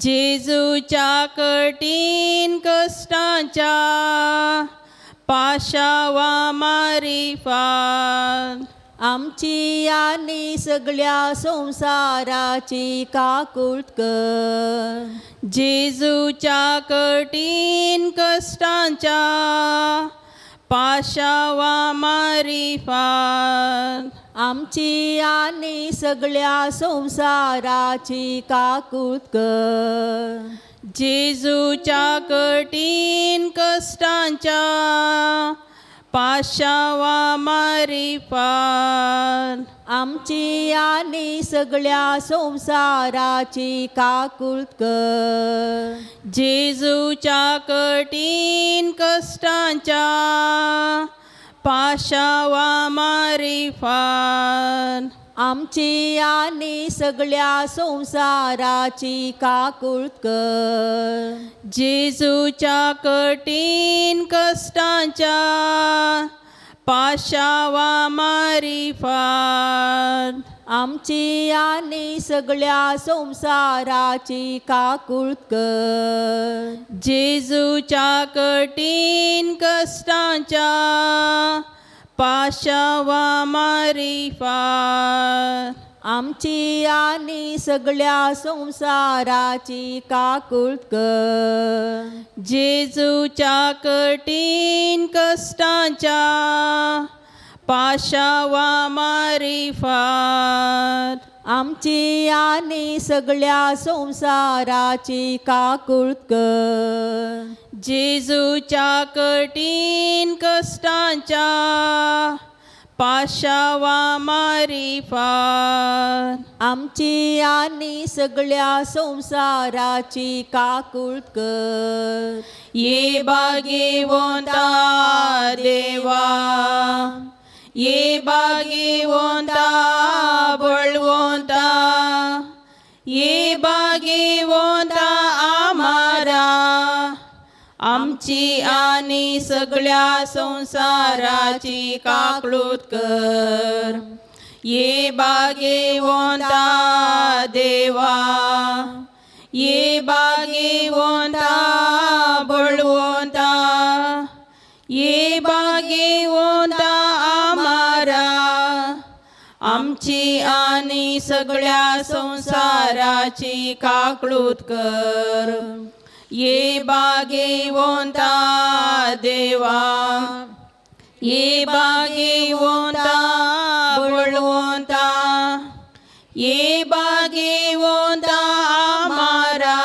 जेजूच्या कठीण कष्टांच्या पाशावा मारिफात आमची आणि सगळ्या संसाराची काकुळत कर. जेजूच्या कठीण कष्टांच्या पाशावा मारिफात आमची आणि सगळ्या संसाराची काकुळत कर. जेजूच्या कठीण कष्टांच्या पाशावा मारिफात आमची आणि सगळ्या संसाराची काकुळत कर. जेजूच्या कठीण कष्टांच्या पाशावा मारिफात आमची आणि सगळ्या संसाराची काकुळत कर. जेजूच्या कठीण कष्टांच्या पाशावा मारिफात आमची आणि सगळ्या संसाराची काकुळत कर. जेजूच्या कठीण कष्टांच्या पाशावा मारिफात आमची आणि सगळ्या संसाराची काकुळत कर. जेजूच्या कठीण कष्टांच्या पाशावा मारिफात आमची आणि सगळ्या संसाराची काकुळत कर. जेजूच्या कठीण कष्टांच्या पाशावा मारिफात आमची आणि सगळ्या संसाराची काकुळत कर. ये भाग्यवंता देवा, ये भाग्यवंता बळवंता, ये भाग्यवंता आम्हारा आमची आणि सगळ्या संसाराची काकुळत कर. ये भाग्यवंता देवा, ये भाग्यवंता बळवंता, ये भाग्यवंता आम्हारा आमची आणि सगळ्या संसाराची काकुळत कर. ये भाग्यवंता देवा, ये भाग्यवंता बळवंता, ये भाग्यवंता आम्हारा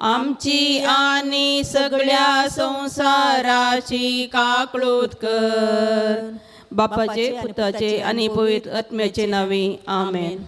आमची आणि सगळ्या संसाराची काकुळत कर. बापाचे, पुत्राचे आणि पवित्र आत्म्याचे नावे आमेन.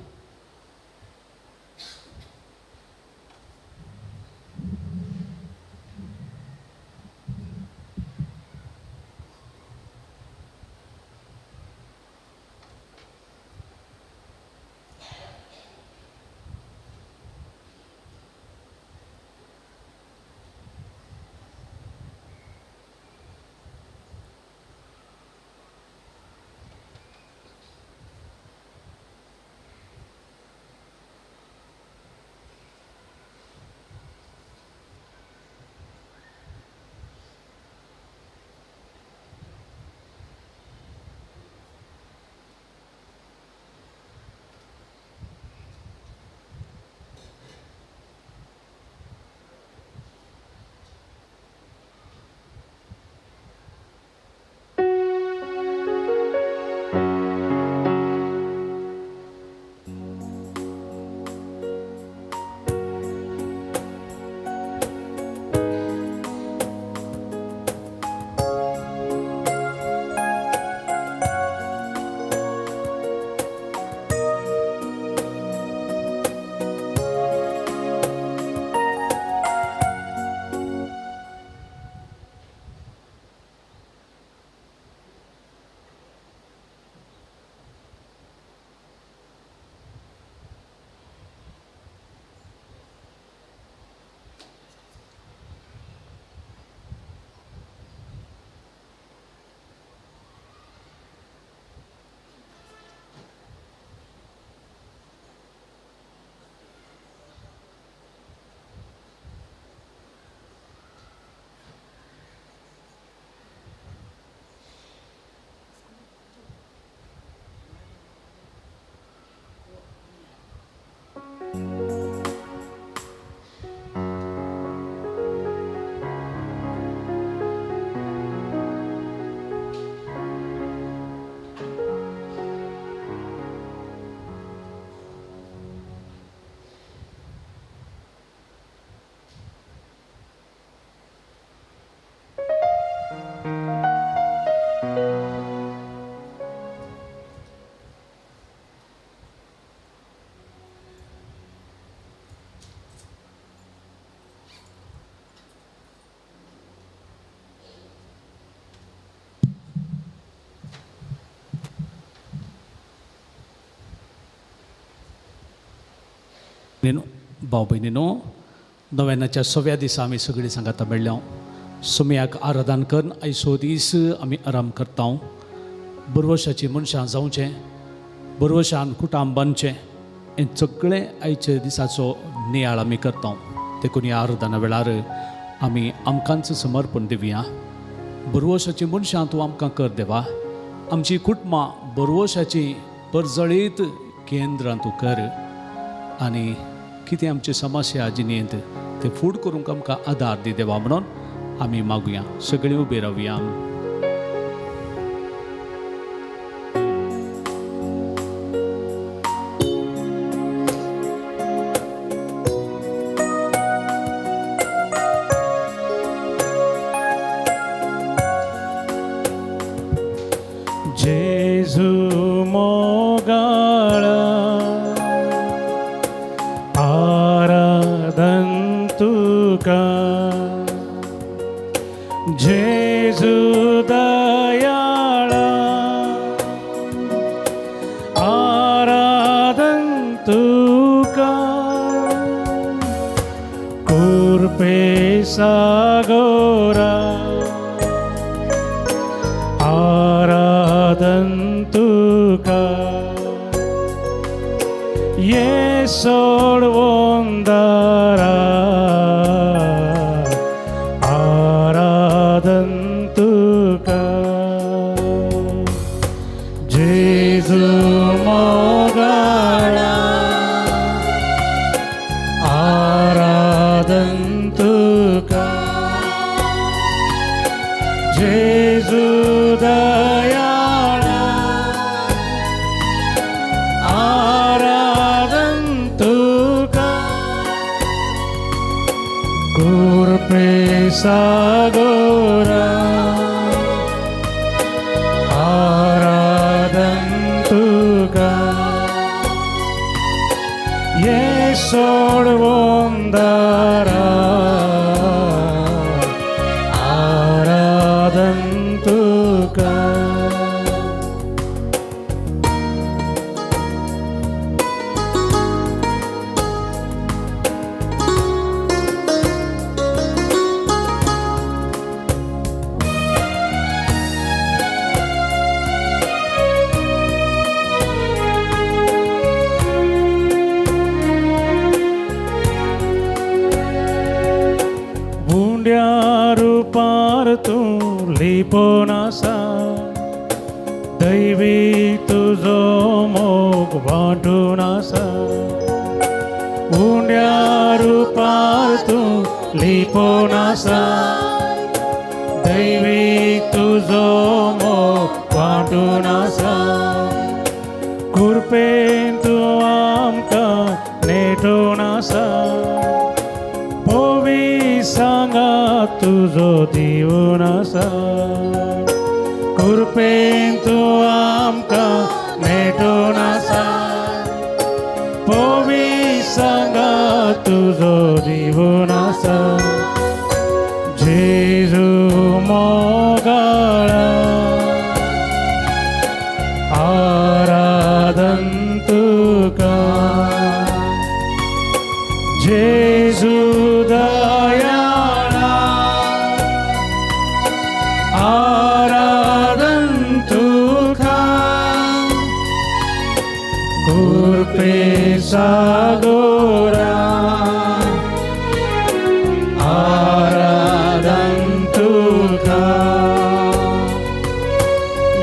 भाव भयणीनो, नव्यानाच्या 6व्या दिसा आमी सगळीं सांगाता मेळ्ळ्या. सुमयाक आराधन करून आयचो दीस आमी आराम करता. बरवशाची मनशां जावचें, बरवशान कुटाम बांदचें, हें सगळें आयच्या दिसाचो नियाळ आमी करता. देखून ह्या आराधना वेळार आमी आमकांच समर्पण दिवया. बरवशाची मनशां तूं आमकां कर देवा. आमची कुटुंबां बरवशाची परजळीत केंद्रां तूं कर. आनी कितें आमची समस्या जिणेंत ते फूड करूंक आमकां आदार दी देवा म्हणून आमी मागुया. सगळीं उबी रावया. जेजू मोगाळा आराधन तुका. जेजू दयाळा आराधन तुका. कुर्पे सागोरा आराधन तुका. ये सोडवोंदारा आराधन तुका. जेजू मोगाळा आराधन तुका. जेजू दयाळा आराधन तुका. कुर्पे सागोरा आराधन तुका. ये सोडवोंदारा आराधन तुका. बुंड्या रूपार तूं लिपोन आसा. दैवी तुजो मोग वांटून आसा. बुंड्या रूपार तूं लिपोन आसा. दैवी तुजो मोग वांटून आसा. कुर्पेन तूं आमकां नेटून आसा. पोवी सांगा तुजो दिवून आसा. कुर्पेन तूं आमकां नेटून आसा. पोवी सांगा तुजो दिवून आसा. जेजू मोगाळा आराधन तुका. जेजू दयाळा आराधन तुका. कुर्पे सागोरा आराधन तुका.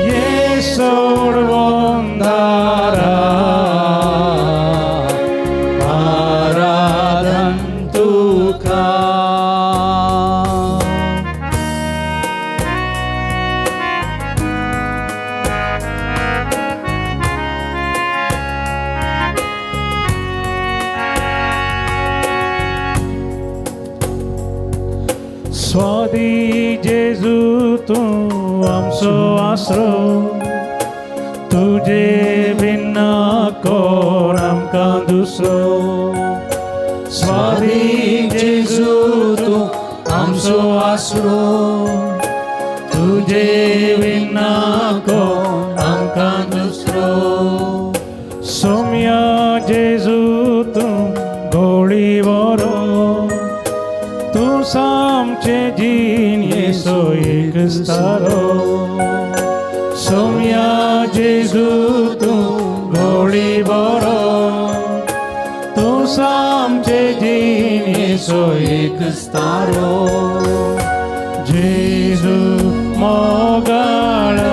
ये सोडवोंदारा आराधन तुका. स्वादी जेजू तूं आमचो आसरो. तुजे बिना कोण आमकां दुसरो. स्वादी जेजू तूं आमचो आसरो. तुजे बिना कोण आमकां दुसरो. सोम्या जेजू तूं तू सामचे जीन येसो एक स्तारो सौम्या जेजू तू गोडी बरो तू सामचे जीन येसो एक स्तारो जेजू मोगाळा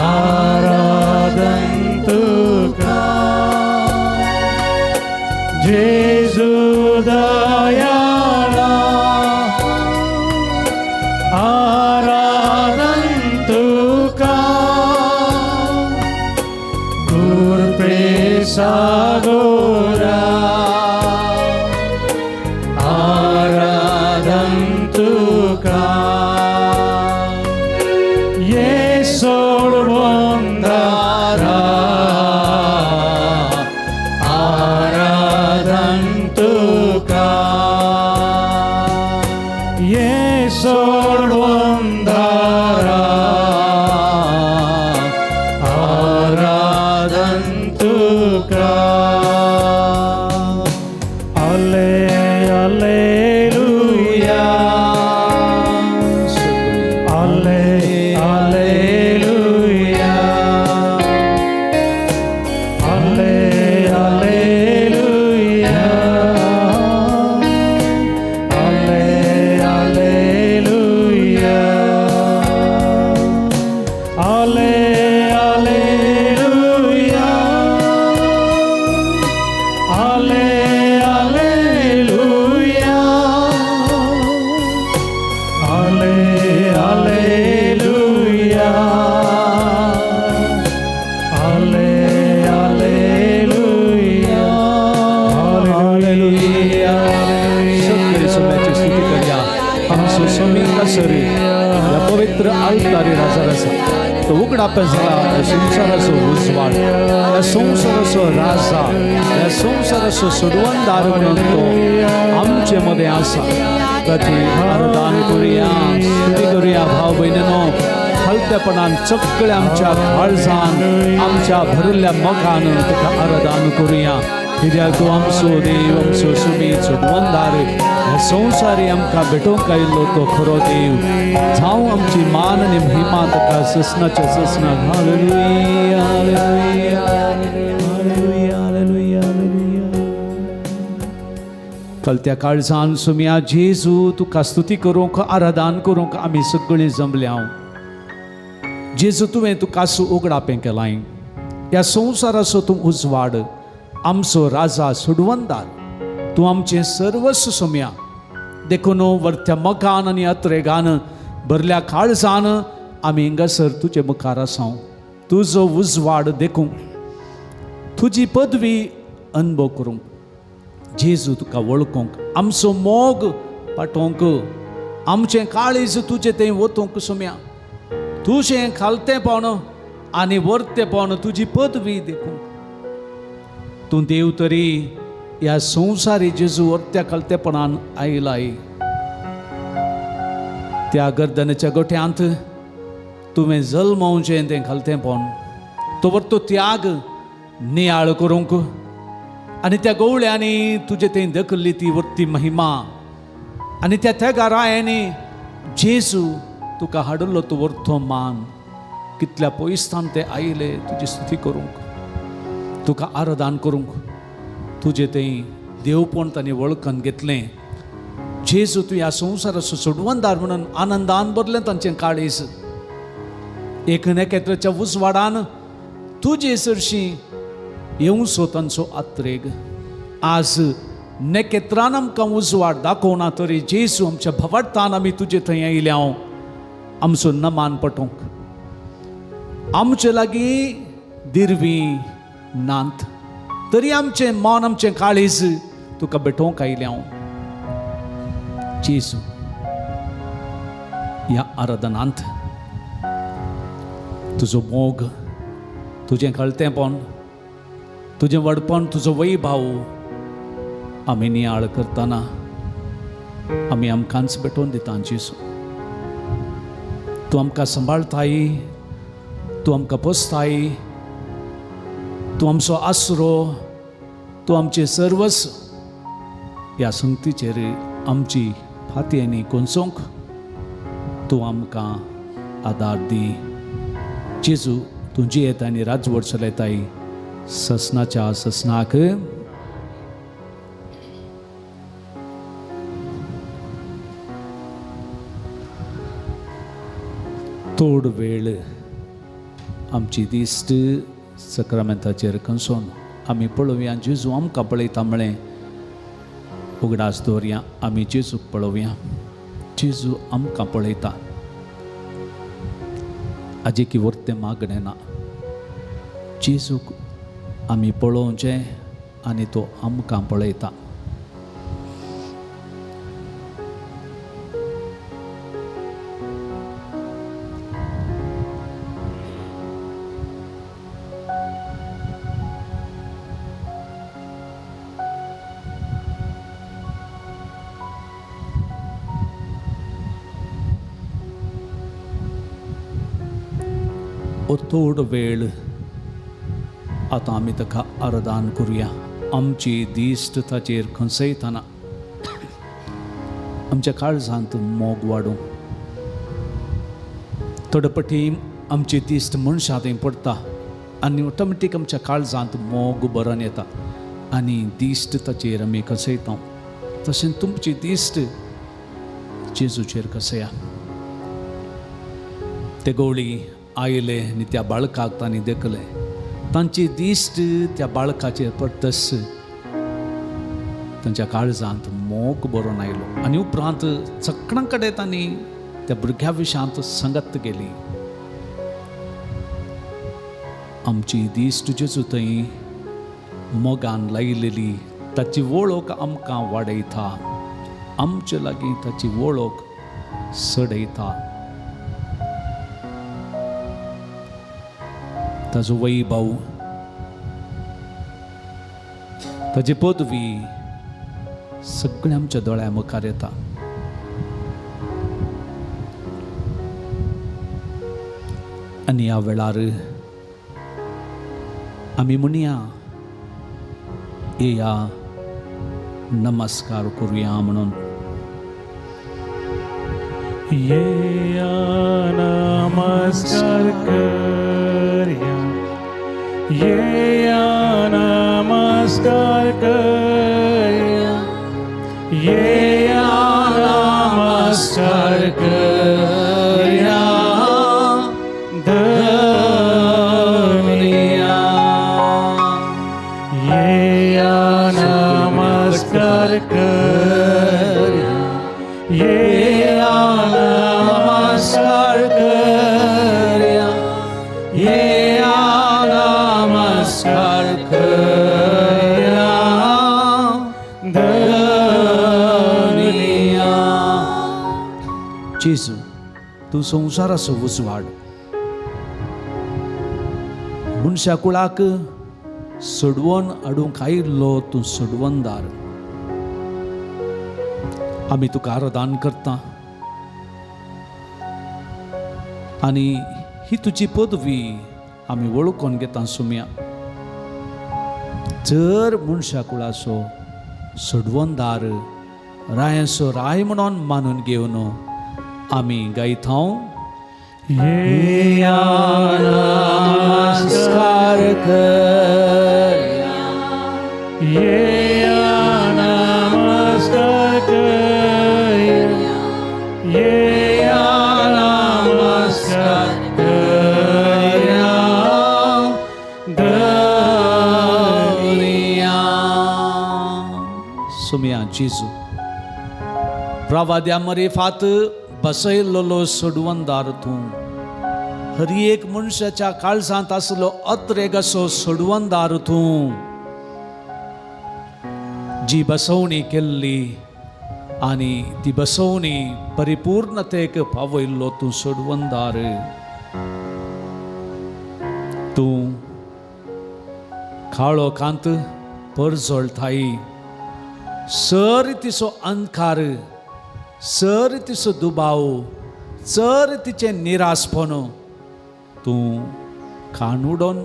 आराधन तुका जेजू दयाळा आराधन तुका कृपे सागोरा आराधन तुका ये सोडवंदारा आराधन तुका ये सोडवंदारा आराधन तुका आले Alleluia Alle Alleluia Alle Alleluia Alle Alleluia Alle Alleluia Alle Alleluia Alle Alleluia Alle Alleluia Alleluia सगळे सोम्याची स्तुती करूया आमचो सोमींगा सरी या पवित्र आलतारी राजा तो उगडा पेजला संसाराचो उजवाड या संसाराचो राजा या संसाराचो सोडवणदार म्हणून तो आमचे मध्ये आसा प्रती आराधन करूया स्तुती करूया भाव भयणीनो हलत्यापणान चक्कळे आमच्या काळजान आमच्या भरिल्ल्या मोगान तुका आराधन करूया कित्याक तूं आमचो देव आमचो सुमी सोडवणदार ह्या संवसारी आमकां भेटोवंक आयिल्लो तो खरो देव जावं आमची मान आनी महिमा ताका ससनाच्या ससनाक हालेलुया हालेलुया हालेलुया हालेलुया हालेलुया कलत्या काळजान सुम्या जेजू तुका स्तुती करूंक आराधन करूंक आमी सगळीं जमल्या जेजू तुवें तुका उगडापें केलां ह्या संवसाराचो तूं उजवाड आमचो राजा सोडवणदार तूं आमचें सर्वस्व सोम्या देखून वर्त्या मोगान आनी अत्रेगान भरल्या काळजान आमी हिंगासर तुजे मुखार आसां तुजो उजवाड देखूंक तुजी पदवी अनुभव करूंक जेजू तुका वळखूंक आमचो मोग पाठोवंक आमचें काळीज तुजें थंय वतूंक सोम्या तुजें खालतेपण आनी वर्तेपण तुजी पदवी देखूंक तूं देव तरी ह्या संवसारी जेजू वर्त्या खालतेपणान आयलाय त्या गर्दनाच्या गोठ्यांत तुवें जल्मवचें तें खालतेपण तो वर्तो त्याग नियाळ करूंक आनी त्या गवळ्यांनी तुजे थंय दखल्ली ती वर्ती महिमा आनी त्या तेगारायांनी जेजू तुका हाडलो तो वर्तो मान कितल्या पयसतान ते आयले तुजी स्तुती करूंक तुका आराधन करूंक तुजे थंय देवपण तांणी वळखून घेतलें जेजू तूं ह्या संवसाराचो सोडवणदार म्हणून आनंदान भरलें तांचें काळीज एक नेकेत्राच्या उजवाडान तुजे सरशी येवचो तांचो आत्रेग आज नेकेत्रान आमकां उजवाड दाखोवना तरी जेजू आमच्या भवाडतान आमी तुजे थंय आयल्या आमचो नमान पटोवंक आमचे लागीं दिरवी नांत तरी आमचें मन आमचें काळीज तुका भेटोवंक आयल्या जेजू ह्या आराधनांत तुजो मोग तुजें कळतेपण तुजें व्हडपण तुजो वैभाव आमी नियाळ करतना आमी आमकांच भेटोवन दिता जेजू तूं आमकां सांबाळताय तूं आमकां पोसताय तूं आमचो आसरो तूं आमचें सर्वस्व ह्या संगतीचेर आमची फाती कोणसोंक तूं आमकां आदार दी. जेजू तुजी येता आनी राजवट चलयताय ससनाच्या ससनाक. थोड वेळ आमची दिश्ट सक्रामेंताचेर कंसून आमी पळोवया जेजू आमकां पळयता म्हळें उगडास दवरया. आमी जेजूक पळोवया. जेजू आमकां पळयता. हाजे की वर्तें मागणें ना. जेजूक आमी पळोवचें आनी तो आमकां पळयता. थोड वेळ आतां आमी ताका आराधन करुया. आमची दिश्ट ताचेर खंसयतना आमच्या काळजांत मोग वाडूं. थोडपटी आमची दिश्ट मनशां थंय पडटा आनी ऑटोमॅटीक आमच्या काळजांत मोग बरोवन येता आनी दिश्ट ताचेर आमी खंसयता. तशें तुमची दिश्ट जेजूचेर खंसया. ते गवळी आयले आनी त्या बाळकाक तांणी देखले. तांची दिश्ट त्या बाळकाचेर पडटस तांच्या काळजांत मोग बरोवन आयलो आनी उपरांत चकणां कडेन तांणी त्या भुरग्या विशांत संगत गेली. आमची दिश्ट जेजू थंय मोगान लायलेली ताची वळख आमकां वाडयता. आमचे लागीं ताची वळख सडयता. ताजो वैभव ताची पदवी सगळ्या आमच्या दोळ्या मुखार येता. आनी ह्या वेळार आमी म्हणया येया नमस्कार करुया म्हणून. येया नमस्कार करया. येया नमस्कार करया. येया नमस्कार करया. धन्या येया नमस्कार करया. येया नमस्कार करया. येया नमस्कार करया. धन्या जेजू तूं संवसाराचो उजवाड मनशा कुळाक सोडवून हाडूंक आयिल्लो तूं सोडवणदार. आमी तुका आराधन करता आनी ही तुजी पदवी आमी वळखून घेता. सुम्या जर मनशा कुळाचो सोडवणदार रायाचो राय म्हणून मानून घेवन आमी गायता. येया नमस्कार करया. येया नमस्कार करया. येया नमस्कार करया. धन्या सुम्या जेजू प्रवाद्या मरेफात बसयल्लो सोडवणदार तूं. हर एक मनशाच्या काळजांत आसलो अत्रेगसो सोडवणदार तूं. जी बसवणी केल्ली आनी ती बसवणी परिपूर्णतेक पावयल्लो तूं सोडवणदार. तूं काळो कांत परजळटाय. सर तिचो अंधकार, सर तिचो दुबाव, सर तिचे निरासपण तूं काणूडोन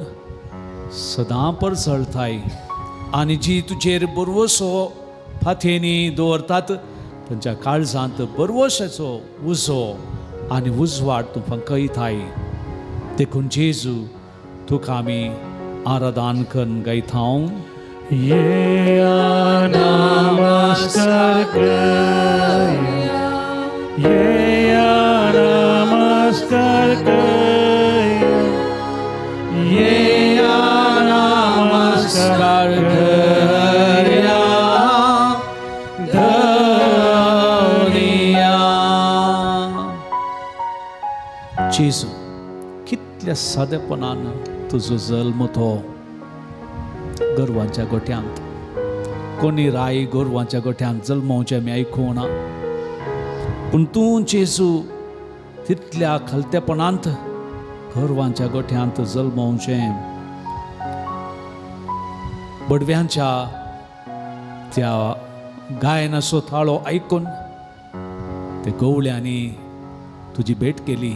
सदां परजळटाय. आनी जी तुजेर बरवसो फाथेनी दवरतात तांच्या काळजांत बरवशाचो उजो आनी उजवाड तूं फंकयताय. देखून जेजू तुका आमी आराधन करून गायतां. ये नमस्कार करूया, ये नमस्कार करूया, ये नमस्कार करूया धन्या. जेजू कितल्या सादेपणान तुजो जल्म तो गोरवांच्या गोठ्यांत. कोणी राई गोरवांच्या गोठ्यांत जल्मोवचें आमी आयकूं ना, पूण तूं जेजू तितल्या खलतेपणांत गोरवांच्या गोठ्यांत जल्मोवचें. बडव्यांच्या त्या गायनाचो थाळो आयकून ते गवळ्यांनी तुजी भेट केली.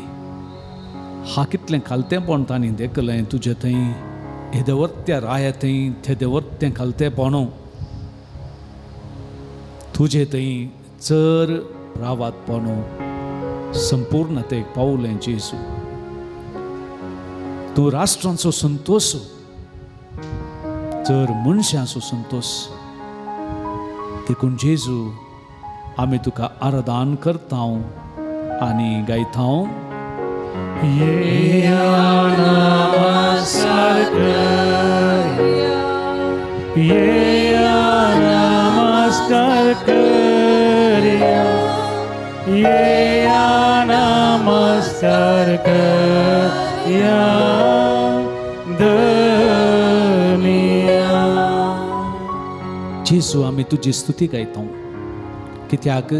हा कितलें खालतेपण तांणी देखलें तुजे थंय येदेवर्त्या राया थंय थेदेवर्तें खालतेपणू तुजे थंय चर रावातपणू संपूर्णतेक पावलें. जेजू तूं राष्ट्रांचो संतोश चर मनशांचो संतोष. देखून जेजू आमी तुका आराधन करता आनी गायता. ये नमस्कार करूया, ये नमस्कार करूया, ये नमस्कार करूया धन्या. जेजू आमी तुजी स्तुती गायता, कित्याक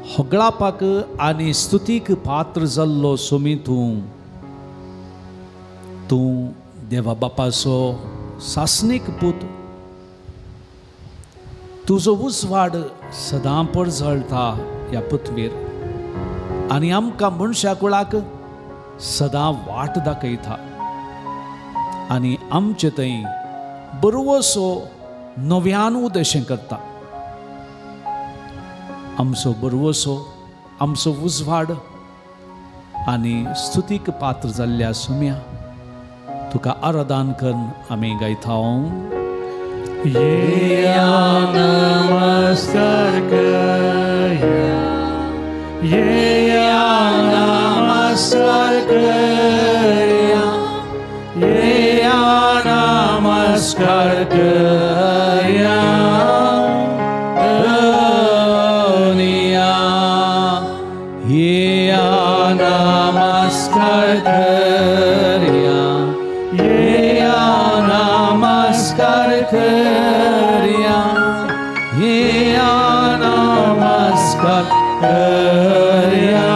होगळापाक आनी स्तुतीक पात्र जाल्लो सोमी तूं देवा बापाचो सासनीक पूत. तुजो उजवाड सदां पडझळटा ह्या पृथ्वीर आनी आमकां मनशा कुळाक सदां वाट दाखयता आनी आमचे थंय बरोवसो नव्यान उदेशें करता. आमचो बरवसो आमचो उजवाड आनी स्तुतीक पात्र जाल्ल्या सुम्या तुका आराधन करून आमी गायता. ये नमस्कार करूया, ये नमस्कार करूया, ये नमस्कार करूया नमस्कार करूया, ये नमस्कार करूया, ये नमस्कार करूया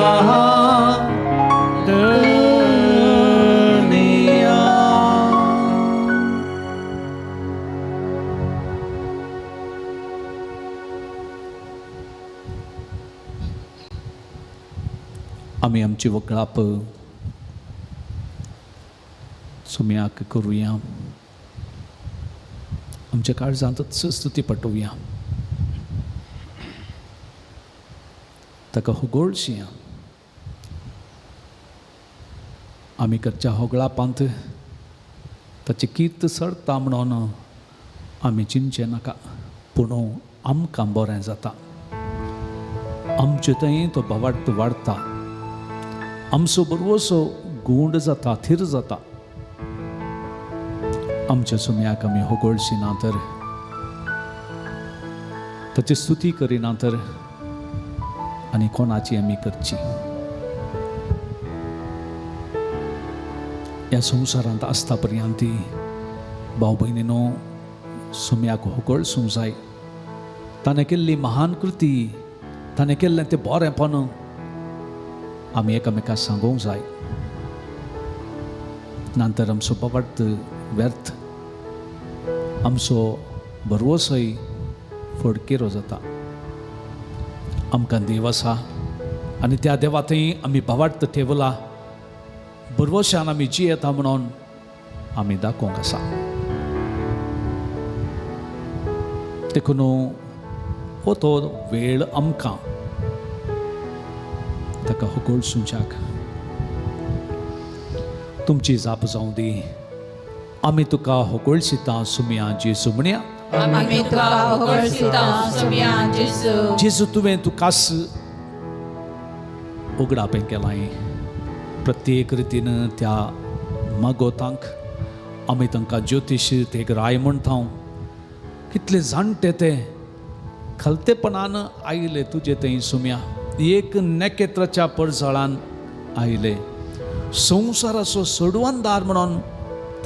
धन्या. आमी आमची वकळाप सुम्याक करुया, आमच्या काळजांतच स्तुती पटोवया. ताका होगोळशी आमी करच्या होगळापांत ताची कीर्त सडटा म्हणून आमी चिंतचें नाका, पूण आमकां बरें जाता. आमचे थंय तो भवार्थ वाडटा, आमचो बरवसो गूंड जाता, थीर जाता. आमच्या सुम्याक आमी होगोळशी ना तर, ताची स्तुती करिना तर आनी कोणाची आमी करची. ह्या संवसारांत आसता पर्यंत भाव भयणीनो सुम्याक होगोळसूंक जाय. ताणें केल्ली महान कृती, ताणें केल्लें तें बरेंपण आमी एकामेकाक सांगूंक जाय. नंतर आमचो पवार्थ व्यर्थ, आमचो बरवसोय फडकेरो जाता. आमकां देव आसा आनी त्या देवा थंय आमी भावार्थ ठेवला, बरवशान आमी जियेता म्हणून आमी दाखोवंक आसा. देखून हो तो वेळ आमकां ताका होगोळसूंच्याक तुमची जाप जावं दी. आमी तुका होगोळशिता सुमया जेजू म्हणया. आमी तुका होगोळसिता सुमया जेजू. जेजू तुवें तुकास उगडापें केलां. प्रत्येक रितीन त्या मागोतांक आमी तांकां ज्योतीश तेग राय म्हणटा. कितले जाणटे ते खलतेपणान आयले तुजे थंय सुम्या. एक नेकेत्राच्या पडझाळान आयले. संवसाराचो सोडवणदार म्हणून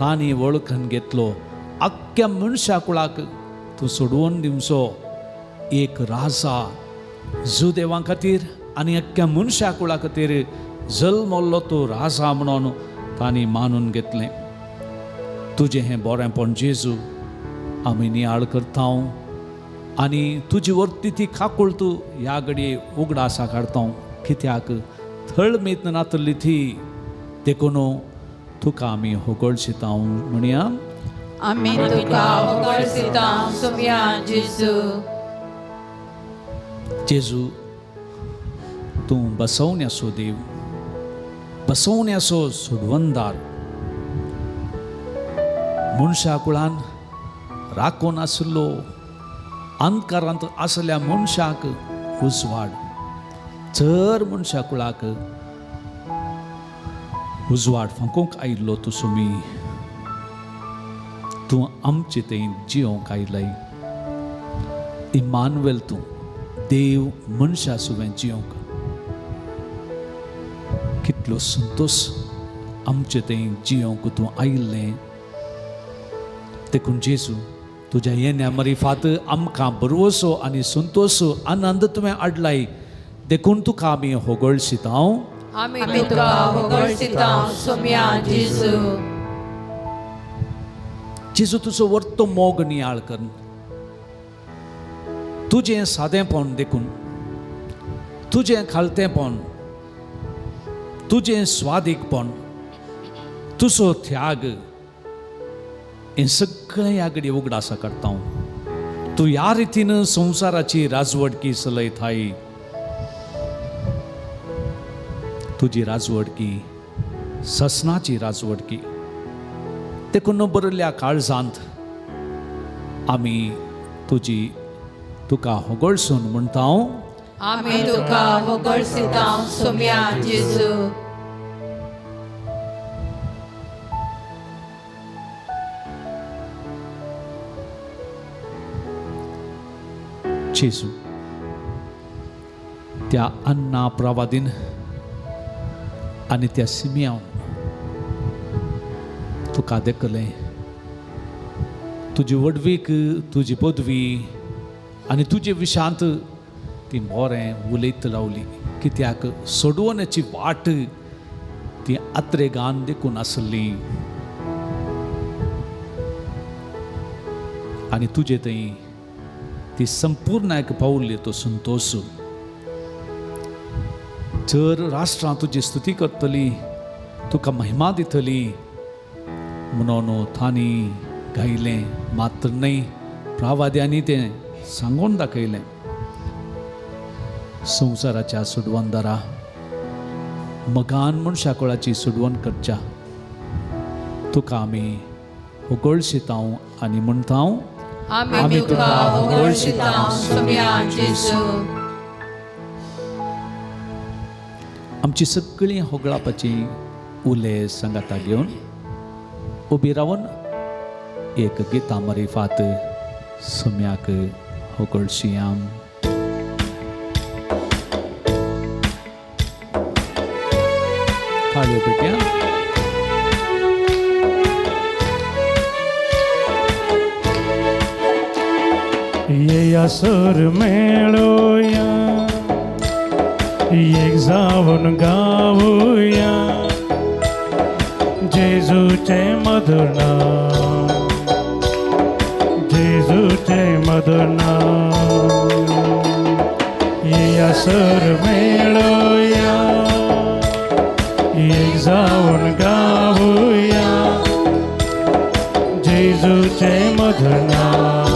तांणी वळखून घेतलो. आख्ख्या मनशा कुळाक तूं सोडवून दिवचो एक राजा जो देवा खातीर आनी आख्ख्या मनशा कुळा खातीर जल्मल्लो तो राजा म्हणून तांणी मानून घेतलें. तुजें हें बरेंपण जेजू आमी नियाळ करता आनी तुजी वर्ती ती काकूळ तूं ह्या घडये उगडासा काडता. कित्याक थळमीत नातली ती देखून तुका आमी होगोळशिता म्हणया. आमी तुका होगोळसिता सुमया जेजू. जेजू तूं बसवण्याचो देव, बसवण्याचो सोडवणदार. मनशा कुळान राखून आसलो अंधकारांत आसल्या मनशाक उजवाड. जर मनशा कुळाक उजवाड फांकूंक आयिल्लो तूं सुमी, तूं आमचे थंय जियोंक आयलय. इमानुएल तूं देव मनशा सुवें जियोंक. कितलो संतोष आमचे थंय जियोंक तूं आयिल्लें. देखून जेजू तुज्या येण्या मरिफात आमकां बरवसो आनी संतोष आनंद तुवें हाडलाय. देखून तुका आमी होगोळशिता. आमी तुका होगोळसिता सुमया जेजू. जेजू तुजो वर्तो मोग नियाळ कर. तुजें सादेपण देखून, तुजें खालतेपण, तुजें स्वादीकपण, तुजो त्याग हें सगळें ह्या घडये उगडासा काडटा. तूं ह्या रितीन संवसाराची राजवडकी चलयताय. तुजी राजवडकी ससनाची राजवडकी. देखून बरल्या काळजांत आमी तुका होगोळसून म्हणटा. आमी तुका होगोळसिता सुमया जेजू. जेजू त्या अन्ना प्रवादीन आनी त्या सिमियान तुका देखलें. तुजी वडवीक तुजी पदवी आनी तुजे विशांत ती बरें उलयत रावली. कित्याक सोडवण्याची वाट ती आत्रेगान देखून आसली. आनी तुजे थंय ती संपूर्णाक पावली तो संतोष. जर राष्ट्रां तुजी स्तुती करतली, तुका महिमा दितली म्हणून तांणी गायलें. मात्र न्हय, प्रवाद्यांनी तें सांगून दाखयलें. संवसाराच्या सुडवणदारा मगान मनशा कुळाची सुडवण करच्या तुका आमी होगोळशिता आनी म्हणटा. आमी तुका होगोळसिता सुमया जेजू. आमची सगळीं होगळापाची उले संगाता घेवन उबी रावन एक गिता मरिफात सुम्याक होगोळशिया. थाळ्यो पेट्या. येया सर मेळोया, एक जाऊन गावूया जेजूचे मधुर नाम, जेजूचे मधुर नाम. येया सर मेळोया, एक जाऊन गावूया जेजूचे मधुर नाम,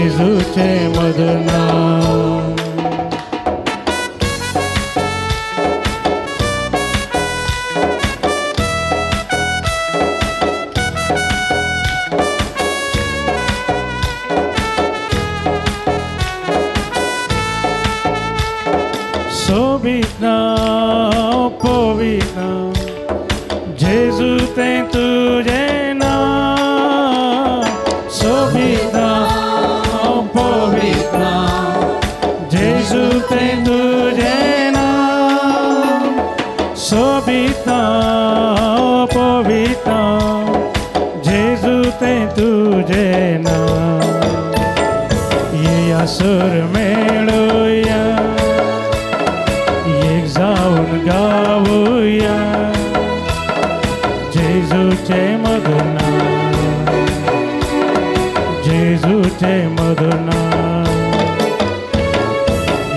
जेजूचे मधुर नाम. शोभित नाव पवित्र नाव जेजू ते तुझे नाव. शोभित नाव पवित्र नाव जेजू ते तुझे नाव. शोभित नाव पवित्र नाव जेजू ते तुझे नाव. ये सुर मेळूया एक जाऊन गाऊया जेजूचे मधुर नाम. जेजूचे मधुर नाम.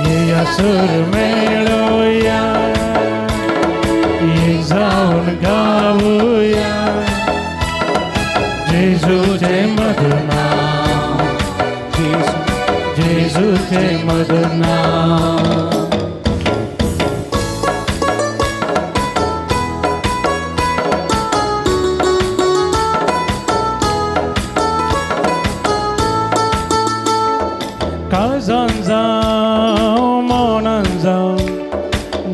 ये सुर मेळूया एक जाऊन गाऊया जेजूचे मधुर नाम. जेजूचे मधुर नाम. काळजान जावं मौनान जावं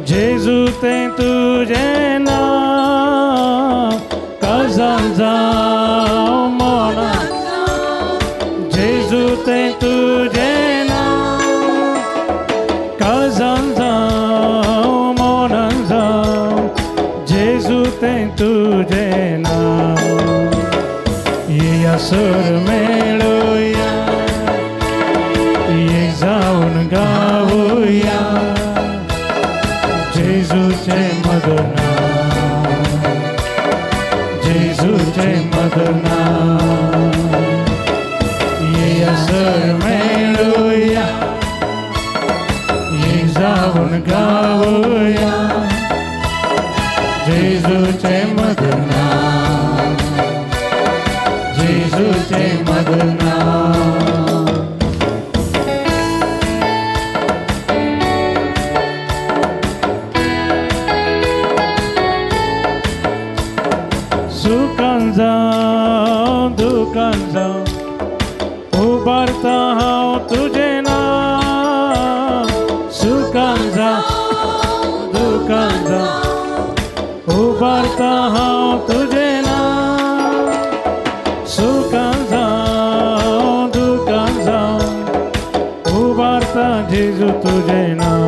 जेजू ते तुझे नाव. काळजान जावं मौनान जेजू ते तुझे नाव. काळजान जावं मौनान जावं जेजू ते तुझे नाव. ये सुर मेळूया एक जाऊन गाऊया जेजूचे मधुर नाम. जेजूचे मधुर नाम. ये सुर मेळूया एक जाऊन गाऊया जेजूचे मधुर नाम. जेजूचे मधुर नाम. सुखान जावं दुखान जावं उबारता हांव तुझे नाव. सुखान जावं दुखान जावं उबारता हांव तुझे नाव. सुखान जावं दुखान जावं उबारता जेजू तुझे नाव.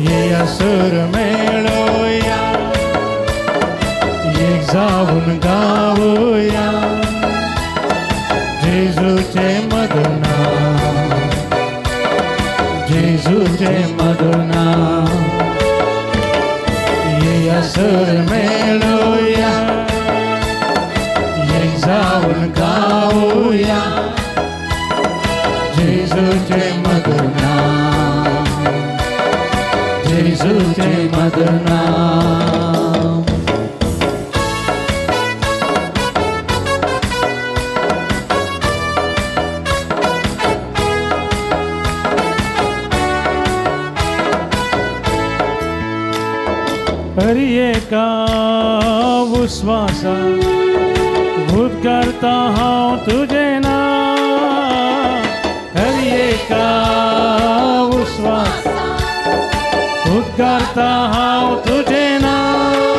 ये सुर मेळूया एक जाऊन गाऊया जेजूचे मधुर नाम. जेजूचे मधुर नाम. ये सुर मेळूया एक जाऊन गाऊया जेजूचे मधुर नाम. जेजूचे मधुर नाम. हरि एका विश्वासा भूत करता हांव तुझे नाव. हरि एका विश्वास भूत करता हांव तुझे नाव.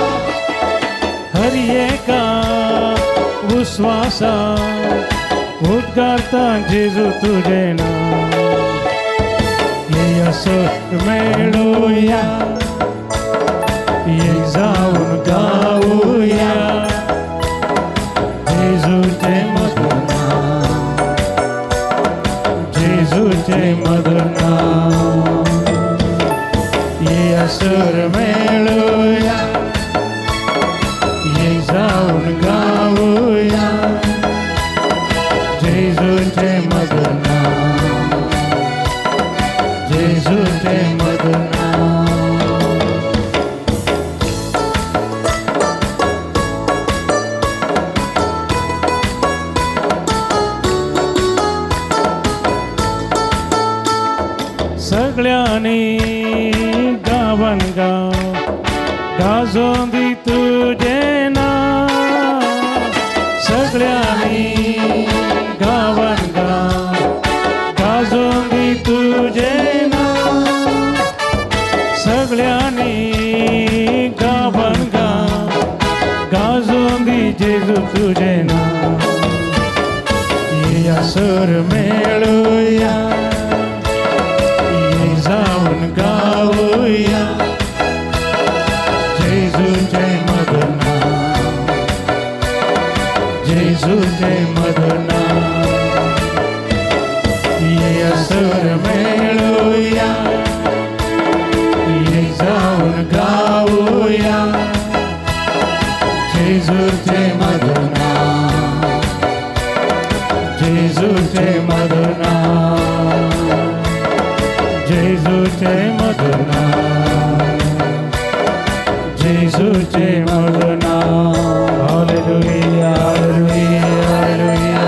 हरि एका विश्वासा भूत करता जेजू तुझे नाव. ये सुर मेळूया एक जाऊन गाऊया जेजूचे मधुर नाम. जेजूचे मधुर नाम. ये सुर मेळूया एक जाऊन गाऊया जेजूचे मधुर नाम. जेजूचे मधुर नाम. सगळ्यांनी गावन गाव गाजों दी तुझे नाव सगळ्यांनी गावन गाव गाजों दी तुझे नाव सगळ्यांनी गावन गाव गाजों दी जेजू तुझे नाव या सुर मेळूया ये जाऊन गाऊया जेजूचे मधुर नाव जेजूचे मधुर नाव ये सुर मेळूया ये जाऊन गाऊया जेजूचे मधुर नाव जेजूचे मधुर नाव जेजूचे मधुर नाव जेजूचे मधुर नाव हालेलुया हालेलुया हालेलुया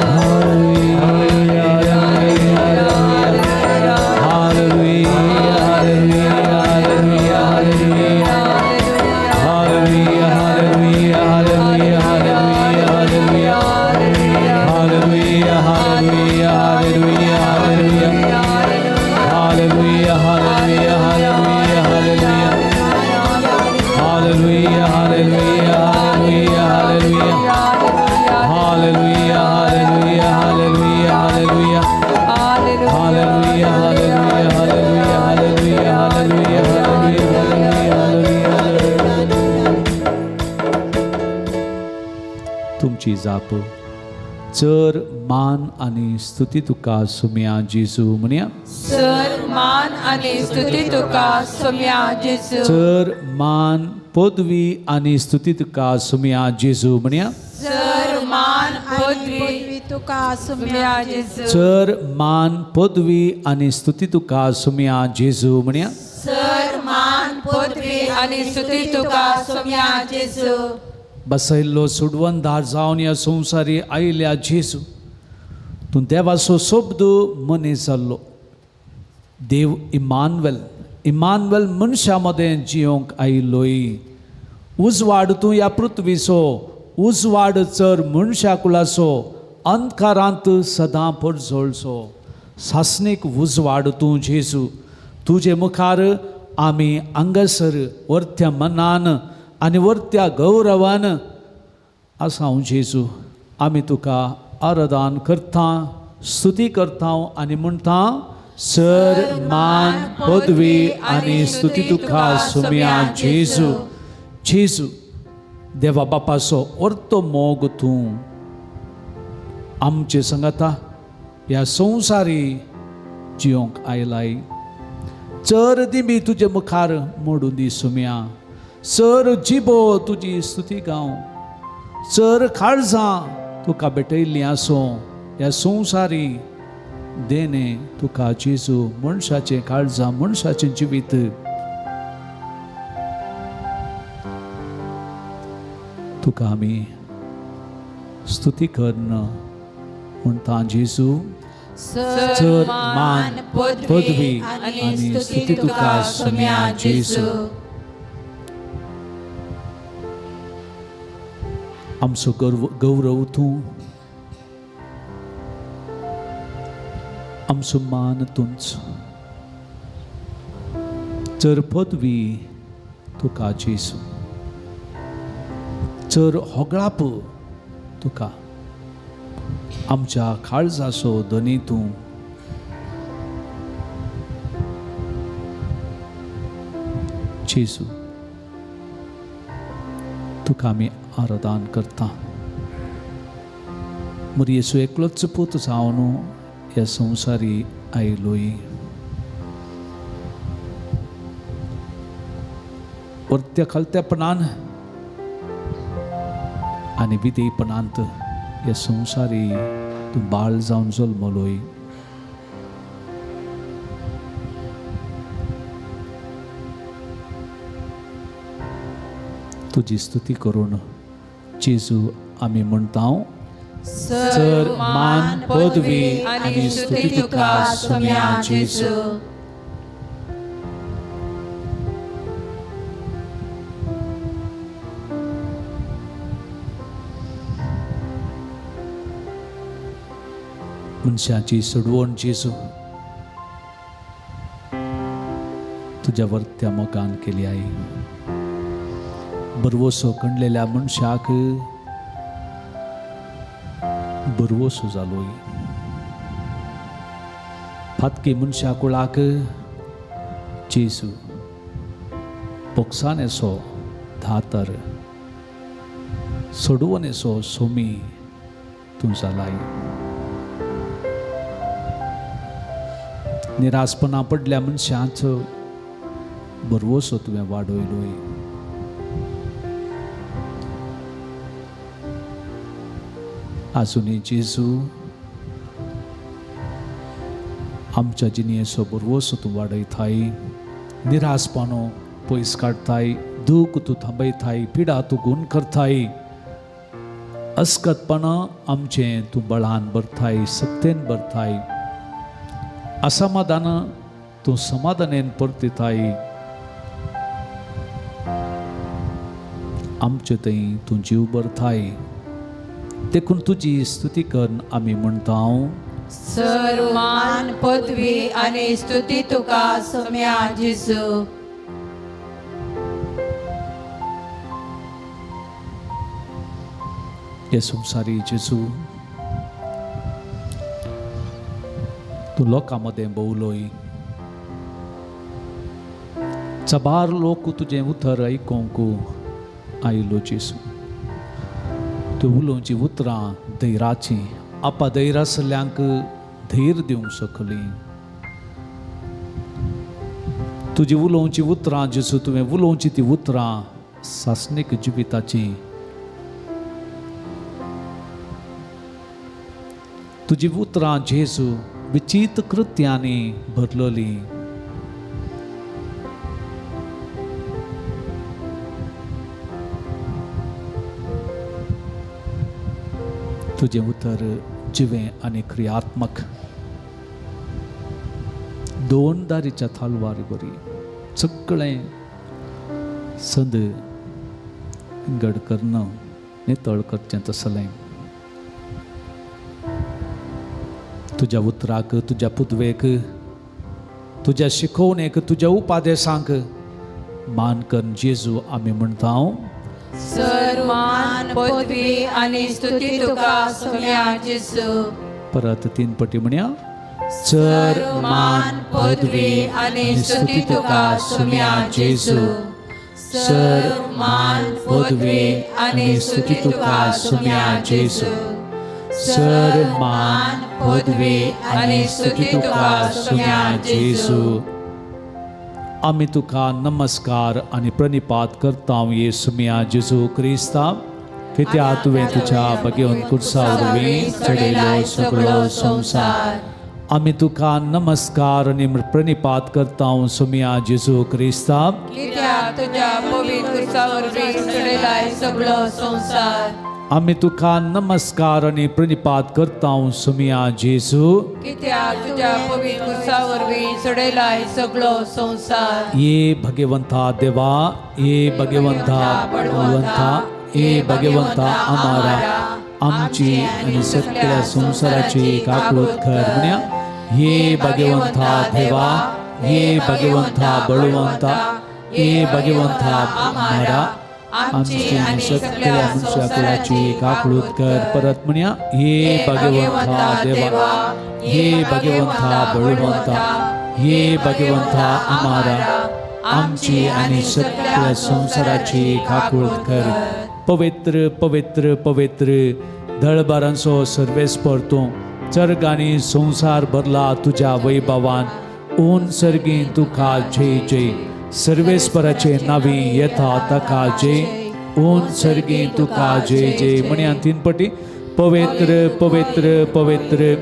तुमची जाप चर मान आणि स्तुती तुका सुम्या जेजू म्हणया सर मान आणि स्तुती तुका सुम्या जेजू चर मान पदवी आणि स्तुती तुका सुम्या जेजू म्हणया सर मान पदवी तुका सुम्या जेजू चर मान पदवी आणि स्तुती तुका सुम्या जेजू म्हणया सर मान पदवी आणि स्तुती तुका सुम्या जेजू बसयल्लो सुडवंदार जावन ह्या संवसारी आयल्या जेजू तूं देवाचो शब्द मनीस जाल्लो देव इमानवेल मनशा मदें जियोंक आयिल्लोय उजवाड तूं ह्या पृथ्वीचो उजवाड चर मनशा कुलाचो अंधकारांत सदां पडजोळचो सासणीक उजवाड तूं जेजू तुजे मुखार आमी हांगासर वर्त्या मनान आनी वर्त्या गौरवान आसा हांव जेजू आमी तुका आराधन करता स्तुती करता आनी म्हणटा सर मान पदवी आनी स्तुती तुका सुम्या जेजू जेजू देवा बापाचो वर्तो मोग तूं आमचे संगता ह्या संवसारी जियोंक आयलाय चर दिमी तुजे मुखार मोडून दी सुम्या सर जिबो तुजी स्तुती गाव चर काळजां तुका भेटयल्लीं आसूं ह्या संवसारी देणे तुका जेजू मनशाचें काळजां मनशाचें जिवीत तुका आमी स्तुती करना म्हणटा जेजू चर मान पदवी आनी स्तुती तुका सुम्या जेजू आमचो गौरव तूं आमचो मान तुंच चर पदवी तुका जेजू चर होगळाप तुका आमच्या काळजाचो धनी तूं जेजू तुका आमी आराधन करता म्हूण येसू एकलोच पूत जावन ह्या संवसारी आयलोय वर्त्या खालत्यापणान आनी विधेयपणांत ह्या संवसारी तूं बाळ जावन जल्मलोय तुजी स्तुती करून जेजू आमी म्हणटा सर मान पदवी आनी स्तुती तुका सुम्या जेजू मनशाची सोडवण जेजू तुझ्या वरत्या मोगान केली आहे. बरवोसो कणलेल्या मनशाक बरवोसो जालोय. फातकी मनशा कुळाक जेजू पोक्सानेसो धातर सोडवनेसो सोमी तू जालाय. निराशपणा पडल्या मनशांचं बरवोसो तुवें वाडयलोय. आजुनी जेजू आमच्या जिणेचो बरवोसो तूं वाडयताय. निराशपणो पयस काडताय. दूख तूं थांबयताय. पिडा तूं गुण करताय. अस्कतपणा आमचें तूं बळान भरताय. सक्तेन भरताय. असमाधान तूं समाधानेन परतिताय. आमचे थंय तूं जीव भरताय. देखून तुजी स्तुती करून आमी म्हणटा सर्व मान पदवी आणि स्तुती तुका सोम्या जेजू. हे संसारी जेजू तूं लोकांमध्ये भोवलोय. चबार लोक तुजें उतर आयकोंक आयलो जेजू. तूं उलोवची उतरां धैर्याची अपाधैर्य आसल्यांक धैर्य दिवंक शकली. तुजी उलोवची उतरां जेजू तुवें उलोवची ती उतरां सासणीक जिविताची. तुजी उतरां जेजू विचित्र कृत्यांनी भरलेली. तुझे उतर जिवें आनी क्रियात्मक. दोन दारीच्या थालवारी बरी सगळें संद घड करणं नितळ करचें तसलें. तुज्या उतराक तुज्या पुदवेक तुज्या शिकोवणेक तुज्या उपादेशांक मान करून जेजू आमी म्हणटा सर्व मान पदवी आणि स्तुती तुका सोम्या जेजू. परत 3 पटी म्हणया. सर्व मान पदवी आणि स्तुती तुका सोम्या जेजू. सर्व मान पदवी आणि स्तुती तुका सोम्या जेजू. सर्व मान पदवी आणि स्तुती तुका सोम्या जेजू. आमी तुका नमस्कार आनी प्रणिपात करता येसुमिया जेजू क्रिस्ता. कित्याक तुवें तुज्या भगवंत कुर्सा वरवीं चडयलो सगळो संवसार. आमी तुका नमस्कार आनी प्रणिपात करता सुमिया जेजू क्रिस्ता. कित्याक तुज्या पवित्र कुर्सा वरवीं चडयलाय सगळो संवसार. आमी तुका नमस्कार आनी प्रणिपात करता सुमिया जेजू. कित्याक तुज्या पवित्र कुर्सा वरवीं चडयलाय सगळो संवसार. ये भगवंता देवा, ये भगवंता बळवंता, ये भगवंता आमारा, आमची आनी सगळ्या संवसाराची काकूळट कर म्हणया. ये भगवंता देवा, ये भगवंता बळवंता, ये भगवंता आमारा, आमची आनी सगळ्या मनशा कुळाची काकूळट कर. परत म्हणया. ये भगवंता देवा, ये भगवंता बळवंता, ये भगवंता आमारा, आमची आनी सगळ्या संवसाराची काकूळट कर. पवित्र पवित्र पवित्र दळबारांचो सर्वेस्पर तूं सर्ग आनी संवसार भरला तुज्या वैभवान. ऊन सर्गी तुका जय जय. सर्वेस्पराचे नावी येता ताका जय. ऊन सर्गी तुका जय जय म्हणया. 3 पटी. पवित्र पवित्र पवित्र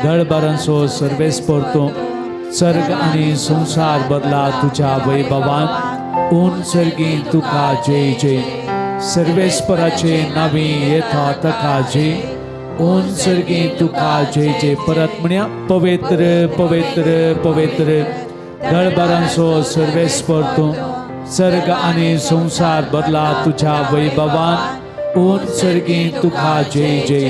दळबारांचो सर्वेस्पर तूं सर्ग आनी संवसार भरला तुज्या वैभवान. ऊन सर्गी तुका जय जय. सर्वेस्पराचे नावी येता ताका जय. ऊन सर्गी तुका जय जय. परत म्हणया. पवित्र पवित्र पवित्र दळबारांचो सर्वेस्पर तूं सर्ग आनी संवसार भरला तुज्या वैभवान. ऊन सर्गी तुका जय जय.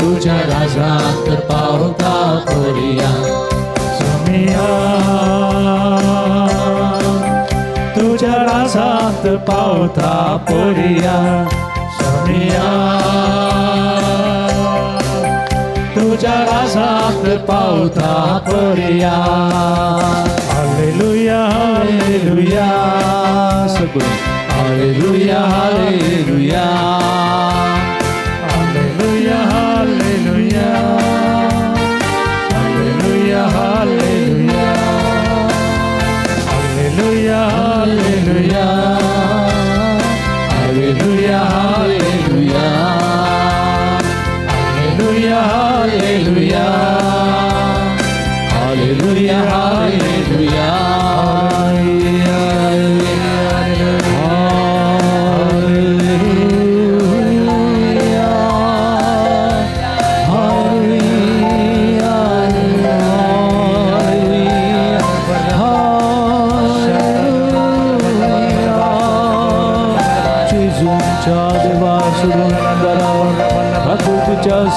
तुझ्या राजांत पावता पोरिया सुमिया तुझ्या राजांत पावता पोरिया सुमिया तुझ्या राजांत पावता पोरिया हालेलुया हालेलुया सगळे हालेलुया हालेलुया हालेलुया हालेलुया हालेलुया हालेलुया हालेलुया हालेलुया हालेलुया हालेलुया हालेलुया हालेलुया हालेलुया हालेलुया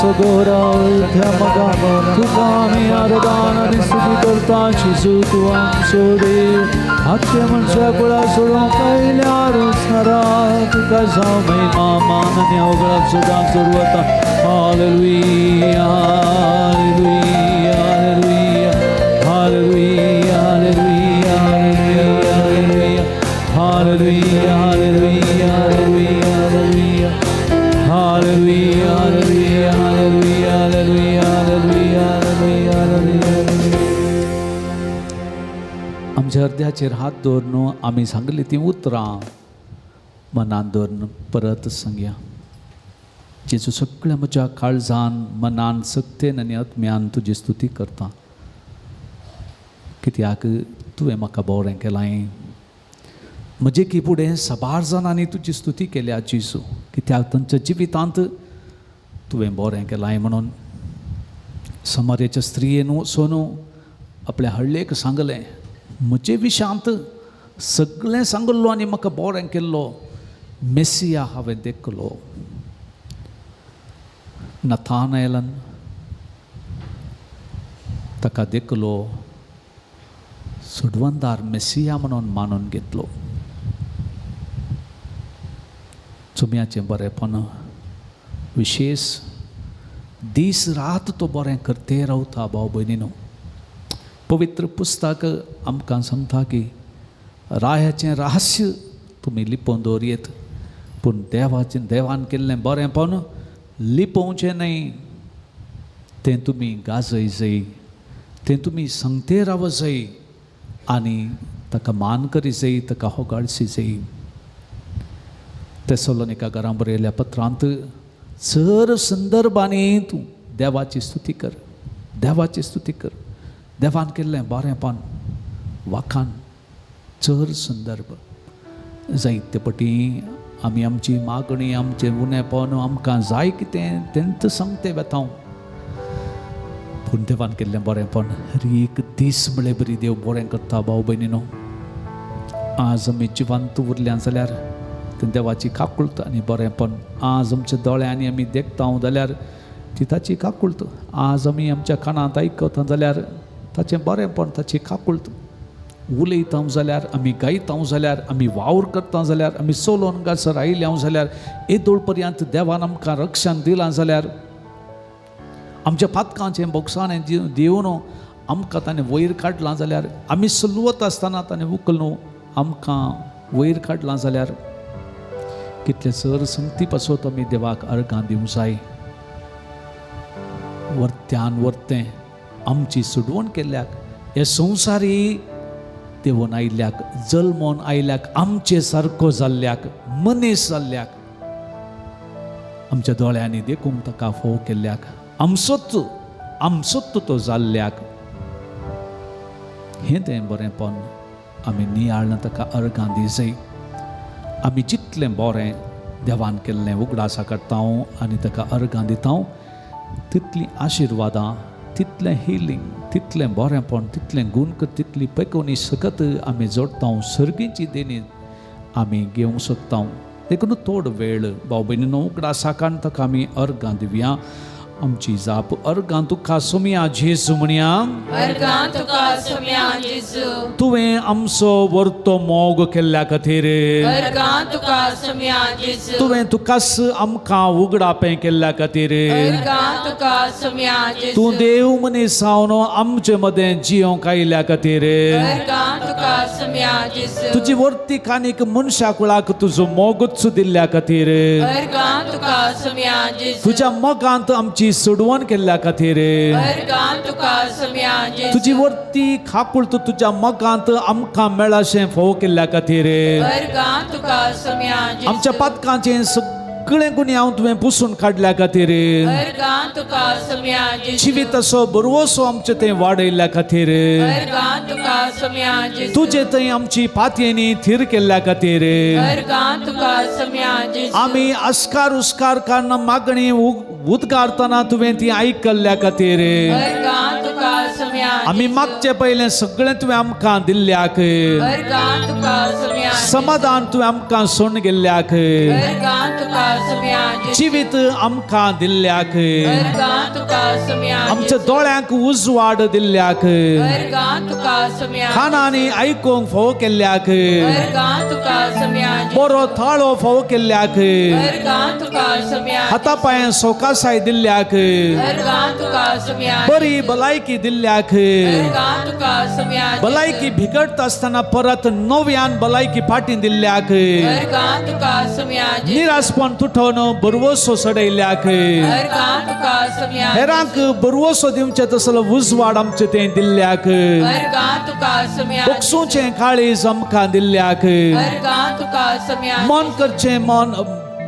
सगोरा मगा तुका आम्ही आराधना आणि स्तुती करता शिजू तू आमचो देव आजच्या मनशा कुळा सोडून पहिल्या रुसणारा तुका जाऊ महिमा मान आणि अवघडात सुद्धा सुरुवात हालेलुया हालेलुया हालेलुया हालेलुया हालेलुया हालेलुया हालेलुया हालेलुया हालेलुया हालेलुया हालेलुया हालेलुया हालेलुया हालेलुया हालेलुया आमच्या हृदयाचेर हात दवरून आमी सांगली ती उतरां मनान दवरून परत सांगया जेजू सगळ्या म्हज्या काळजान मनान सक्तेन आनी आत्म्यान तुजी स्तुती करता कित्याक तुवें म्हाका बरें केलां म्हजे की फुडें साबार जाणांनी तुजी स्तुती केल्या जेजू कित्याक तांच्या जिवितांत तुवें बरें केलां म्हणून समार्याच्या स्त्रियेन वचून आपल्या हळ्ळेक सांगलें म्हजे विशांत सगळें सांगल्लो आनी म्हाका बरें केल्लो मेसिया हांवें देखलो नथानएलन ताका देखलो सुडवंदार मेसिया म्हणून मानून घेतलो चुम्याचें बरेंपण विशेष दीस रात तो बरें करते रावता भाव भयणीनो पवित्र पुस्तक आमकां सांगता की रायाचें रहस्य तुमी लिपोवन दवरयेत पूण देवान केल्लें बरेंपण लिपोवचें न्हय तें तुमी गाजय जाय तें तुमी सांगते राव जाय आनी ताका मान करी जाय ताका होगाळसी जाय तेसलोनिका घरां बरयल्या पत्रांत चर संदर्भांनी तूं देवाची स्तुती कर देवाची स्तुती कर देवान केल्लें बरेंपण वाखाण चर संदर्भ जायते पटी आमी आमची मागणी आमचें उणेपण आमकां जाय कितें तेंच सांगते वेतांव पूण देवान केल्लें बरेंपण एक दीस म्हळ्यार बरी देव बरें करता भाव भयणीनो आज आमी जिवंत उरल्या जाल्यार तें देवाची काकुळट आनी बरेंपण आज आमच्या दोळ्यांनी आमी देखता जाल्यार ती ताची काकुळट आज आमी आमच्या कानांत आयकता जाल्यार ताचें बरेंपण ताची काकुळट उलयता जाल्यार आमी गायता जाल्यार आमी वावर करता जाल्यार आमी सोलोन गासर आयल्या जाल्यार येदोळ पर्यंत देवान आमकां रक्षण दिलां जाल्यार आमच्या पातकांचें बोक्साणें दिवन आमकां ताणें वयर काडलां जाल्यार आमी सुलवत आसतना ताणें उखलून आमकां वयर काडलां जाल्यार कितले सर संगती पासत आमी देवाक अर्गां दिवंक जाय वर्त्यान वर्तें आमची सुडवण केल्ल्याक हे संवसारी देवून आयल्याक जल्मोन आयल्याक आमचे सारको जाल्ल्याक मनीस जाल्ल्याक आमच्या दोळ्यांनी देखून ताका फोव केल्ल्याक आमचोच तो जाल्ल्याक हें तें बरेंपण आमी नियाळन ताका अर्गां दी जाय आमी जितलें बरें देवान केल्लें उगडासा करता आनी ताका अर्गां दिता तितलीं आशिर्वादां तितलें हिलींग तितलें बरेंपण तितलें गुण तितली पैकोनी सकत आमी जोडटा सर्गीची देणी आमी घेवंक सोदता देखून थोडो वेळ भाव भयणीनो उगडासा काण ताका आमी अर्गां दिवया आमची जाप अर्गां तुका सोम्या जेजू म्हणया अर्गां तुका सोम्या जेजू तुवें आमचो वर्तो मोग केल्ल्या खातीर अर्गां तुका सोम्या जेजू तुवें तुकास आमकां उगडापें केल्ल्या खातीर अर्गां तुका सोम्या जेजू तूं देव मनीस जावन आमचे मदें जियोंक आयिल्ल्या खातीर अर्गां तुका सोम्या जेजू तुजी वर्ती कानीक मनशा कुळाक तुजो मोगच दिल्ल्या खातीर अर्गां तुका सोम्या जेजू तुज्या मोगांत आमची सोडवण केल्ल्या खातीर अर्गां तुका सोम्या जेजू तुजी वर्ती खाकूळ तूं तुज्या मोगांत आमकां मेळाशें फोव केल्ल्या खातीर अर्गां तुका सोम्या जेजू आमच्या पातकांचें सगळें गुन्यांव तुवें पुसून काडल्या खातीर अर्गां तुका सोम्या जेजू जिवीत असो बरोसो आमचें तें वाडयल्ल्या खातीर अर्गां तुका सोम्या जेजू तुजे थंय आमची पातयेनी थीर केल्ल्या खातीर अर्गां तुका सोम्या जेजू आमी आस्कार उस्कार काडना मागणी उद्गारतना तुवें ती आयकल्ल्या खातीर अर्गां तुका सोम्या आमी मागचे पयलें सगळें तुवें आमकां दिल्ल्याक अर्गां तुका सोम्या समाधान तुवें आमकां सोडून गेल्ल्याक अर्गां तुका सोम्या जेजू जिवीत आमकां दिल्ल्याक अर्गां तुका सोम्या आमच्या दोळ्यांक उजवाड दिल्ल्याक अर्गां तुका सोम्या कानांनी आयकूंक फोव केल्ल्याक अर्गां तुका सोम्या बरो थाळो फोव केल्ल्याक अर्गां तुका सोम्या हाता पांय सोकासाय दिल्ल्याक अर्गां तुका सोम्या बरी भलायकी दिल्ल्याक अर्गां तुका सोम्या भलायकी बिगडत आसतना परत नव्यान भलायकी फाटीं दिल्ल्याक अर्गां तुका सोम्या निराशपण तुटोवन बरवसो सडयल्याक अर्गां तुका सोम्या हेरांक बरवसो दिवचे तसलो उजवाड आमचे तें दिल्ल्याक अर्गां तुका सोम्या बोगसूचें काळीज आमकां दिल्ल्याक अर्गां तुका सोम्या मन करचें मन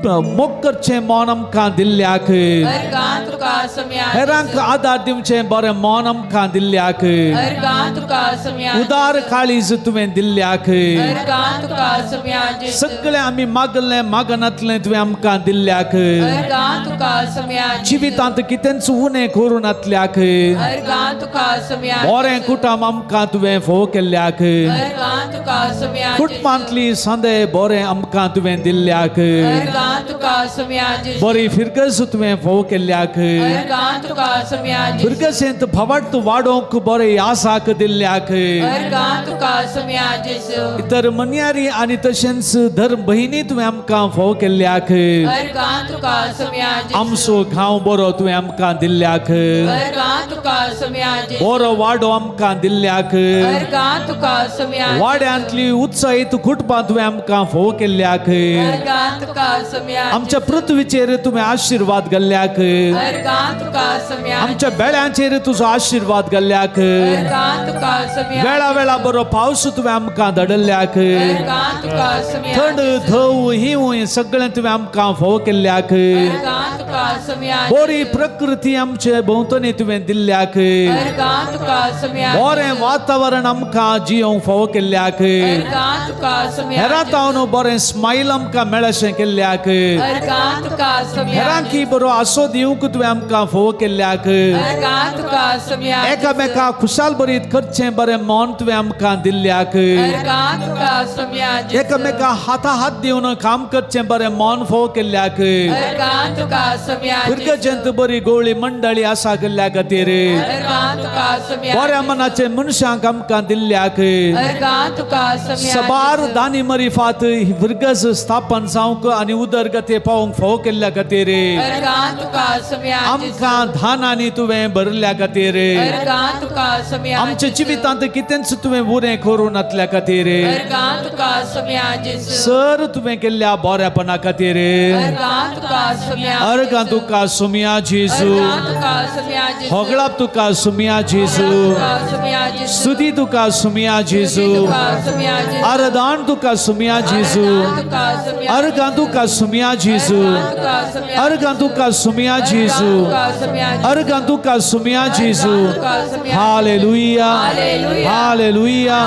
मोग करचें मन आमकां दिल्ल्याक अर्गां तुका सोम्या हेरांक आदार दिवचें बरें मन आमकां दिल्ल्याक अर्गां तुका सोम्या उदार काळीज तुवें दिल्ल्याक अर्गां तुका सोम्या सगळें आमी मागलें मागनातलें तुवें आमकां दिल्ल्याक अर्गां तुका सोम्या जिवितांत कितेंच उणें करून आतल्याक अर्गां तुका सोम्या बरें कुटुंब आमकां तुवें फोव केल्ल्याक अर्गां तुका सोम्या कुटुंबांतली संदे बरें आमकां तुवें दिल्ल्याक अर्गां तुका सोम्या बरी फिरगस तुवें फोव केल्ल्याक अर्गां तुका सोम्या फिरगसेंत भवट वाडोवंक बरें आसाक दिल्ल्याक अर्गां तुका सोम्या जेजू इतर मन्यारी आनी तशेंच धर्म भयणी तुवें आमकां फोव केल्ल्याक अर्गां तुका सोम्या आमचो गांव बरो तुवें आमकां दिल्ल्याक अर्गां तुका सोम्या बरो वाडो आमकां दिल्ल्याक अर्गां तुका सोम्या वाड्यांतली उत्साहीत कुटुंबां तुवें आमकां फोव केल्ल्याक अर्गां तुका सोम्या आमच्या पृथ्वीचेर तुवें आशिर्वाद घाल्ल्याक अर्गां तुका सोम्या आमच्या बेळ्यांचेर तुजो आशिर्वाद घाल्ल्याक अर्गां तुका सोम्या वेळा वेळा बरो पावस तुवें आमकां धाडल्याक अर्गां तुका सोम्या थंड धव हिंव सगळें तुवें आमकां फोव केल्ल्याक अर्गां तुका सोम्या बरी प्रकृती आमचे भोंवतणी तुवें दिल्ल्याक अर्गां तुका सोम्या बरें वातावरण आमकां जियोंक फोव केल्ल्याक अर्गां तुका सोम्या हेरांतावन बरें स्माईल आमकां मेळशें केल्ल्याक अर्गां तुका सोम्या हेरांकी बरो आसो दिवंक तुवें आमकां फोव केल्ल्याक अर्गां तुका सोम्या एकामेकाक खुशाल बरीत करचें बरें मन तुवें आमकां दिल्ल्याक अर्गां तुका सोम्या एकामेका हाता हात दिवन काम करचें बरें मन फोव केल्ल्याक अर्गां तुका सोम्या भुरगेंचेंत बरी गवळी मंडळी आसा केल्ल्या खातीर अर्गां तुका सोम्या बऱ्या मनाचे मनशांक आमकां दिल्ल्याक अर्गां तुका सोम्या सबार दानी मरिफात भुरगस स्थापन जावंक आनी उदरगती पावंक फोव केल्ल्या खातीर अर्गां तुका सोम्या आमकां धानांनी तुवें भरल्या खातीर अर्गां तुका सोम्या आमच्या जिवितांत कितेंच तुवें उरें करून आतल्या खातीर अर्गां तुका सोम्या जेजू सर तुवें केल्ल्या बऱ्यापणा खातीर अर्गां तुका सोम्या अर्गां तुका सुमिया जेजू अर्गां तुका सोम्या जेजू होगळाप तुका सुमिया जेजू तुका सोम्या जेजू स्तुती तुका सुमिया जेजू तुका सोम्या जेजू आराधन तुका सुमिया जेजू तुका सोम्या अर्गां तुका सुमिया जेजू तुका सोम्या अर्गां तुका सुमिया जेजू तुका सोम्या अर्गां तुका सुमिया जेजू तुका सोम्या हालेलुया हालेलुया हालेलुया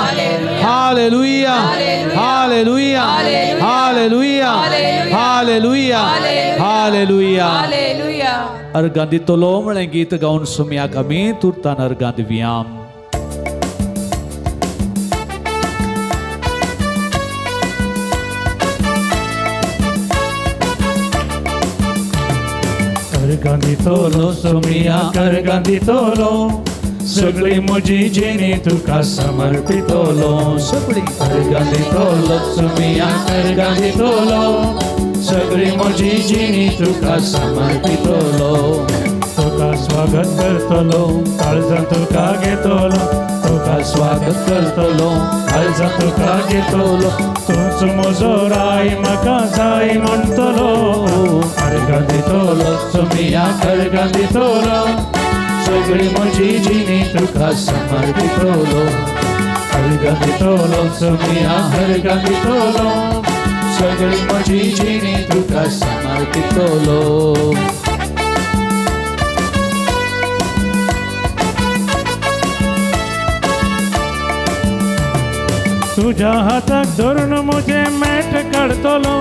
हालेलुया हालेलुया हालेलुया हालेलुया हालेलुया हालेलुया अर्गां दितलो म्हळें गीत गावन सुम्याक आमी तुर्तान अर्गां दिवया दितलो सुमिया करगां दितलो सगळी म्हजी जिणी तुका समर्पितलो सगळी करगां दितलो सुमिया करगां दितलो सगळी म्हजी जिणी तुका समर्पितलो तुका स्वागत करतलो काळजां तुका घेतलो तुका स्वागत करतलो काळजां तुका घेतलो तूच म्हजो राय म्हाका जाय म्हणटलो करगां दितलो सुमिया करगां दितलो सगळी म्हजी जिणी तुका समर्पितलो करगां दितलो सुमिया करगां दितलो सगळी म्हजी जिणी तुका समर्पितलो तुझ्या हाताक धरून म्हजे मेठ काडतलो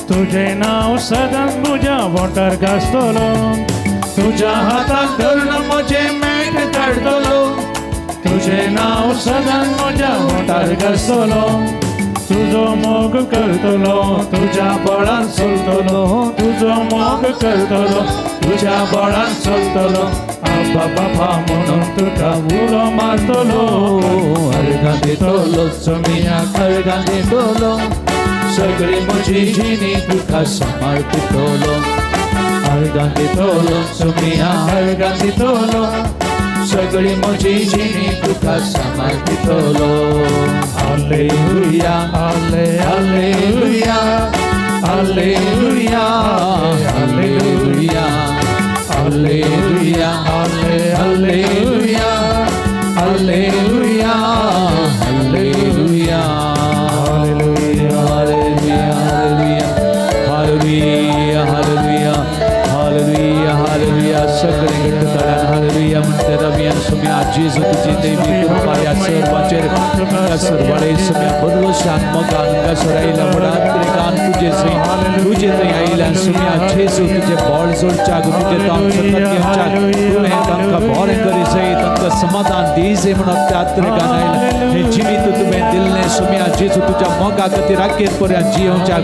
तुझे नाव सदांच म्हज्या बोटार घासतलो तुझ्या हाताक धरून म्हजे मेठ काडतलो तुझे नाव सदांच म्हज्या बोटार घासतलो तुझो मोग करतलो तुझ्या बळान चलतलो तुझो मोग करतलो तुझ्या बळान चलतलो आब्बा बाबा म्हणून तुका उलो मारतलो अर्गां दितलो सुमिया अर्गां दितलो सगळी म्हजी जिणी तुका समर्पितलो अर्गां दितलो सुमिया अर्गां दितलो सगळी म्हजी जिणी तुका समर्पितलो हालेलुया हालेलुया हालेलुया हालेलुया हालेलुया हालेलुया हालेलुया हालेलुया हालेलुया हालेलुया हालेलुया हालेलुया सगळे गट्टतळ्यान हालेलुया म्हणते रवियान सुम्या जेजू तुझी देवी कृपा या सर्वाडे सुम्या बदलोशान मगान गसराईला मुडांतरिकान तुझे थंय आयल्यान सुम्या जेजू तुझे बॉळ जोडच्या तुझे ताम सतत घेवच्या तुवें तांकां बरें करी जय तांकां समाधान दी जय म्हणून त्या तरिकान आयल्यान हे जिवीत तुवें दिल्लें सुम्या जेजू तुज्या मोगा खातीर राखेर पर्यंत जियोवच्या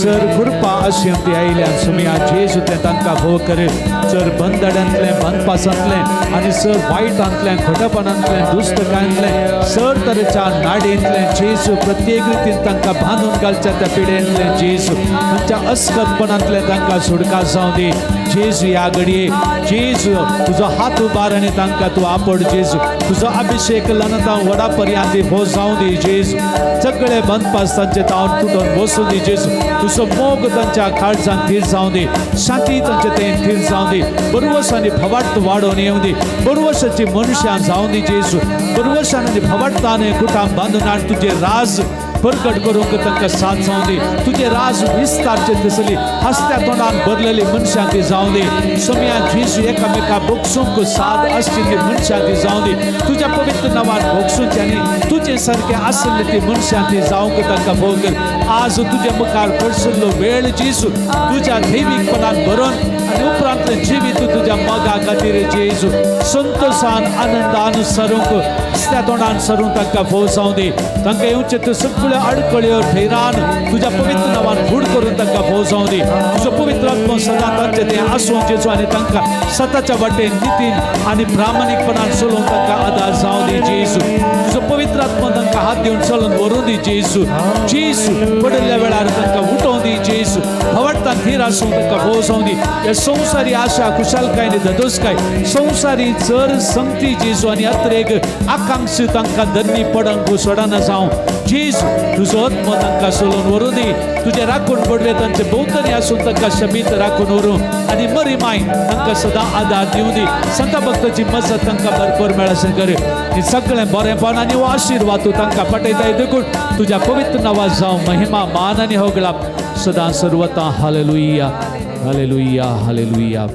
सर कृपा आशियंती आयल्यान सुम्या जेजू तें तांकां भोव कर सर बंदड्यांतलें बंदपासांतलें आनी सर वायटांतलें खोटेपणांतलें दुस्तकांतलें सर तरेच्या नाडींतलें जेजू प्रत्येक रितीन तांकां बांदून घालच्या त्या पिडेंतलें जेजू तांच्या अस्कतपणांतलें तांकां सुटका जावं दी जेजू ह्या घडये जेजू तुजो हात उबार आनी तांकां तूं आपड जेजू तुजो अभिषेक लनता वडा पर्यंत भोव जावं दी जेजू सगळे बंदपास तांचे तावन तुटून वसूं दी जेजू तुजो मोग तांच्या काळजांत थीर जावं दी शांती तांचे तें थीर जावं दी बरवस आनी भवार्थ वाडोवन येवं दी बरवसाची मनशां जावं दी जेजू बरवसान आनी भवार्थान कुटाम बांदून हाड तुजें राज प्रकट करूंक तांकां साथ जावं दी तुजें राज विस्तारचें दिसली हस्त्या तोंडान भरलेली मनशां ती जावं दी सुम्या जेजू एकामेका बोगसूंक साथ आसची ती मनशां ती जावं दी तुज्या पवित्र नांवान बोगसूंची आनी तुजे सारकें आसली ती मनशां ती जावंक तांकां भोव कर आज तुजे मुखार पडसल्लो वेळ जेजू तुज्या दैवीकपणान भरोवन आनी उपरांतलें जिवीत तुज्या मोगा खातीर जेजू संतोशान आनंदान सरूंक हस्त्या तोंडान सरून तांकां भोव जावं दी तांकां येवचे त्यो सगळ्यो अडखळ्यो ठेरान तुज्या पवित्र नांवान फूड करून तांकां भोव जावं दी तुजो पवित्र आत्मा सदां तांचे तें आसूं जेजू आनी तांकां सताच्या वाटेन नितीन आनी प्रामाणीकपणान चलोवन तांकां आदार जावं दी जेजू तुजो पवित्र आत्मा तांकां हात दिवन चलोवन व्हरूं दी जेजू जेजू पडिल्ल्या वेळार तांकां उठोवं दी जेजू भवार्थान थीर आसूं तांकां भोव जावं दी हे संवसारी आशा खुशालकाय आनी धदोसकाय संवसारी चर संगती जेजू आनी अत्रेक आकांक्षा तांकां धरणी पडंक सोडना जावं जेजू तुजो आत्मा तांकां चलोवन व्हरूं दी तुजे राखून पडले तांचे भोंवतणी आसून तांकां शमीत राखून व्हरूं आनी मरी माय तांकां सदां आदार दिवं दी संत भक्ताची मजत तांकां भरपूर मेळाशें कर ही सगळें बरेंपण आनी हो आशिर्वाद तूं तांकां पटयताय देखून तुज्या पवित्र नांवां जावं महिमा मान आनी होगळा सदां सर्वता हालेलुया हालेलुया हालेलुया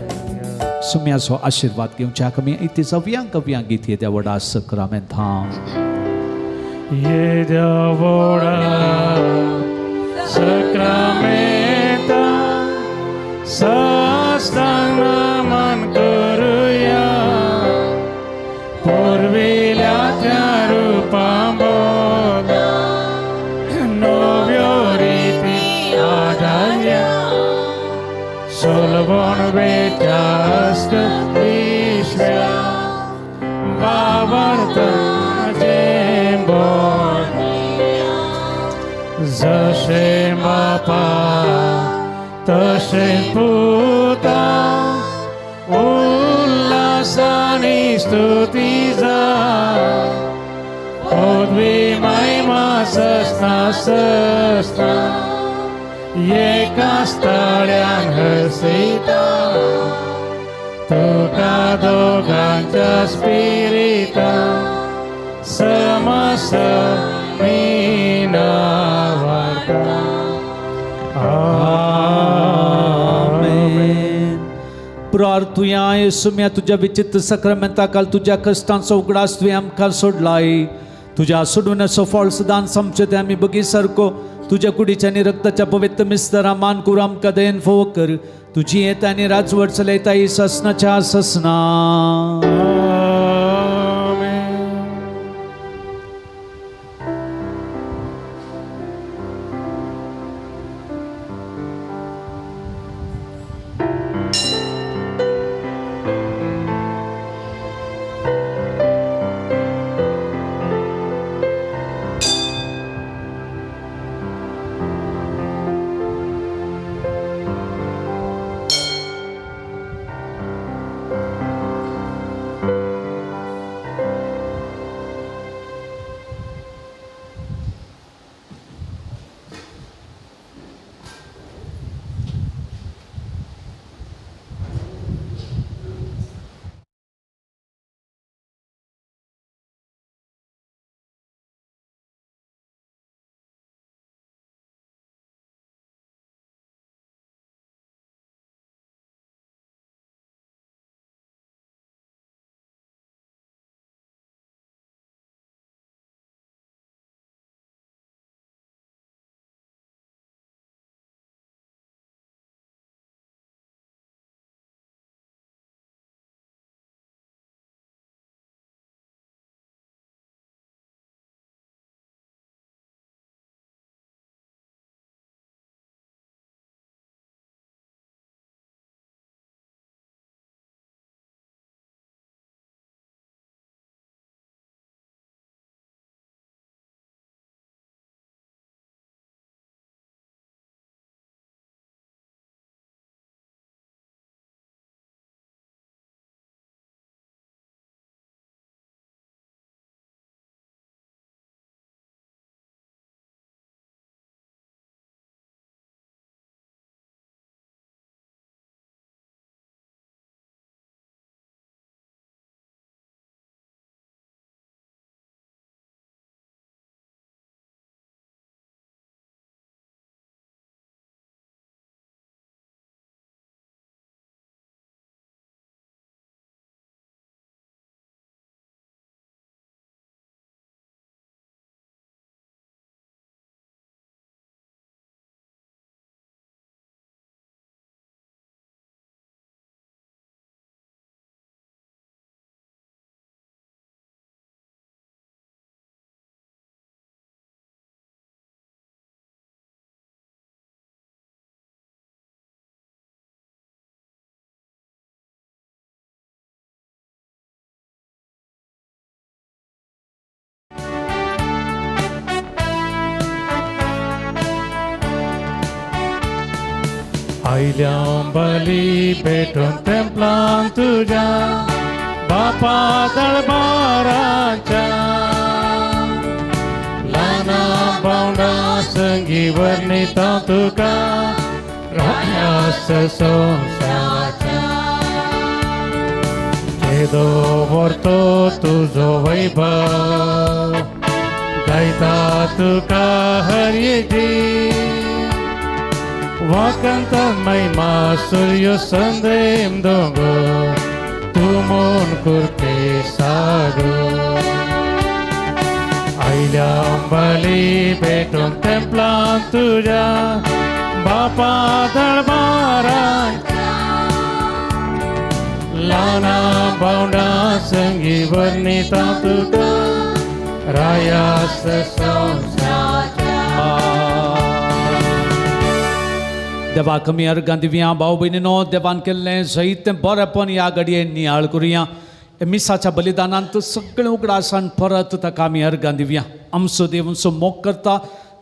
सुम्याचो आशिर्वाद घेवच्या कमी इथे सव्यांक गीत येद्या व्हडा सक्रामेंतां येद्या व्हडा सक्रामेंतां साश्तांग नमन करुया पुर्विल्या त्या रुपां बोगा नव्यो रिती आदाल्या सोलवोन वेद जास्त विश्व्या बावरताचे बोल जसे बापा तसे पुता उल्हासाने स्तुतीचा पदवी महिमा सस्ता एका स्थळ्यान हसीता तुका दोघांच्या स्पिरिता समसमीना वार्ता आमेन. प्रार्थुया येसुम्या तुझ्या विचित्र सक्रामेंताकाल तुझ्या कष्टांचो उगडास तुवें आमकां सोडलाय. तुझ्या सोडवण्याचो फळ सदांच आमचें तें आमी बगी सारको तुझ्या कुडीच्या आनी रक्ताच्या पवित्र मिस्तरा मान करून आमकां दयेन फोव कर. तुजी येता आनी राजवट चलयता ही ससनाच्या ससना. आयल्या बली पेटून तेंपलान तुझ्या बापा दरबाराच्या ल्हाना बावडा संगी वर्णिता तुका रायास संसाराच्या केदो वर्तो तुझो वैभव गायता तुका हरयेची Wakantan महिमा सूर्य संदेम दोंगो तुमोन कुर्ते सागो आयल्या अंबाली पेटून तेंपलान तुझ्या बापा दरबाराच्या ल्हाना बावडा संगी वर्णिता तुका रायास संसाराच्या देवा कमी अर्गां दिवया भाऊ भयणीनो देवान केल्लें जायतें बरेंपण ह्या घडयेन नियाळ करुया मिसाच्या बलिदानांत सगळें उगडासान परत ताका आमी अर्गां दिवया आमचो देव आमचो मोग करता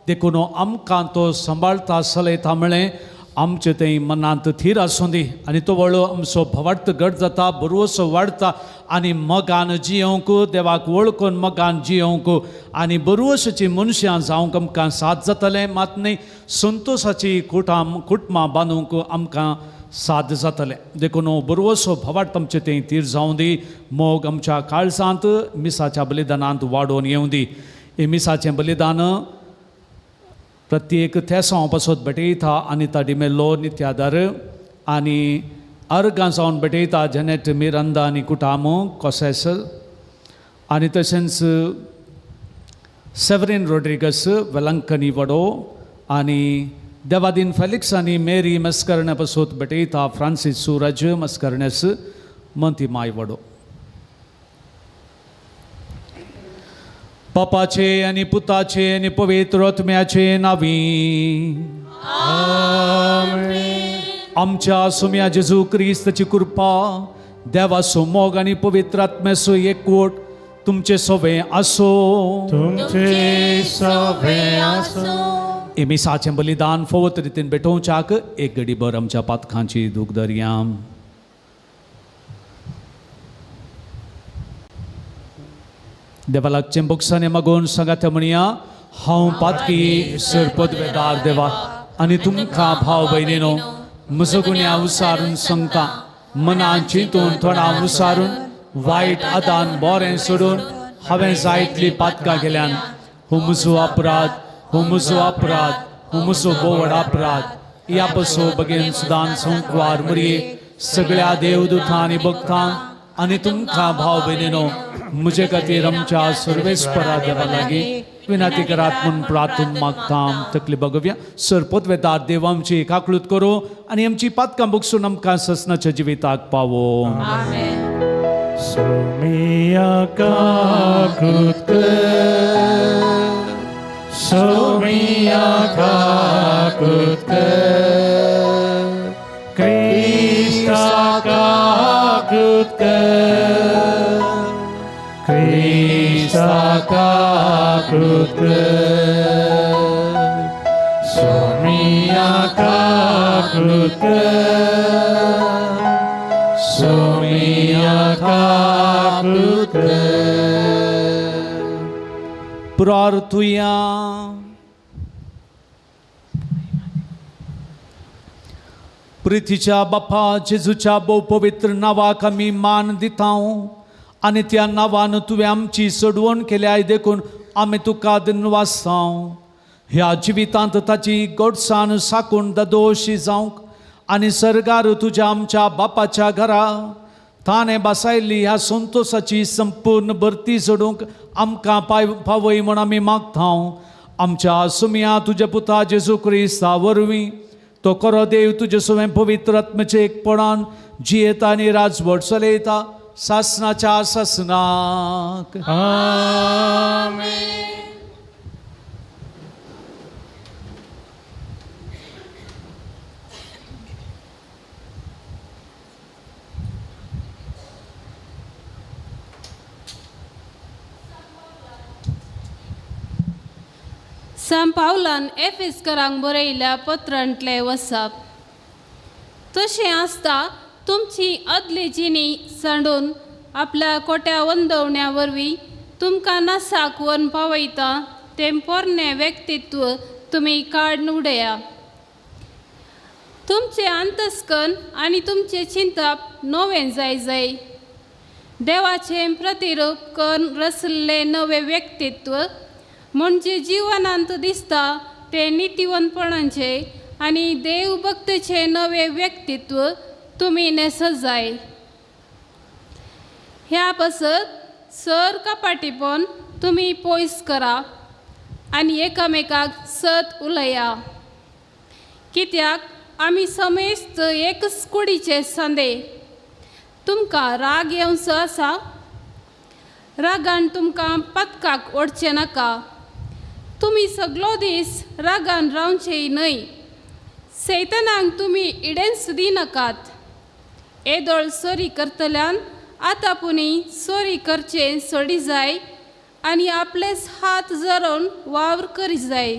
देखून आमकां तो सांबाळता चलयता म्हळें आमचे थंय मनांत थीर आसूं दी आनी तो वळो आमचो भवार्थ घट जाता बरवसो वाडटा आनी मोगान जियोंक देवाक वळखून मोगान जियोंक आनी बरवशाची मनशां जावंक आमकां साथ जातलें मात न्ही संतोशाची कुटुंबां बांदूंक आमकां साथ जातलें देखून बरवसो भवार्थ आमचे थंय थीर जावं दी मोग आमच्या काळजांत मिसाच्या बलिदानांत वाडोवन येवं दी हे मिसाचें बलिदान प्रत्येक थेसांव पासत भेटयता अनिता डिमेल्लो नित्यादर आनी अर्गां जावन भेटयता जेनेट मिरांदा आनी कुटाम कोसेस आनी तशेंच सेवरीन रोड्रिगस वेलंकनी वडो आनी देवादीन फेलिक्स आनी मेरी मस्करणे पासत भेटयता फ्रांसीस सूरज मस्करनेस मंती माय वडो बापाचे आनी पुताचे आनी पवित्र आत्म्याचे नांवी आमच्या सुम्या जेजू क्रिस्ताची कृपा देवाचो मोग आनी पवित्र आत्म्याचो एकवट तुमचे सगळे आसो मिसाचें बलिदान फवत रितीन भेटोवच्याक एक घडीभर आमच्या पातखांची दूख धरया देवालागचें बक्षाने मागून सांगात म्हणया हांव पातकी सरपदवेदार देवा आनी तुमकां भाव भयणीनो म्हजो गुन्या उसारून सांगता मनान चिंतून थोडां उसारून वायट आदान बरें सोडून हांवें जायतली पातकां केल्यान हो म्हजो अपराध हो म्हजो बोवड अपराध ह्या पासो बेगीन सुदान संकवार मरये सगळ्या देवदूतां आनी भक्तां आनी तुमकां भाव भयणीनो म्हजे खातीर आमच्या सर्वेस्परा देवा लागीं विनंती करात म्हूण प्रार्थून मागतां तकली बगोवया सरपदवेदार देव आमची काकळूत करूं आनी आमची पातकां बगसून आमकां ससनाच्या जिविताक पावो सोमिया काकळूत कर सोमिया काकळूत कर क्रिस्ता काकळूत कर Krista kakrut Somia kakrut Somia kakrut प्रार्थुया प्रितीच्या बापा जेजूच्या भोव पवित्र नांवाक आमी मान दितां आनी त्या नांवान तुवें आमची सोडवण केल्या देखून आमी तुका दिनवासांव ह्या जिवितांत ताची गोडसाण साकून दोशी जावंक आनी सर्गार तुज्या आमच्या बापाच्या घरा ताणें बसायल्ली ह्या संतोशाची संपूर्ण भरती सोडूंक आमकां पावय म्हूण आमी मागतां आमच्या सुम्या तुज्या पुता जेजू क्रिस्ता वरवीं तो खरो देव तुजे सगळें पवित्र आत्म्याचे एकपणान जियेता आनी राजवट चलयता सासनाच्या सासनाक आमेन सांत पावलान एफेसकारांक बरयल्या पत्रांतले वचप तशें आसता तुमची आदली जिणी सांडून आपल्या कोट्या वंदवण्या वरवीं तुमकां नासाक व्हरून पावयता तें पोरणे व्यक्तित्व तुमी काडून उडया तुमचें अंतस्कन आनी तुमचें चिंतप नवें जाय देवाचें प्रतिरूप करून रचल्लें नवें व्यक्तित्व म्हणजे जिवनांत दिसता ते नितीवंतपणाचे आनी देवभक्तीचे नवे व्यक्तित्व तुमी नेसत जाय ह्या पासत सर कपाटीपण तुमी पयस करा आनी एकामेकाक सत उलया कित्याक आमी समेस्त एकच कुडीचे सांदे तुमकां राग येवचो आसा रागान तुमकां पथकाक ओडचें नाका तुमी सगलो दीस रागान रावचेय न्हय सैतानाक तुमी इडेन्स दिनाकात. येदोळ चोरी करतल्यान आतापुनी चोरी करचे सोडी जाय आनी आपलेच हात जरोवन वावर करी जाय.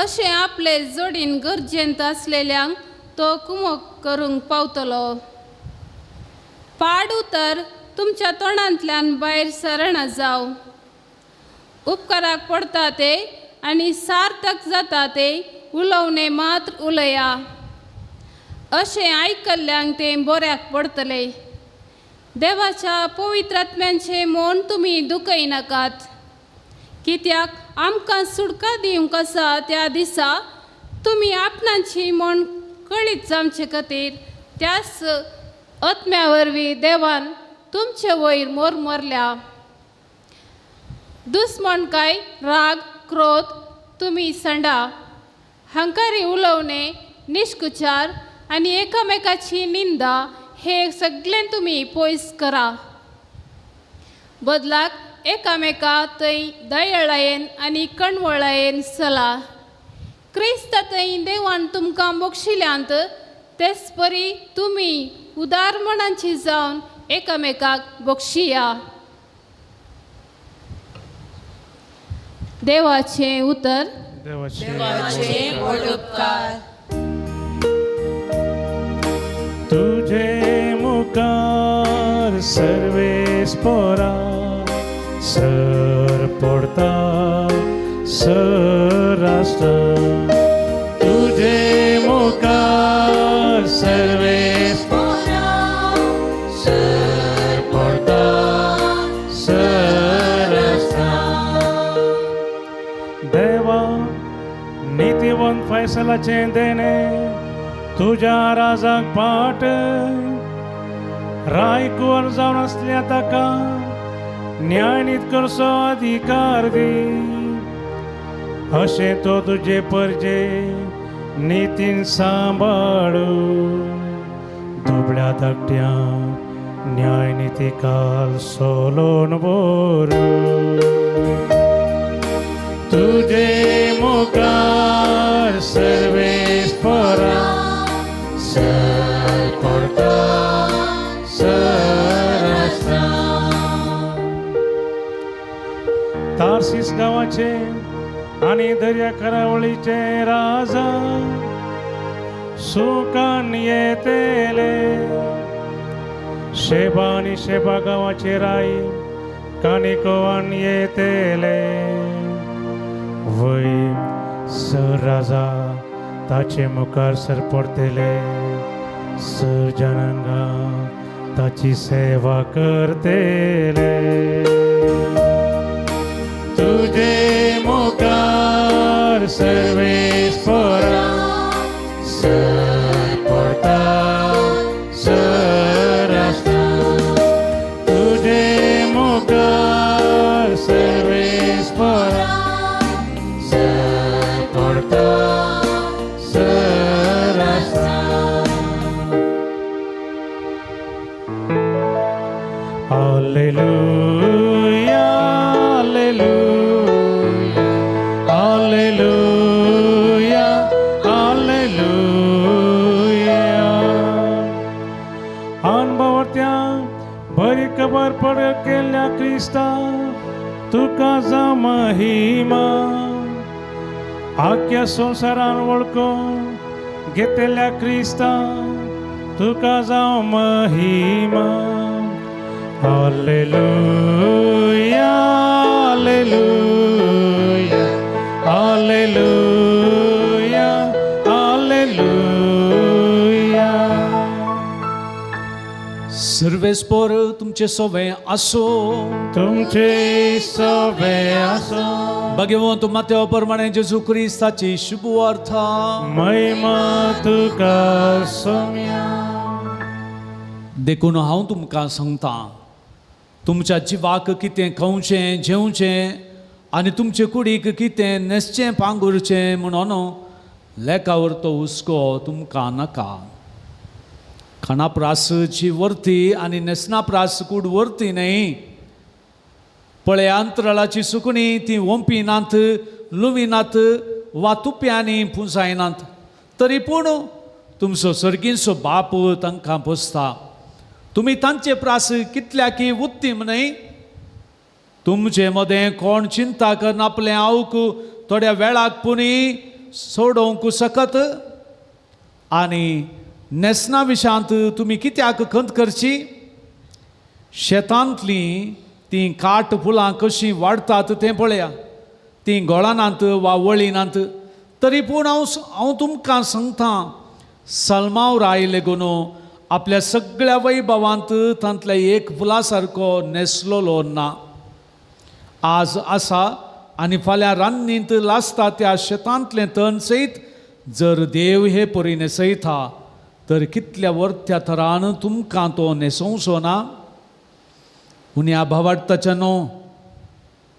अशें आपले जोडीन गरजेंत आसलेल्यांक तो कुमक करूंक पावतलो. पाड उतर तुमच्या तोंडांतल्यान भायर सरणा जावं. उपकाराक पडटा ते आनी सार्थक जाता ते उलोवणे मात्र उलया. अशें आयकल्ल्यांक तें बऱ्याक पडटलें. देवाच्या पवित्र आत्म्यांचे मन तुमी दुखयनाकात. कित्याक आमकां सुटका दिवंक आसा त्या दिसा तुमी आपणाची मन कळीत जावचे खातीर त्याच आत्म्या वरवीं देवान तुमचे वयर मोरल्या. दुस्मणकाय, राग, क्रोध तुमी संडा. हंकारी उलोवणे, निश्कुचार आनी एकामेकाची निंदा हे सगळें तुमी पयस करा. बदलाक एकामेका थंय दयाळायेन आनी कणवळायेन चला. क्रिस्त थंय देवान तुमकां बक्षिल्यांत तेच परी तुमी उदार मनांची जावन एकामेकाक बक्षिया. देवाचे उतर. देवाचे व्हड उपकार. तुझे मुखार सर्वेस पोरा सर पडता सरास्ता. तुझे मुखार सर्वेस पोरा सर पडता सरास्ता. देवा नीतिवंत फैसलाचे देणे तुझ्या राजाक पाट. रायकुवर जावन असल्या ताका न्याय करचो अधिकार दी. अशें तो तुजे परजे नितीन सांबाळू. दुबळ्या धाकट्या न्याय निती काल सोलोन बोरू. तुझे मुखार सर्वेस पोरा सर पडता सरास्ता. तार्सीस गांवाचे आनी दर्या करावळीचे राजा सुखान येतेले. शेबा आनी शेबा गांवाचे राई कानिकोवान येतेले. वय सर राजा ताचे मुखार सर पडतेले. सर जनांगा ताची सेवा करतेले. तुझे मुखार सर्वेस पोरा सर पडता सरास्ता. तुझे मुखार सर्वेस पोरा सर पडता सरास्ता. Alleluia, alleluia, alleluia, alleluia. अनुभवत्या बरी खबर पड केल्या क्रिस्ता तुका जा महिमा. आख्या संवसारान वळखून घेतल्या क्रिस्ता तुका जावं महिमा. Alleluia, alleluia, alleluia, alleluia. सर्वेस्पर तुमचे सोवे आसो. तुमचे सोवे आसो. भगवंत मातेव प्रमाणे जेजू क्रिस्ताची शुभ वार्ता. महिमा तुका सोम्या. देखून हांव तुमकां सांगता तुमच्या जिवाक कितें खावचें जेवचें आनी तुमचे कुडीक कितें न्हेसचें पांगुरचें म्हणून लेकावर तो हुस्को तुमकां नाका. खाणाप्रासची वर्ती आनी न्हेसनाप्रास कूड वर्ती न्ही. पळय अंतराळाची सुकणी ती ओंपिनात लुविनात वा तुप्यांनी पुंजायनात. तरी पूण तुमचो सर्गीचो बाप तांकां पोसता. तुमी तांचे प्रास कितल्याकी उत्तीम न्हय. तुमचे मदें कोण चिंता करना आपलें हांवूक थोड्या वेळाक पुनी सोडोवंक सकत. आनी नेसना विशांत तुमी कित्याक खंत करची. शेतांतलीं तीं काट फुलां कशीं वाडटात तें पळया. तीं गोळानात वा वळिनात. तरी पूण हांव तुमकां सांगता, सलमांव राय लेगून आपल्या सगळ्या वैभवांत तांतल्या एक फुला सारको नेसलोलो ना. आज आसा आनी फाल्यां रान्नींत लासता त्या शेतांतलें तण सयत जर देव हे परी नेसयता तर कितल्या वर्त्या तरान तुमकां तो नेसोवचो ना. उन्या भावाडताच्या न्हू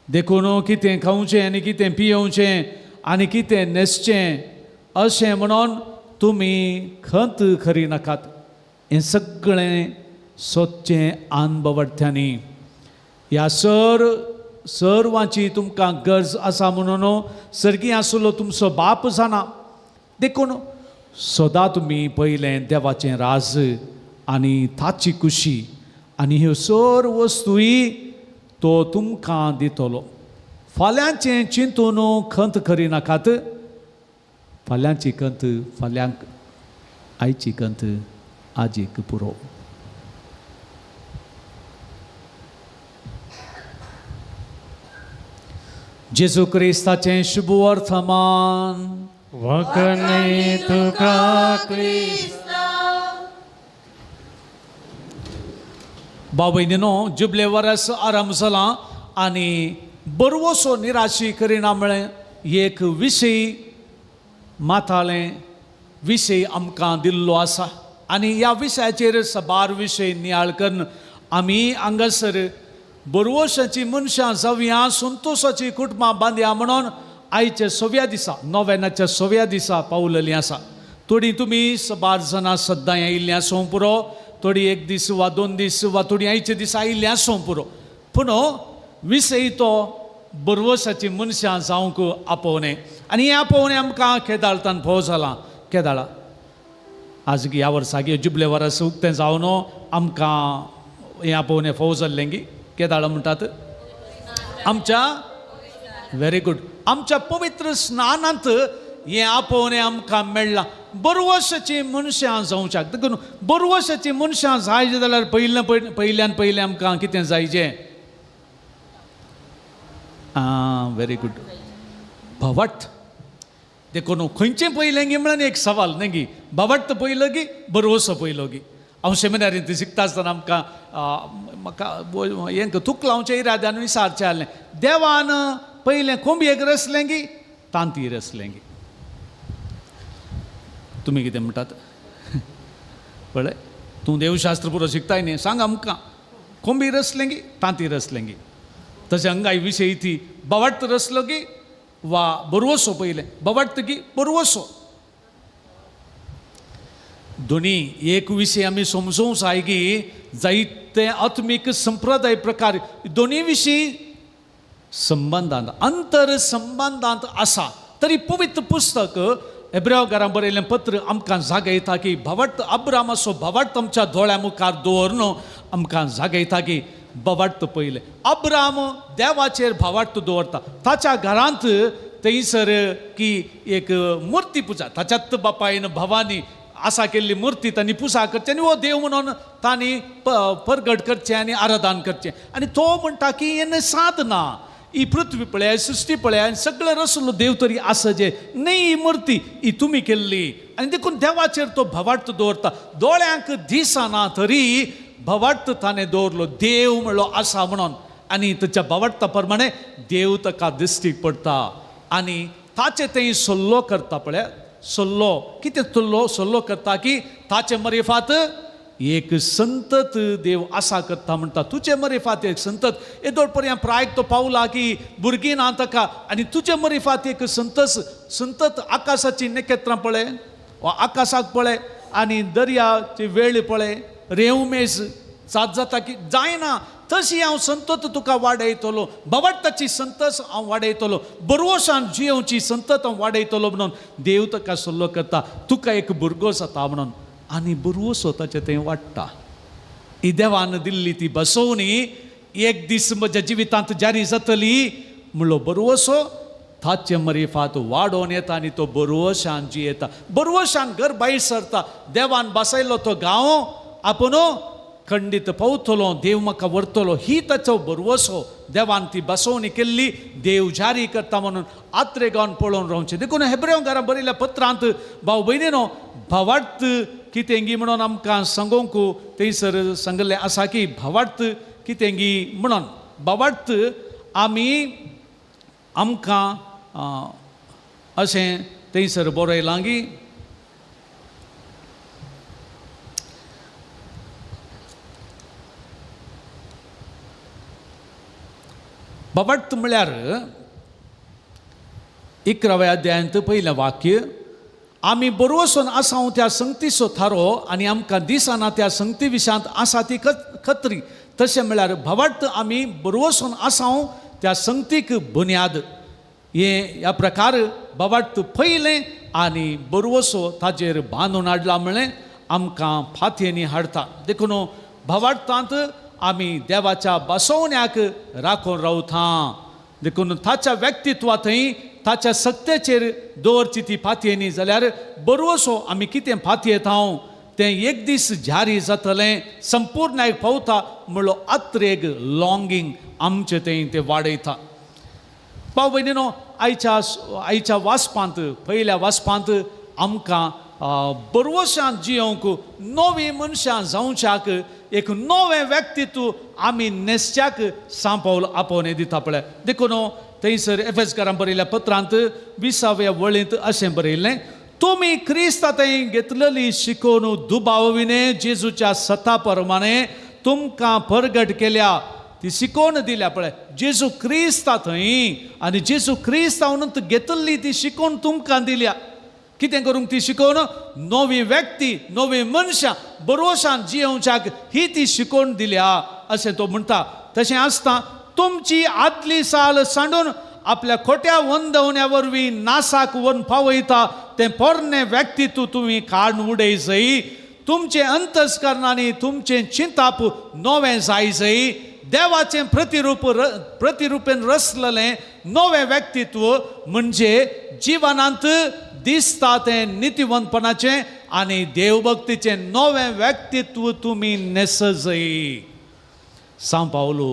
देखून कितें खावचें आनी कितें पियोवचें आनी कितें न्हेसचें अशें म्हणून तुमी खंत खरी नाकात. हें सगळें सोदचें आनभवडत्यांनी. ह्या सर्वांची तुमकां गरज आसा म्हणून सर्गी आसलो तुमचो बाप जाणा. देखून सदां तुमी पयलें देवाचें राज आनी ताची खुशी आनी ह्यो सर्व वस्तूय तो तुमकां दितलो. फाल्यांचें चिंतून खंत करी नाकात. फाल्यांची खंत फाल्यांक, आयची खंत आजीक पुरो. जेजू क्रिस्ताचें शुभ वर्तमान. वखणी तुका भाव भयणीनो, जुबले वर्स आराम जाला आनी बरवोसो निराशी करिना म्हळें एक विशय माताळें विशय आमकां दिल्लो आसा. आनी ह्या विशयाचेर सबार विशय नियाळ करून आमी हांगासर बरवोशाची मनशां जावया, संतोशाची कुटुंबां बांदया म्हणून आयच्या 6व्या दिसा, नोव्हेनाच्या 6व्या दिसा पावलेलीं आसा. थोडीं तुमी सबार जाणां सद्दां आयिल्लीं आसूं पुरो, थोडी एक दीस वा 2 दीस वा थोडी आयचे दीस आयिल्लीं आसूं पुरो. पूण विशय तो बरवोशाची मनशां जावंक आपोवणें. आनी हें आपोवणें आमकां केदाळतान फोव जालां. केदाळा आज ह्या वर्साक जुबले वर्स उक्तें जावन आमकां हें आपोवणें फोव जाल्लें गी. केदाळ म्हणटात आमच्या व्हेरी गुड, आमच्या पवित्र स्नानांत हें आपोवणें आमकां मेळ्ळां. बरवोशाची मनशां जावच्याक. देखून बरवोशाची मनशां जाय जाल्यार पयल्यान पयलें आमकां कितें जायचें. Very good, भवट. देखून खंयचें पयलें गी म्हणून एक सवाल न्ही गी. भवट पयलो गी बरवोसो पयलो गी. हांव सेमिनारींत शिकता आसतना आमकां म्हाका हें तुक लावचें इराद्यान विचारचें आहलें. देवान पयलें कोंबयेक रचलें गी तांती रचलें गी. तुमी कितें म्हणटात पळय, तूं देवशास्त्र पुरो शिकताय न्ही, सांग आमकां कोंबी रचलें गी तांती रचलें गी. तशें हांगा विशय ती भवट रचलो गी वा बरवोसो पयलें. भवट गी बरवोसो दोनी एक विशय आमी समजूंक जाय की जायते आत्मीक संप्रदाय प्रकार दोनी विशीं संबंदांत अंतर संबंदांत आसा. तरी पवित्र पुस्तक हेब्रेयकारां बरयलें पत्र आमकां जागयता की भवट अब्रामाचो भवट आमच्या दोळ्या मुखार दवरून आमकां जागयता की भवट पयलें. अब्राम देवाचेर भवट दवरता. ताच्या घरांत थंयसर की एक मुर्ती पुजा, ताच्यात बापायन भवानी आसा केल्ली मूर्ती तांणी पुजा करची आनी हो देव म्हणून तांणी परगट करचें आनी आराधन करचें. आनी तो म्हणटा की हें साधना, ही पृथ्वी पळय, सृश्टी पळय, आनी सगळें रचलो देव तरी आसा जे न्ही ही मूर्ती ही तुमी केल्ली. आनी देखून देवाचेर तो भवट दवरता. दोळ्यांक दिसना तरी भवट ताणें दवरलो, देव म्हणलो आसा म्हणून. आनी ताच्या भवटा प्रमाणे देव ताका दिश्टीक पडटा आनी ताचे थंय सल्लो करता. पळय सल्लो कितें सल्लो करता की ताचे मरेफात एक संतत देव आसा करता म्हणटा. तुजे मरेफात एक संतत येदोळ पर्यंत प्रायक तो पावला की भुरगीं ना ताका आनी तुजे मरेफात एक संतत आकाशाची नखेत्रां पळय, आकाशाक पळय आनी दर्याची वेळ पळय, रेवमेज जाता की जायना तशी हांव संतत तुका वाडयतलो, भवाडताची संतस हांव वाडयतलो, बरवशान जियोवची संतत हांव वाडयतलो म्हणून देव ताका सल्लो करता. तुका एक भुरगो जाता म्हणून आनी बरवसो ताचे थंय वाडटा. ही देवान दिल्ली ती बसोवणी एक दीस म्हज्या जिवितांत जारी जातली म्हणलो बरवसो ताचे मरिफात वाडोवन येता आनी तो बरवशान जियेता. बरवशान घर भायर सरता. देवान बसयलो तो गांव आपूण खंडीत पावतलो, देव म्हाका व्हरतलो, ही ताचो बरवसो. देवान ती बसोवणी केल्ली, देव जारी करता म्हणून आत्रेगांवन पळोवन रावचें. देखून हेब्रेव घरा बरयल्या पत्रांत भाव भयणीनो भावार्थ कितेंगी म्हणून आमकां सांगोंक थंयसर सांगलें आसा की भावार्थ कितेंगी म्हणून. भावार्थ आमकां अशें थंयसर बरयलां की भावार्थ म्हळ्यार 11व्या अध्यायांत पयलें वाक्य, आमी बरवसून आसांव त्या संगतीचो थारो आनी आमकां दिसना त्या संगती विशांत आसा ती खत्री. तशें म्हळ्यार भावार्थ आमी बरवसून आसांव त्या संगतीक बुन्याद. ह्या प्रकार भावार्थ पयलें आनी बरवसो ताजेर बांदून हाडला म्हणलें आमकां फातयेनी हाडटा. देखून भावार्थांत आमी देवाच्या बसवण्याक राखून रावता. देखून ताच्या व्यक्तित्वांतय ताच्या सत्तेचेर दवरची ती फातयेनी जाल्यार बरवसो आमी कितें फातयेता तें एक दीस जारी जातलें, संपूर्णायक पावता म्हणलो आत्रेग लॉंगींग आमचें तें वाडयता. भाव भयणीनो आयच्या वाचपांत पयल्या वाचपांत आमकां बरवशान जियोंक नवी मनशां जावच्याक एक नवें व्यक्तित्व आमी नेसच्याक सांपावल आपोवणें दिता पळय. देखून थंयसर एफेसकारांक बरयल्या पत्रांत 20व्या वळींत अशें बरयल्लें, तुमी क्रिस्तांतय घेतलेली शिकोवन दुबाविने जेजूच्या सता प्रमाणे तुमकां परगट केल्या. ती शिकोवन दिल्या पळय जेजू क्रिस्तांतय आनी जेजू क्रिस्तांत घेतली ती शिकोवन तुमकां दिल्या. कितें करूंक ती शिकोवन? नवी व्यक्ती, नवी मनशां बरवशान जियोवच्याक ही ती शिकोवन दिल्या अशें तो म्हणटा. तशें आसता तुमची आदली साल सांडून आपल्या खोट्या वंदवण्या वरवीं नासाक व्हरून पावयता तें पोरणे व्यक्तित्व तुमी काडून उडयजय. तुमचे अंतस्करणांनी तुमचें चिंताप नवें जायजय. देवाचें प्रतिरुपेन रचलेलें नवें व्यक्तित्व म्हणजे जिवनांत दिसता तें नितीवंतपणाचें आनी देवभक्तीचें नवें व्यक्तित्व तुमी नेसजय. सांव पावलो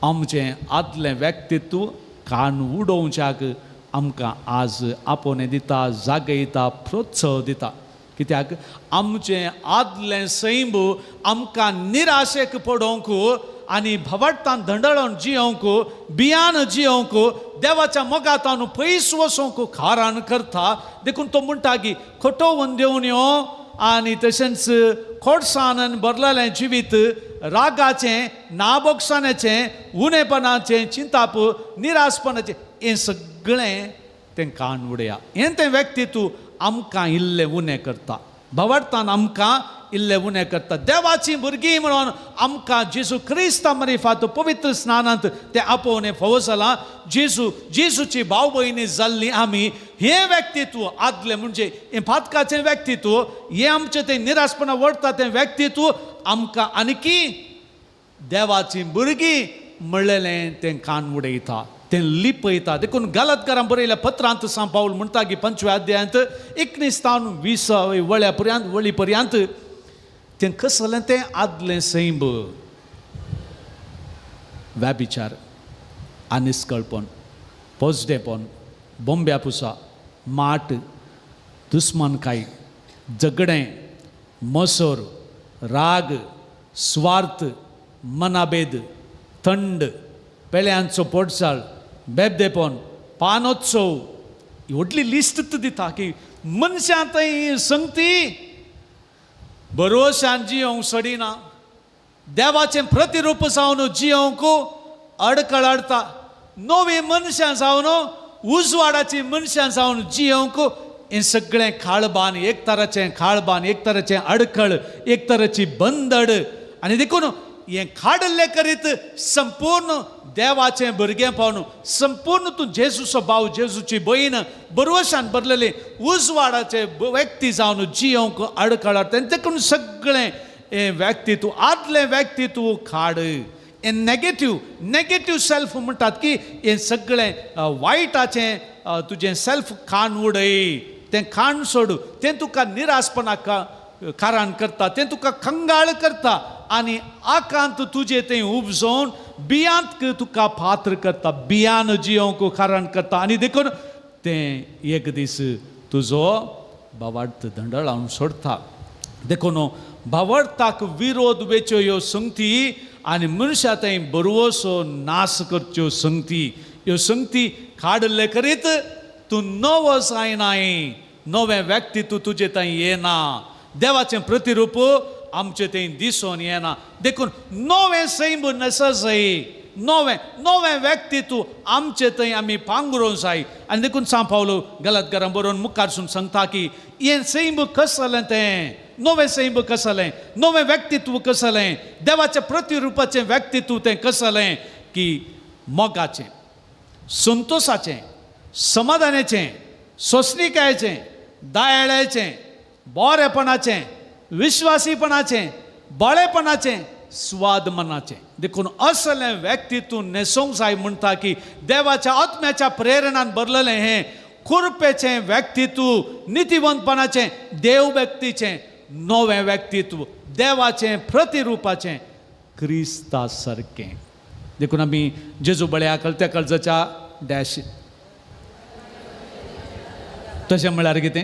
आमचें आदलें व्यक्तित्व काडून उडोवच्याक आमकां आज आपोवणें दिता, जागयता, प्रोत्साह दिता. कित्याक आमचें आदलें सैम आमकां निराशेक पडोवंक आनी भवाडटान धंडळोन जियोंक, बियान जियोंक, देवाच्या मोगातान पयस वचोंक खारान करता. देखून तो म्हणटा की खोटो वंदेवण्यो आनी तशेंच खोडसाण भरलेलें जिवीत, रागाचें, नाबोगसाण्याचें, उणेपणाचें चिंताप, निराशपणाचें हें सगळें तें काडून उडया. हें तें व्यक्तित्व आमकां इल्लें उणें करता. भवार्थान आमकां इल्लें उणें करता. देवाची भुरगीं म्हणून आमकां जेजू क्रिस्ता मरिफात पवित्र स्नानांत तें आपोवणें फावो जालां. जेजूची भाव भयणी जाल्ली आमी हें व्यक्तित्व आदलें म्हणजे हें फातकाचें व्यक्तित्व, हें आमचें तें निराशपणां व्हरता तें व्यक्तित्व आमकां आनीकी देवाची भुरगीं म्हणलेलें तें कान उडयता, तें लिपयता. देखून गलातकारांक बरयल्या पत्रांत सांव पावल म्हणटा की 5व्या अध्यायांत 19 वळी पर्यंत तें कसलें तें आदलें सैम व्याभिचार, आनिस्कळपण, पोजडेपण, बोंब्यापुसा, माट, दुस्मानकाय, झगडें, मसोर, राग, स्वार्थ, मनाभेद, थंड, पेल्यांचो पोटसाळ, बेबदेपण, पानोत्सव, व्हडली लिस्ट दिता की मनशां थंय संगती बरोवशान जियोंक सोडिना, देवाचें प्रतिरूप जावन जियोंक अडकळ हाडटा. नवी मनशां जावन उजवाडाची मनशां जावन जियोंक हें सगळें खाळबान, एक तराचें खाळबान, एक तराचें अडखळ, एक तराची बंदड. आनी देखून हे खाडले करीत संपूर्ण देवाचें भुरगेंपण संपूर्ण तूं जेजूचो भाव जेजूची भयण बरवशान भरलेले उजवाडाचे व्यक्ती जावन जियोंक आडखळार तेंचे सगळें हे व्यक्ती तूं आदले व्यक्ती तूं खाड हे नेगेटिव्ह सेल्फ म्हणटात की हे सगळें वायटाचें तुजें सेल्फ खाण उडय तें खाण सोड तें तुका निराशपणाक कारण करता तें तुका खंगाळ करता आनी आकांत तुजें तें उपजोवन बियांत तुका पात्र करता बियान जियोंक कारण करता आनी देखून तें एक दीस तुजो भावार्थ दंड लावन सोडता देखून भावार्थाक विरोध वेच्यो ह्यो संगती आनी मनशा थंय बरवसो नाश करच्यो संगती ह्यो संगती खाडले करीत तूं नवो जायनाय नवे व्यक्ती तूं तुजे थंय येना देवाचें प्रतिरूप आमचे थंय दिसून येना देखून नवें सैम नस जाय नवे व्यक्ती तूं आमचे थंय आमी पांगरोवंक जाय आनी देखून सांग पावलो गलतकारांक बरोवन मुखारसून सांगता की हें सैम कसं जालें तें नवें सैम कसं जालें नवें व्यक्तित्व कसं जालें देवाच्या प्रतिरुपाचें व्यक्तित्व तें कसं जालें की मोगाचें संतोशाचें समाधानाचें सोंसणीकायेचें दयाळेचें बोरेपणाचें विश्वासीपणाचें बळेपणाचें स्वाद मनाचें देखून असलें व्यक्तित्व नेसूंक जाय म्हणटा की देवाच्या आत्म्याच्या प्रेरणान भरलेलें हें खुरपेचें व्यक्तित्व नितीवंतपणाचें देव व्यक्तीचें नवें व्यक्तित्व देवाचें प्रतिरुपाचें क्रिस्ता सारकें देखून आमी जेजू बळ्या कळत्या काळजाच्या डॅश तशें म्हळ्यार कितें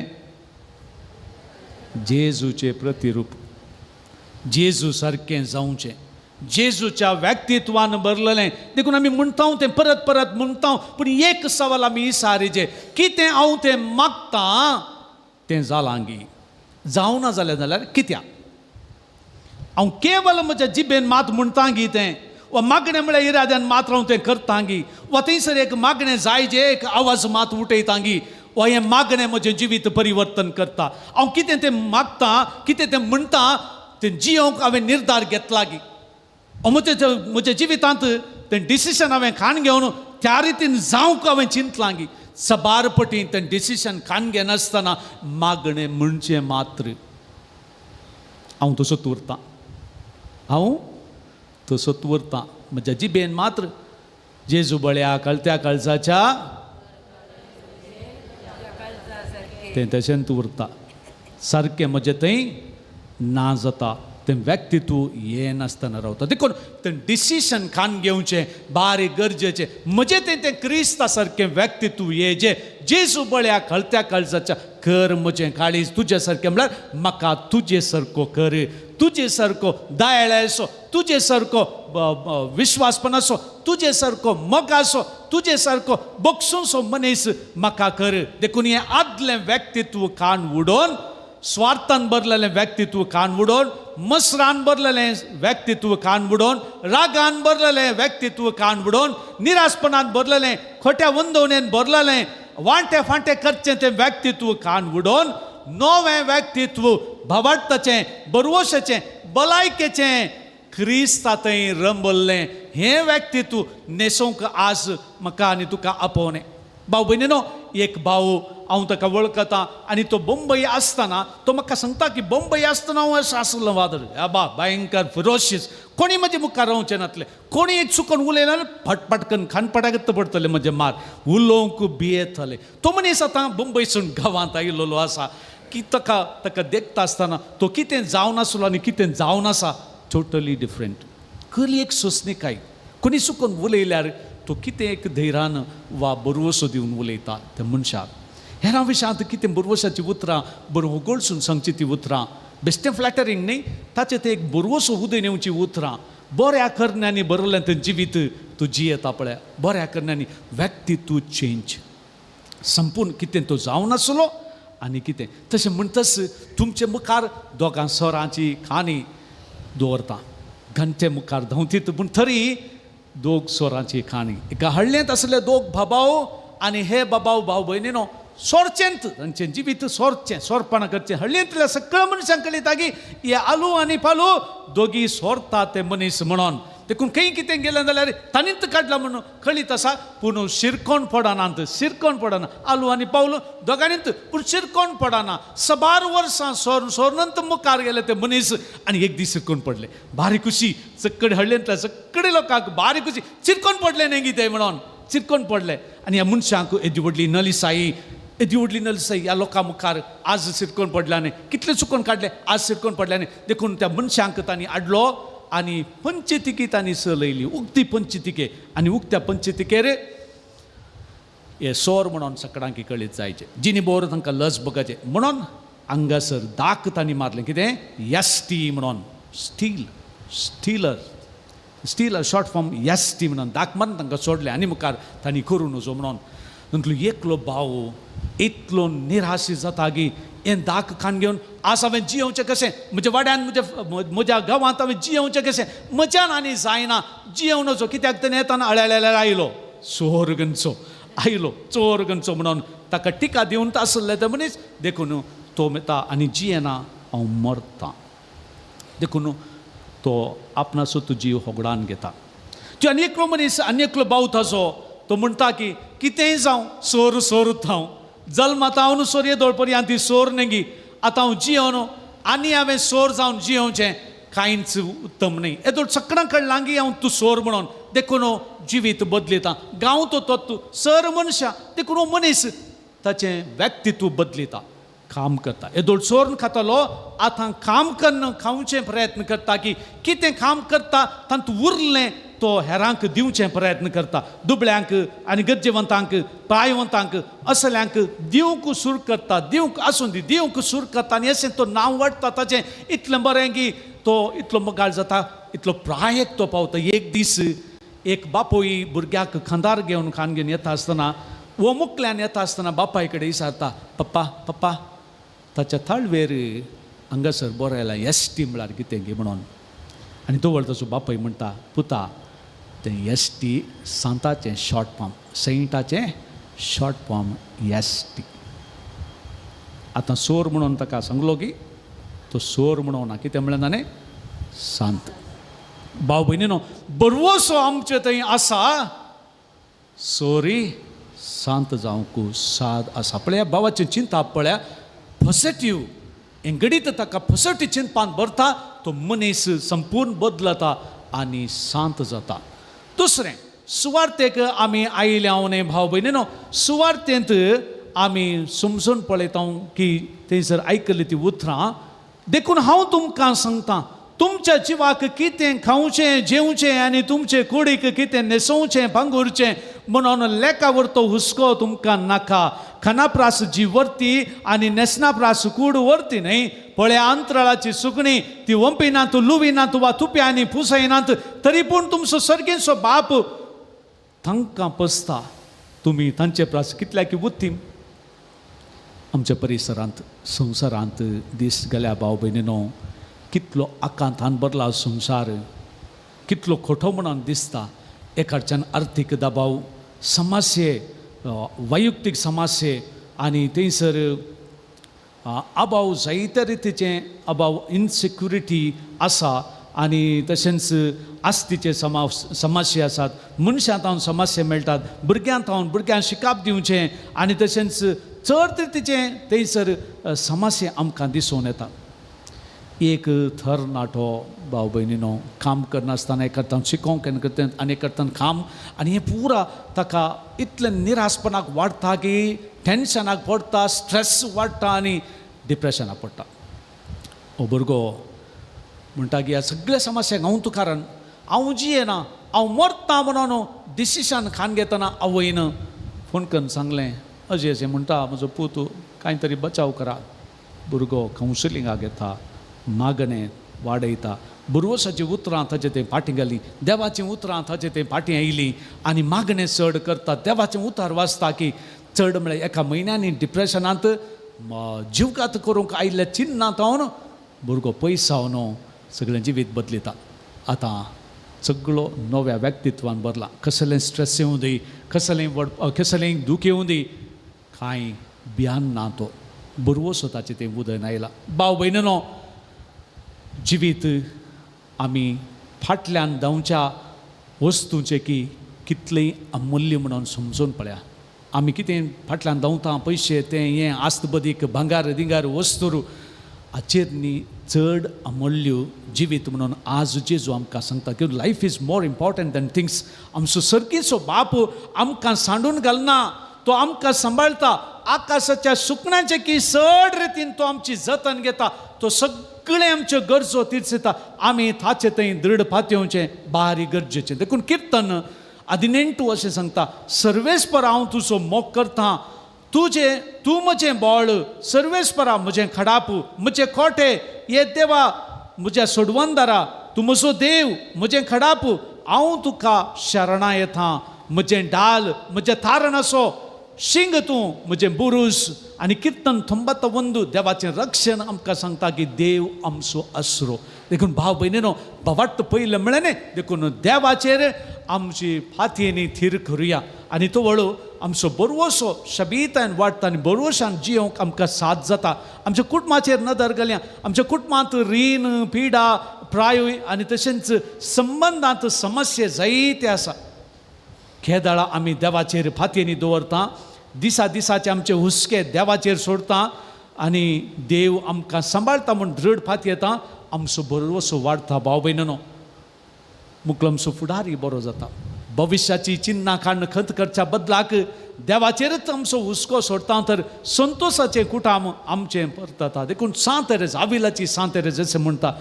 जेजूचें प्रतिरूप जेजू सारकें जावचें जेजूच्या व्यक्तित्वान भरलेलें देखून आमी म्हणटा तें परत परत म्हणटा पूण एक सवाल आमी विचारीचे कितें हांव तें मागतां तें जालां गी जावं ना जाल्यार कित्याक हांव केवल म्हज्या जिबेन मात म्हणटा गी तें वा मागणें म्हळ्यार इराद्यान मात हांव तें करता गी वा थंयसर एक मागणें जाय जे एक आवाज मात उठयता गी वा हें मागणें म्हजें जिवीत परिवर्तन करता हांव कितें तें मागतां कितें तें म्हणटा तें जियोंक हांवें निर्धार घेतला गी म्हज्या जिवितांत तें डिसिशन हांवें खाण घेवन त्या रितीन जावंक हांवें चिंतलां गी सबारपटी तें डिसिशन खाण घेनासतना मागणें म्हणचें मात्र हांव तसोच उरतां म्हज्या जिबेन मात्र जेजू बळ्या कळत्या काळजाच्या तें तशेंच उरता सारकें म्हजें थंय ना जाता तें व्यक्तित्व हें नासतना रावता देखून तें डिसिशन खाण घेवचें बारीक गरजेचें म्हजें तें क्रिस्ता सारकें व्यक्तित्व हें जेजू बळ्या कळत्या काळजाच्या कर म्हजें काळीज तुजे सारकें म्हळ्यार म्हाका तुजे सारको कर तुजे सारको दयाळेसो तुजे सारको विश्वासपणाचो तुजे सारको मोगाचो तुजे सारको बक्षूसो मनीस म्हाका कर देखून हें आदलें व्यक्तित्व खाण उडोवन स्वार्थान भरलेलें व्यक्तित्व खाण उडोवन मसरान भरलेलें व्यक्तित्व खाण उडोवन रागान भरलेलें व्यक्तित्व खाण उडोवन निराशपणान भरलेलें खोट्या वंदवणेन भरलेलें वांटे फांटे करचें तें व्यक्तित्व खाण उडोवन नवें व्यक्तित्व भावार्थाचें बरवशेचें भलायकेचें क्रिस्ता थंय रंबल्लें हें व्यक्तित्व नेसूंक आज म्हाका आनी तुका आपोवणें भाव भयणीनो एक भाव हांव ताका वळखता आनी तो बंबई आसतना तो म्हाका सांगता की बंबई आसतना हांव अशें आसलो वादळ भयंकर फिरोशीस कोणी म्हजे मुखार रावचें नासलें कोणी चुकून उलयलें जाल्यार फटफटकन खानपडागत पडटलें म्हजें मार उलोवंक भियेतालें तो मनीस आतां बंबईसून गांवांत आयिल्लो आसा की ताका देखता आसतना तो कितें जावन आसलो आनी कितें जावन आसा टोटली डिफरंट खरी एक सोंसणीकाय कोणी चुकून उलयल्यार तो कितें एक धैर्यान वा बरवसो दिवन उलयता त्या मनशाक हेरां विशयांत कितें बरवशाची उतरां बरोगोळसून सांगची ती उतरां बेश्टें फ्लॅटरींग न्ही ताचें तें एक बरवसो उदय नेवची उतरां बऱ्या करण्यांनी बरयलें तें जिवीत तूं जियेता पळय बऱ्या करण्यांनी व्यक्तित्व चेंज संपूर्ण कितें तो जावन आसलो आनी कितें तशें म्हणटच तुमचे मुखार दोगां स्वरांची खाणी दवरता घंटे मुखार धांवतीत पूण तरी दोग स्वरांची खाणी एका हळ्ळेंत आसले दोग बाबाव आनी हे बाबाव भाव भयणीनो सोरचेंत तांचें जिवीत सोरचें सोरपणां करचें हळ्ळेंतल्या सगळ्या मनशांक कळटा की हे आलू आनी पालू दोगी सोरता ते मनीस म्हणून देखून खंय कितें गेलें जाल्यार ताणींत काडला म्हणून कळीत आसा पूण शिरकोण पडनात शिरकोण पडना आलू आनी पावलू दोगांनींत पूण शिरकोण पडना 12 वर्सां सोरनंत मुखार गेले ते मनीस आनी एक दीस शिरकोण पडले भारी खुशी सगळे हळ्ळेंतल्या सगळे लोकांक भारी खुशी शिरकोण पडले न्ही कितें म्हणून शिरकोण पडले आनी ह्या मनशांक येदी व्हडली नलिसाई ह्या लोकां मुखार आज शिरकोण पडल्याने कितले चुकोवन काडले आज शिरकोण पडल्याने देखून त्या मनशांक तांणी हाडलो आनी पंचतिके तांणी लयली उक्ती पंचतिके आनी उक्त्या पंचतिकेर हे सोर म्हणून सगळ्यांक कळीत जायचे जिनी बोर तांकां लज बगाचे म्हणून हांगासर दाक तांणी मारलें कितें यस्टी म्हणून स्टीलर शॉर्ट फॉर्म यस्टी म्हणून दाक मारून तांकां सोडलें आनी मुखार तांणी करूं नजो म्हणून नंतर एकलो भाव इतलो निराशी जाता की हें दाक खान घेवन आज हांवें जियोवचें कशें म्हज्या वाड्यान म्हज्या गांवांत हांवें जियोवचें कशें म्हज्यान आनी जायना जियोव नजो कित्याक तेणें येताना अळ्याळ्याळ्यार आयलो चोर गंचो म्हणून ताका टिका दिवन आसले ते मनीस देखून तो मेता आनी जियेना हांव मरतां देखून तो आपणाचो जीव होगडान घेता तो आनी एकलो मनीस आनी एकलो भाव ताचो तो म्हणटा की कितेंय जावं सोरूच हांव जल्मात हांव न्हू सोर येदोळ पर्यंत ती सोर नेगी आतां हांव जियोन आनी हांवें सोर जावन जियोवचें कांयच उत्तम न्ही येदोळ सगळ्यांक कळलां की हांव तूं सोर म्हणून देखून जिवीत बदलिता गांव तो तूं सर मनशां देखून मनीस ताचें व्यक्तित्व बदलिता काम करता येदोळ सोर खातालो आतां काम करन खावचें प्रयत्न करता की कितें काम करता तांत उरलें तो हेरांक दिवचें प्रयत्न करता दुबळ्यांक आनी गरजेवंतांक प्रायवंतांक असल्यांक दिवंक सूर करता दिवंक आसूं दी दिवंक सूर करता आनी अशें तो नांव वाडटा ताचें इतलें बरें की तो इतलो मोगाळ जाता इतलो प्रायेक तो पावता एक दीस एक बापोई भुरग्याक खांदार घेवन खान घेवन येता आसतना वो मुकल्यान येता आसतना बापाय कडेन विचारता पप्पा ताच्या थाळवेर हांगासर बरयला एसटी म्हळ्यार कितें गे म्हणून आनी तो व्हडलो ताचो बापाय म्हणटा पुता तें एसटी सांताचें शॉर्ट फॉर्म सेंटाचें शॉर्ट फॉर्म एसटी आतां सोर म्हणून ताका सांगलो की तो सोर म्हणून ना कितें म्हणलें ताणें सांत भाव भयणीनो बरवोसो आमचे थंय आसा सोरी सांत जावंक साद आसा पळय भावाचें चिंता पळया पॉझिटिव्ह हेंगडीत ताका पॉझिटिव्ह चिंतपान भरता तो मनीस संपूर्ण बदलता आनी शांत जाता दुसरें सुवार्थेक आमी आयल्याव न्ही भाव भयणीनो सुवार्थेंत आमी समजून पळयता की थंयसर आयकली ती उतरां देखून हांव तुमकां सांगता तुमच्या जिवाक कितें खावचें जेवचें आनी तुमचे कुडीक कितें न्हेसोवचें भांगुरचें म्हणून लेकावर तो हुस्को तुमकां नाका खानाप्रास जी व्हरती आनी न्हेसनाप्रास कूड व्हरती न्ही पळय अंतराळाची सुकणी ती वंपिनात लुविनात वा तुप्यांनी पुसयनात तरी पूण तुमचो सर्गेचो बाप तांकां पसता तुमी तांचे प्रास कितल्याक उत्तीम आमच्या परिसरांत संवसारांत दीस गेल्या भाव भयणीनो कितलो आकांतान भरला संवसार कितलो खोटो म्हणून दिसता एकाच्यान आर्थीक दबाव समस्ये वैयक्तीक समस्ये आनी थंयसर अभाव जायत्या रितीचे अभाव इनसिक्युरिटी आसा आनी तशेंच आस्तीचे समस्या आसात मनशांत हांव समस्या मेळटात भुरग्यांत हांव भुरग्यांक शिकाप दिवचें आनी तशेंच चड रितीचे थंयसर समस्या आमकां दिसून येता एक थर नाटो भाव भयणीनो काम करनासतना एक करता शिकोवंक करता आनी एक करता काम आनी हें पुरा ताका इतलें निराशपणाक वाडटा की टेन्शनाक पडटा स्ट्रेस वाडटा आनी डिप्रेशनाक पडटा हो भुरगो म्हणटा की ह्या सगळ्या समस्यांक हांव तूं कारण हांव जियेना हांव मरता म्हणून डिसिशन खान घेतना आवयन फोन करून सांगलें अशें म्हणटा म्हजो पूत कांय तरी बचाव करा भुरगो कावन्सिलिंगाक येता मागणें वाडयता बुरवसाची उतरां ताचे ते फाटीं घाली देवाचीं उतरां ताचे ते फाटीं आयलीं आनी मागणें चड करता देवाचें उतार वाचता की चड म्हळ्यार एका म्हयन्यांनी डिप्रेशनांत जीवघात करूंक आयिल्ले चिन्नांत हांव भुरगो पयस जावन सगळें जिवीत बदलिता आतां सगळो नव्या व्यक्तित्वान भरला कसलें स्ट्रेस येवं दी कसलें दुख येवं दी कांय भियान ना तो बरोवो स्वताचें तें उदय आयलां. भाव भयणीनो, जिवीत आमी फाटल्यान धांवच्या वस्तूंचे की कितलें अमूल्य म्हणून समजून पळया. आमी कितें फाटल्यान धांवता पयशे तें हें आस्त बदीक भांगार दिंगार वस्तू हाचेर न्ही चड अमूल्य जिवीत म्हणून आज जेजू आमकां सांगता की life is more important than things. आमचो सर्गीचो बाप आमकां सांडून घालना, तो आमकां सांबाळटा. आकाशाच्या सुकण्याचे की चड रितीन तो आमची जतन घेता. तो सगळे आमच्यो गरजो तीर्चता. आमी ताचे थंय दृढ फांत्योवचें बारी गरजेचें. देखून किर्तन 18 अशें सांगता, सर्वेस्पर हांव तुजो मोग करतां. तूं म्हजें बोळ, सर्वेस्परा म्हजें खडाप, म्हजें खोटे. ये देवा म्हज्या सोडवंदारा, तूं म्हजो देव, म्हजें खडाप. हांव तुका शरणा येता. म्हजें ढाल, म्हजें तारण असो. शिंग तूं म्हजें बुरूस. आनी किर्तन 91 देवाचें रक्षण आमकां सांगता की देव आमचो आसरो. देखून भाव भयणीनो, भवाट्ट पयलें म्हळें न्ही, देखून देवाचेर आमची फातयेनी थीर करुया. आनी तो वळू आमचो बरवसो शबीतान वाडटा आनी बरवशान जियोंक आमकां साथ जाता. आमच्या कुटुंबाचेर नदर घालया. आमच्या कुटुंबांत रीण, पिडा, प्रायूय आनी तशेंच संबंदांत समस्या जायते आसा. खेदाळा आमी देवाचेर फातयेनी दवरता. दिसाचे आमचे हुस्के देवाचेर सोडता आनी देव आमकां सांबाळटा म्हूण दृढ फात येता. आमचो बरवसो वाडटा. भाव भयणीनो, मुक्लमचो फुडारी बरो जाता. भविश्याची चिन्नां काडून खंत करच्या बदलाक देवाचेरच आमचो हुस्को सोडता तर संतोशाचें कुटाम आमचें परतता. देखून सांतेरेज, आविलाची सांतेरेज अशें म्हणटा,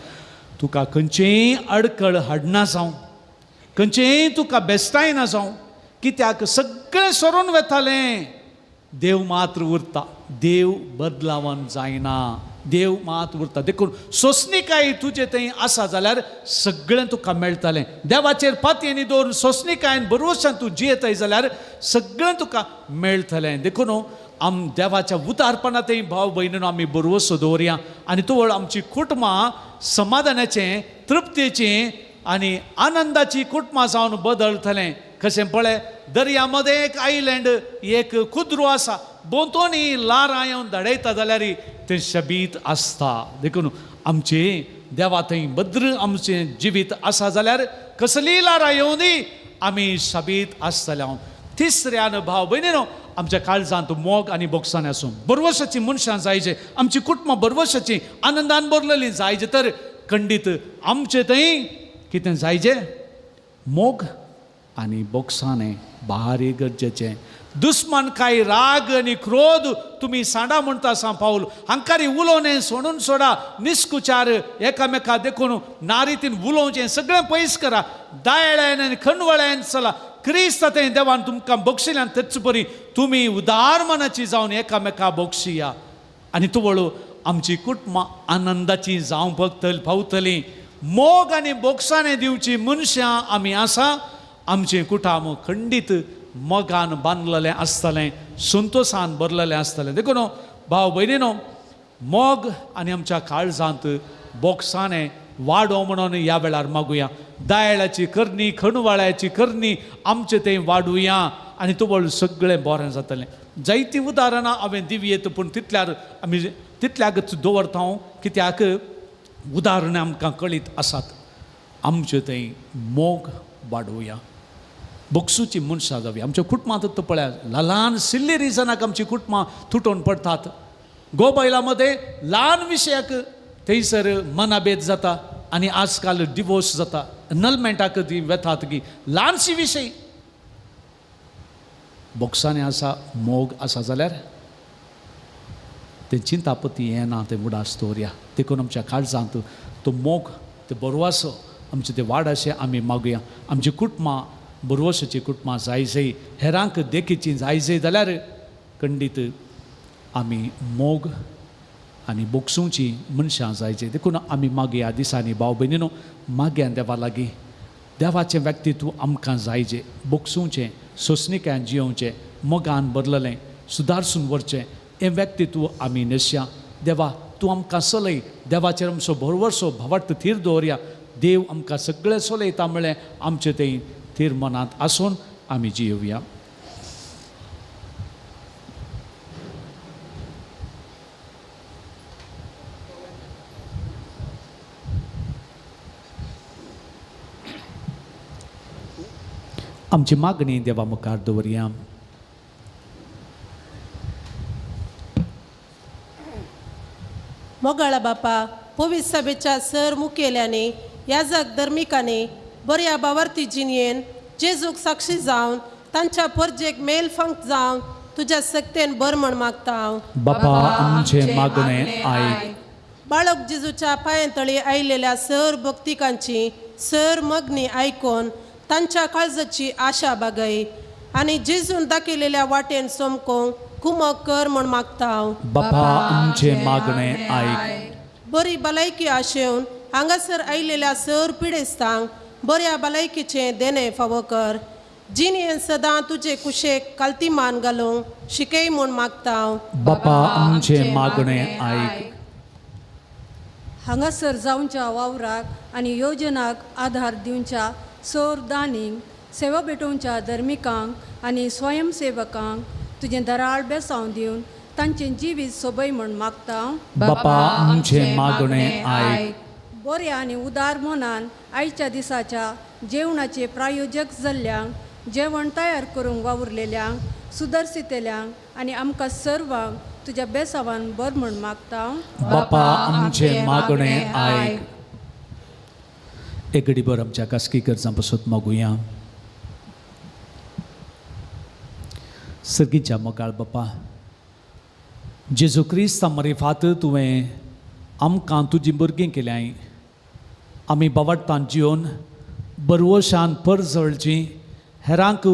तुका खंयचेय अडखळ हाडना जावं, खंयचेय तुका बेस्तायना जावं, कित्याक सगळें सरून वेतालें, देव मात्र उरता. देव बदलावन जायना. देव मात उरता. देखून सोंसणीकाय तुजे थंय आसा जाल्यार सगळें तुका मेळटलें. देवाचेर फातयेनी दवरून सोंसणीकायेन बरोवशान तूं जियेताय जाल्यार सगळें तुका मेळटलें. देखून देवाच्या उदारपणांतय भाव भयणीनो आमी बरवसो दवरया. आनी तो आमची कुटुंबां समाधानाचें, तृप्तीचें आनी आनंदाची कुटुंबां जावन बदलतलें. कशें पळय, दर्यामध्ये एक आयलँड, एक कुद्रो आसा. बोंतोनी लारां येवन धडयता जाल्यार तें शबीत आसता. देखून आमचे देवा थंय भद्र आमचें जिवीत आसा जाल्यार कसलीय लारां येवं दी, आमी शबीत आसतले. हांव तिसऱ्यान भाव भयणीनो, आमच्या काळजांत मोग आनी बोगसाण आसूं. बरवशाची मनशां जायचे. आमची कुटुंबां बरवशाची आनंदान भरलेलीं जायचे. तर खंडीत आमचे थंय कितें जायचें? मोग आनी बोगसाणें भारी गरजेचें. दुस्मान काय राग आनी क्रोध तुमी सांडा म्हणटा सा पाऊल. हांकारी उलोवणें सोडून सोडा. निस्कुचार एकामेका देखून नारीतीन उलोवचें सगळें पयस करा. दायळ्यान आनी खणवळ्यान चला. क्रिस्त थंय देवान तुमकां बक्षिल्ल्यान तेच परी तुमी उदार मनाची जावन एकामेका बक्षिया. आनी तूं वळू आमची कुटुंबां आनंदाची जावंक पावतलीं. मोग आनी बोगसाणें दिवची मनशां आमी आसा. आमचें कुटुंब खंडीत मोगान बांदलेलें आसतलें, संतोशान भरलेलें आसतलें. देखून भाव भयणीनो, मोग आनी आमच्या काळजांत बोगसाणें वाडो म्हणून ह्या वेळार मागुया. दायळाची करणी, खणवाळ्याची करणी आमचें थंय वाडुया आनी तुवळ सगळें बरें जातलें. जायतीं उदाहरणां हांवें दिवयेत, पूण तितल्यार आमी तितल्याकच दवरता. कित्याक उदाहरणां आमकां कळीत आसात. आमचें थंय मोग वाडोवया. बोगसूची मनशां जावया. आमच्या कुटुंबांत पळया, ल्हान सिल्ली रिजनाक आमची कुटुंबां तुटून पडटात. गोबायलामध्ये ल्हान विशयाक थंयसर मनाभेद जाता आनी आजकाल डिवोर्स जाता. नलमेंटाक ती वेतात की ल्हानशी विशय. बोगसाणें आसा, मोग आसा जाल्यार तें चिंतापती येना, तें उडास दवरया. देखून आमच्या काळजांत तो मोग, ते बरवासो आमचें तें वाड अशें आमी मागुया. आमची कुटुंबां बरवशाची कुटुंबां जायजय, हेरांक देखीची जायजय जाल्यार खंडीत आमी मोग आनी बोगसूंची मनशां जायचे. देखून आमी मागया दिसांनी भाव भयणीनो, मागया देवा लागीं. देवाचें व्यक्तित्व आमकां जायचें, बोगसूंचें, सोंसणीकायेन जियोवचें, मोगान भरलेलें, सुदारसून व्हरचें. हें व्यक्तित्व आमी नेस्या. देवा तूं आमकां चलय. देवाचेर आमचो भरवरसो भवाट थीर दवरया. देव आमकां सगळें चलयता म्हळें आमचें तें थीर मनांत आसून आमी जियोवया. आमची मागणी देवा मुखार दवरया. मोगाळा बापा, पवित्र सभेच्या सर मुखेल्याने याजक धर्मिकाने बऱ्या बावर्ती जिणयेन जेजूक साक्षी जावन तांच्या परजेक मेल फंक जावन तुझ्या सक्तेन बर म्हण मागता हांव. बापा आमचे मागणे आयक. बाळक जेजूच्या पांयतळी आयिल्ल्या सर भक्तिकांची सर मगनी आयकून तांच्या काळजाची आशा बागय आनी जेजून दाखयलेल्या वाटेन सोमकोंक कुमक कर म्हण मागता हांव. बापा आमचे मागणे आयक. बरी भलायकी आशेवन हांगासर आयिल्ल्या सर पिडेस्तांक बऱ्या भलायकीचे देणे फावो कर. जिणेन सदां तुजे कुशेक काल्तीमान घालूंक शिकय म्हूण मागता हांव. बापा आमचे मागणे आयक. हांगासर जावच्या वावराक आनी योजनाक आधार दिवच्या सोर दानींक सेवा भेटोवच्या धर्मिकांक आनी स्वयंसेवकांक तुजें दराळ बेसांव दिवन तांचें जिवीत सोबय म्हण मागता हांव. बापा आमचे मागणे आयक. बऱ्या आनी उदार मनान आयच्या दिसाच्या जेवणाचे प्रायोजक जाल्ल्यांक जेवण तयार करूंक वावुरलेल्यांक सुदर्शितेल्यांक आनी आमकां सर्वांक तुज्या बेसावान बर म्हण मागता हांव. बापा आमचे मागणे आयक. एक घडीभर आमच्या खासगी गरजां पासून मागुया. सर्गीच्या मोगाळ बापा, जेजू क्रिस्ता मरेफात तुवें आमकां तुजी भुरगीं केल्याय. आमी बावडटान जिवन बरवशान पर जळची हेरांक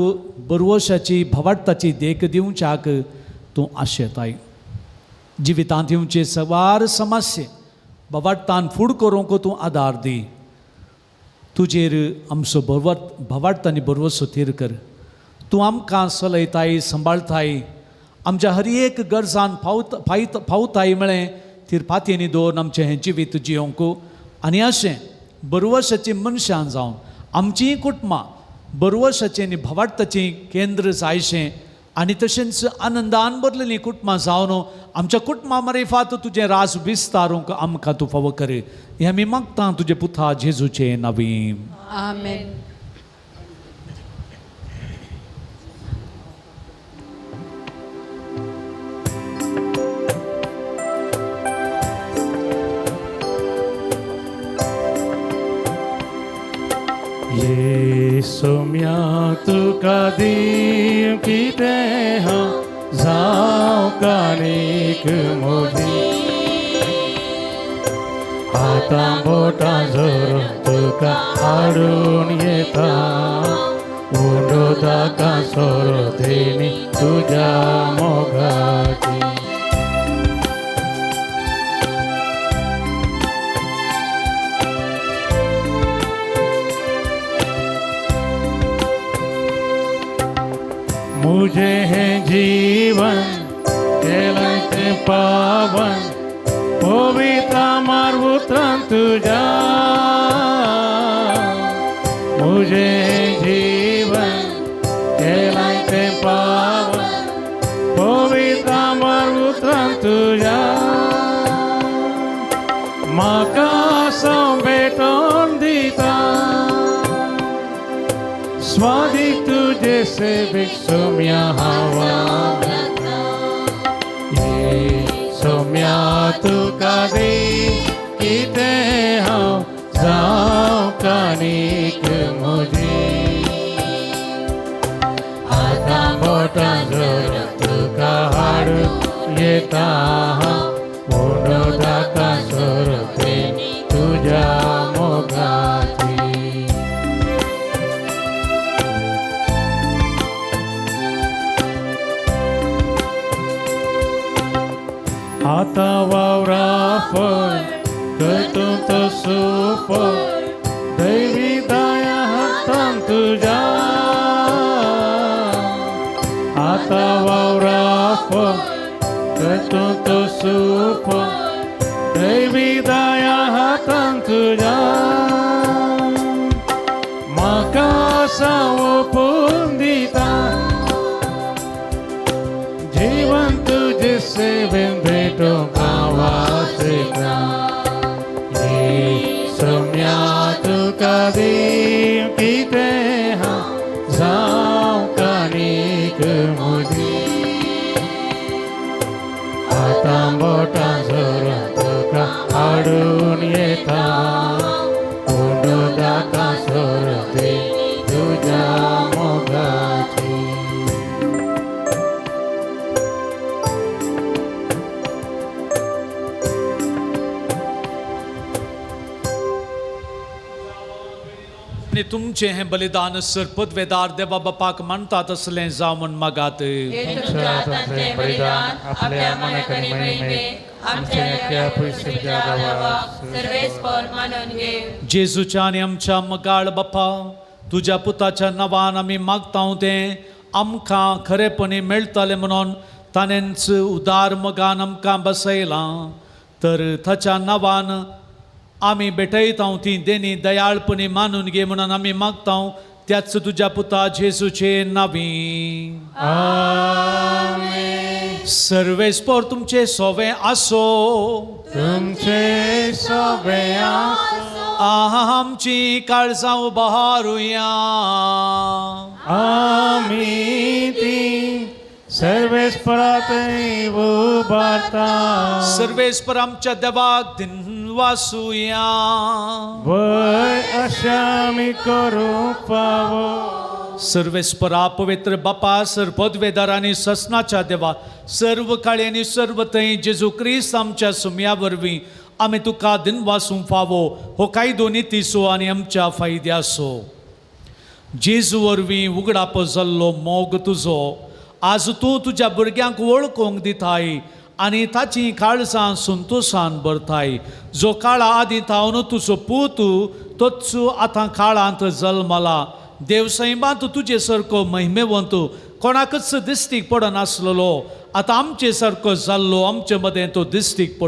बरवशाची भावार्थाची देख दिवच्याक तूं आशेताय. जिवितांत येवचे सवार समस्ये भावार्थान फूड करूंक तूं आदार दी. तुजेर आमचो भावार्थ आनी बरवसो थीर कर. तूं आमकां चलयताय, सांबाळताय, आमच्या हर एक गरजान फावताय म्हळें थीर फातींनी दवरून आमचें हें जिवीत जियोंक आनी अशें बरवशाची मनशां जावन आमचीं कुटुंबां बरवशाचें आनी भावार्थाचें केंद्र जायचें आनी तशेंच आनंदान भरलेलीं कुटुंबां जावन आमच्या कुटुंबा मरेफात तुजें राज विस्तारूंक आमकां तूं फावो कर. हें आमी मागता तुजे पुता जेजूचे नांवी. आमेन. सोम्या तुका दी कितें हांव जावं काणीक मोदी. हातां बोटां जोरून तुका हाडून येता. उंडो ताका सोरो देनी तुज्या मोगाची. मुझे है जीवन केलं ते पावन पवित्र मार्वुत्रान तुझ्या. मुझे है जीवन केलं ते पावन पवित्र मार्वुत्रान तुझ्या. म्हाका भेटोन दिता स्वादी तुझे सेवेक सोम्या हांवा. सोम्या तुका दी कितें हांव जावं काणीक म्हजी. हातां बोटां जोरून तुका हाडून येता. उंडो ताका सोरो देनी तुज्या मोगाची. आता वावरा फळ करतो तो सुफळ दैवी दया हातान तुझ्या. आता वावरा फळ करतो तो सुफळ दैवी दया हातान तुझ्या. म्हाका सावपून दिता जीवन तुझे सेवेन भेटो गावाचेका. सोम्या तुका दी कितें हांव जावं मोठा झोरून तुका आडून येता दाता सोरते तुझ्या मोगाची. आणि तुमचे हे बलिदान सरपदवेदार देवा बापाक म्हणतात असले जामून मागात. हे तुमच्या हातांचे बलिदान आपल्या मनाकरी महिमे आमच्या नव्या पवित्र गावा सर्वेस्पर मानून घे. जेजूच्या आणि आमच्या मगाळ बापा तुझ्या पुताच्या नावान आम्ही मागताव ते आमकां खरेपणी मेळटले म्हणून ताणेंच उदार मगान आमकां बसयला. तर ताच्या नावान आम्ही भेटयताव ती देणी दयाळपणी मानून घे म्हणून आम्ही मागताव त्याच तुझ्या पुता जेजूचे नावी. सर्वेस्पर तुमचे सोवे आसो. तुमचे सोबे आमची काळजां बहारुया. आम्ही ती सर्वेस्परात उभारता. सर्वेस्पर आमच्या देवाक दिनवासुया. वय अशा आम्ही करू पावो. सर्वेस्परा पवित्र बापा सरपदवेदार आणि ससनाच्या देवा सर्व काळी आणि सर्व थंय जेजू क्रिस्त आमच्या सुम्या वरवीं आमी तुका दिनवासूंक फावो हो कायदो नितीसो आनी आमच्या फायद्यासो. जेजू वरवीं उगडाप जाल्लो मोग तुजो आज तूं तुज्या भुरग्यांक वळखूंक दिताय आनी ताची काळजां संतोशान भरताय. जो काळा आदी थावन तुजो पूत तोच आतां काळांत जल्मला. देवसैमांत तुजे सारको महिमेवंत कोणाकच दिश्टीक पडनासलो आतां आमचे सारको जाल्लो आमचे मदें तो दिश्टीक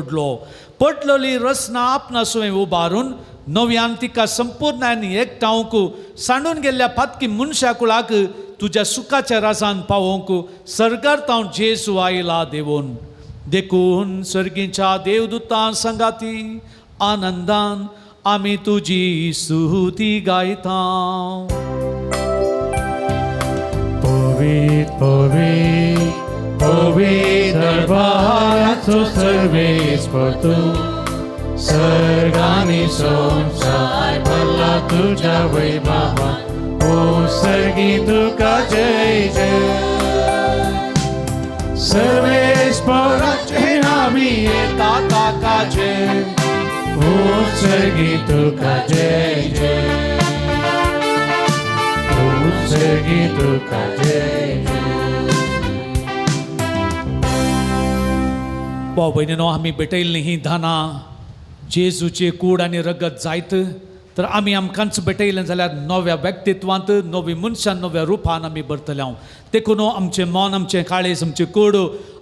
पडलोली रचना आपणासुवें उबारून नव्यान तिका संपूर्ण एकठांवक सांडून गेल्ल्या फातकी मनशा कुळाक तुज्या सुखाच्या राजान पावोवंक सर्गार्तांव जेजू आयला देवून. देखून सर्गीच्या देवदूतां संगाती आनंदान आमी तुजी स्तुती गायता. पवित्र पवित्र पवित्र दरबाराचो सर्वेस्पर तूं सर्गांनी संसार भरला तुज्या वैभवान. ओ सर्गी तुका जय जय. सर्वेस्पराचे नावी येता ताकाचे. ओ सर्गी तुका जय जय. ओ सर्गी तुका जय जय. भाव भयणीनो आमी भेटयल्लीं ही दानां जेजूचे कूड आनी रगत जायत तर आमी आमकांच भेटयलें जाल्यार नव्या व्यक्तित्वांत नवी मनशान नव्या रुपान आमी भरतले. देखून आमचें मन आमचें काळेज आमचें कूड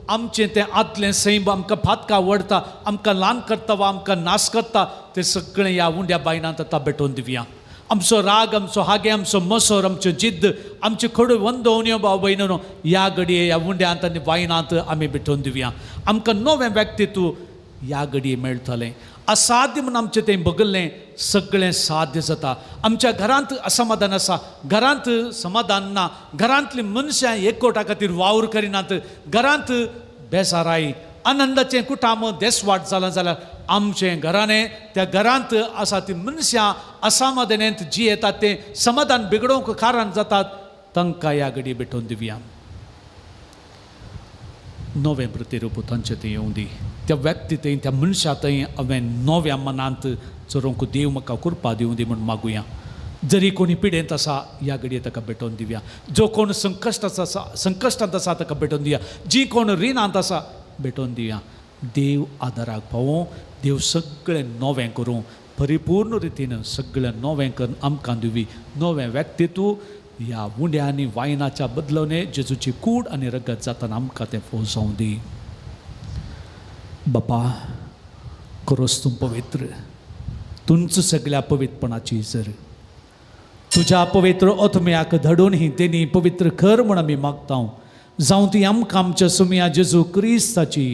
आमचें तें आदलें सैम आमकां फातका वडता आमकां ल्हान करता वा आमकां नाश करता तें सगळें ह्या उंड्या बायनांत आतां भेटोवन दिवया. आमचो राग आमचो हागे आमचो मसोर आमच्यो जिद्द आमच्यो खडो वंदवण्यो भाव भयणीनो ह्या घडये ह्या उंड्यांत आनी वायनांत आमी भेटोवन दिवया. आमकां नवें व्यक्तित्व ह्या घडये मेळटलें. असाध्य म्हणून आमचें तें बगल्लें सगळें साध्य जाता. आमच्या घरांत असमाधान आसा घरांत समाधान ना. घरांतलीं मनशां एकवटा खातीर वावर करिनात. घरांत बेसाराय आनंदाचें कुटाम देसवाट जालां जाल्यार आमचें घराणें त्या घरांत आसा ती मनशां असमाधानांत जी येतात तें समाधान बिगडोवंक कारण जातात तांकां ह्या घडये भेटोवन दिवया. नवें प्रतिरूप तांचें तें येवं दी. त्या व्यक्ती थंय त्या मनशा थंय हांवें नव्या मनांत चरोवंक देव म्हाका कृपा दिवं दी म्हूण मागुया. जरी कोणी पिडेंत आसा ह्या घडये ताका भेटोवन दिवया. जो कोण संकश्टांत आसा ताका भेटोवन दिया. जी कोण रिणांत आसा भेटोवन दिया. देव आदाराक पावो. देव सगळें नवें करूं परिपूर्ण रितीन सगळें नवें करून आमकां दिवी. नवें व्यक्तित्व ह्या उंड्या आनी वायनाच्या बदलोवने जेजूची कूड आनी रगत जाताना आमकां तें पोवचोवं दी. बापा करोस तूं पवित्र. तुंच सगळ्या पवित्रपणाची जर तुज्या पवित्र ओथम्याक धडून ही तेणी पवित्र कर म्हूण आमी मागता. जावं ती आमकां आमच्या सुम्या जेजू क्रिस्ताची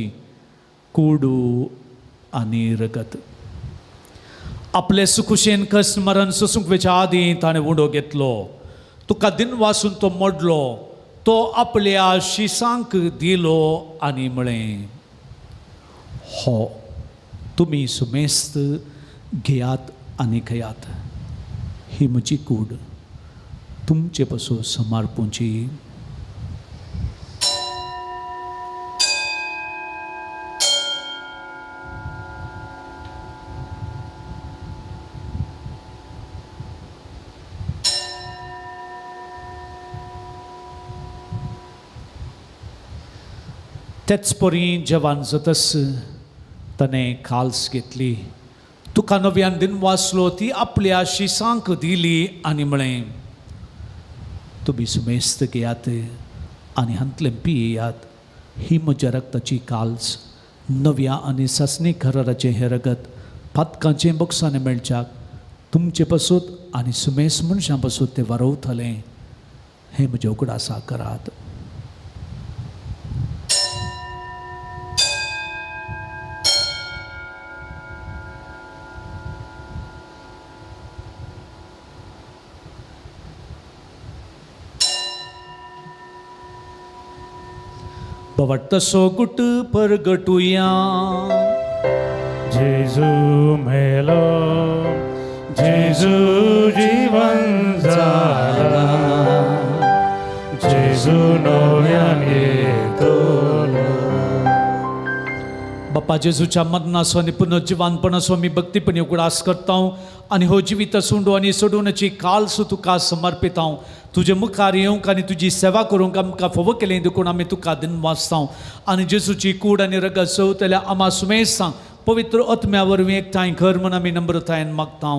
कूड आनी रगत. आपले सुखुशेन कश्ट मरण सुसूंकवेच्या आदीं ताणें उडो घेतलो. तुका दिन वासून तो मोडलो. तो आपल्या शिसांक दिलो आनी म्हळें हो तुम्ही सुमेस्त घेयात आनी खयात. ही म्हजी कूड तुमचे पासून समर्पूंची. तेच परी जेवण जातस ताणें खाल्स घेतली. तुका नव्यान दिन वाचलो ती आपल्या शिसांक दिली आनी म्हळें, तुमी सुमेस्त घेयात आनी हांतलें पियेयात. ही म्हज्या रक्ताची काल्स, नव्या आनी ससनी कराराचें हें रगत पातकांचें बक्षांनी मेळच्याक तुमचे पासून आनी सुमेस मनशां पासून तें वारवतलें. हें म्हजें उगडासा करात. बवट्टसो गुट परगटुया. जेजू मेलो, जेजू जीवन जाला, जेजू नव्यान येतलो. बाप्पा जेजूच्या मरणाचो आनी पुनर्जिवानपणाचो आमी भक्तीपणी उगडास करता आनी हो जिवीत सोडून आनी सोडूनची काल्स तुका समर्पित. तुजे मुखार येवंक आनी तुजी सेवा करूंक आमकां फोव केलें देखून आमी तुका दिन वाचता आनी जेजूची कूड आनी रगत सवतल्या आमा सुमेसां पवित्र आत्म्या वरवीं एकठांय कर म्हूण आमी नम्रतायेन मागता.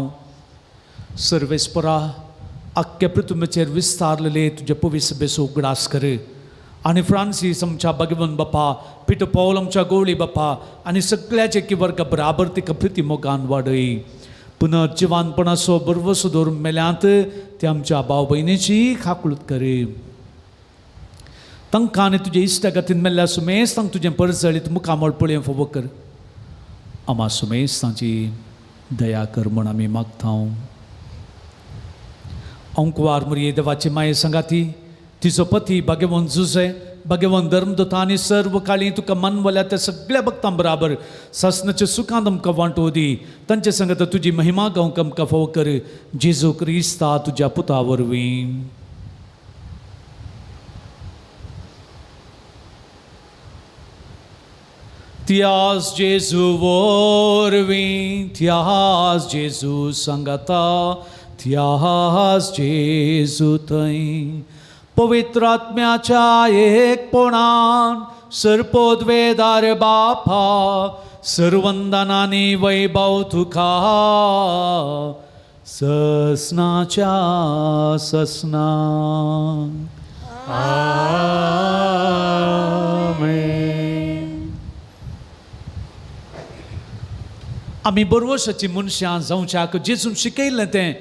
सर्वेस्परा आख्ख्या पृथ्वीचेर विस्तारलेले तुजे पवित्र सभेचो उगडास कर आनी फ्रांसीस आमच्या भगवन बापा, पिटर पौल आमच्या गवळी बापा आनी सगळ्याचे की वर्ग बराबर तिका प्रिती मोगान वाडय. पुनर्जिवानपणाचो बरवसो दवरून मेल्यांत ते आमच्या भाव भयणीची खाकुळत कर. तांकां आनी तुजे इश्टगतीन मेल्ल्या सुमेस तांकां तुजें परजळीत मुखामळ पळोवन फोव कर. आमा सुमेस तांची दया कर म्हूण आमी मागता. अंकुवार मुरये देवाची माये सांगाती, तिचो पती भगवन जुजे, भगवन धर्मदूत आनी सर्व काळी तुका मानवल्या त्या सगळ्या भक्तां बराबर ससनाच्या सुखांत आमकां वांटो दी. तांचे संगत तुजी महिमा गावंक आमकां फोव कर. जेजू क्रिस्ता तुज्या पुता वरवीं. त्यास जेजू वरवीं, त्यास जेजू सांगता, त्यास जेजू थंय पवित्र आत्म्याच्या एकपणान सर्पोद्वेदार बापा सर्वंदनानी वैभव तुका ससनाच्या ससना. आमी बरवशाची मनशां जावच्याक जेजून शिकयलें तें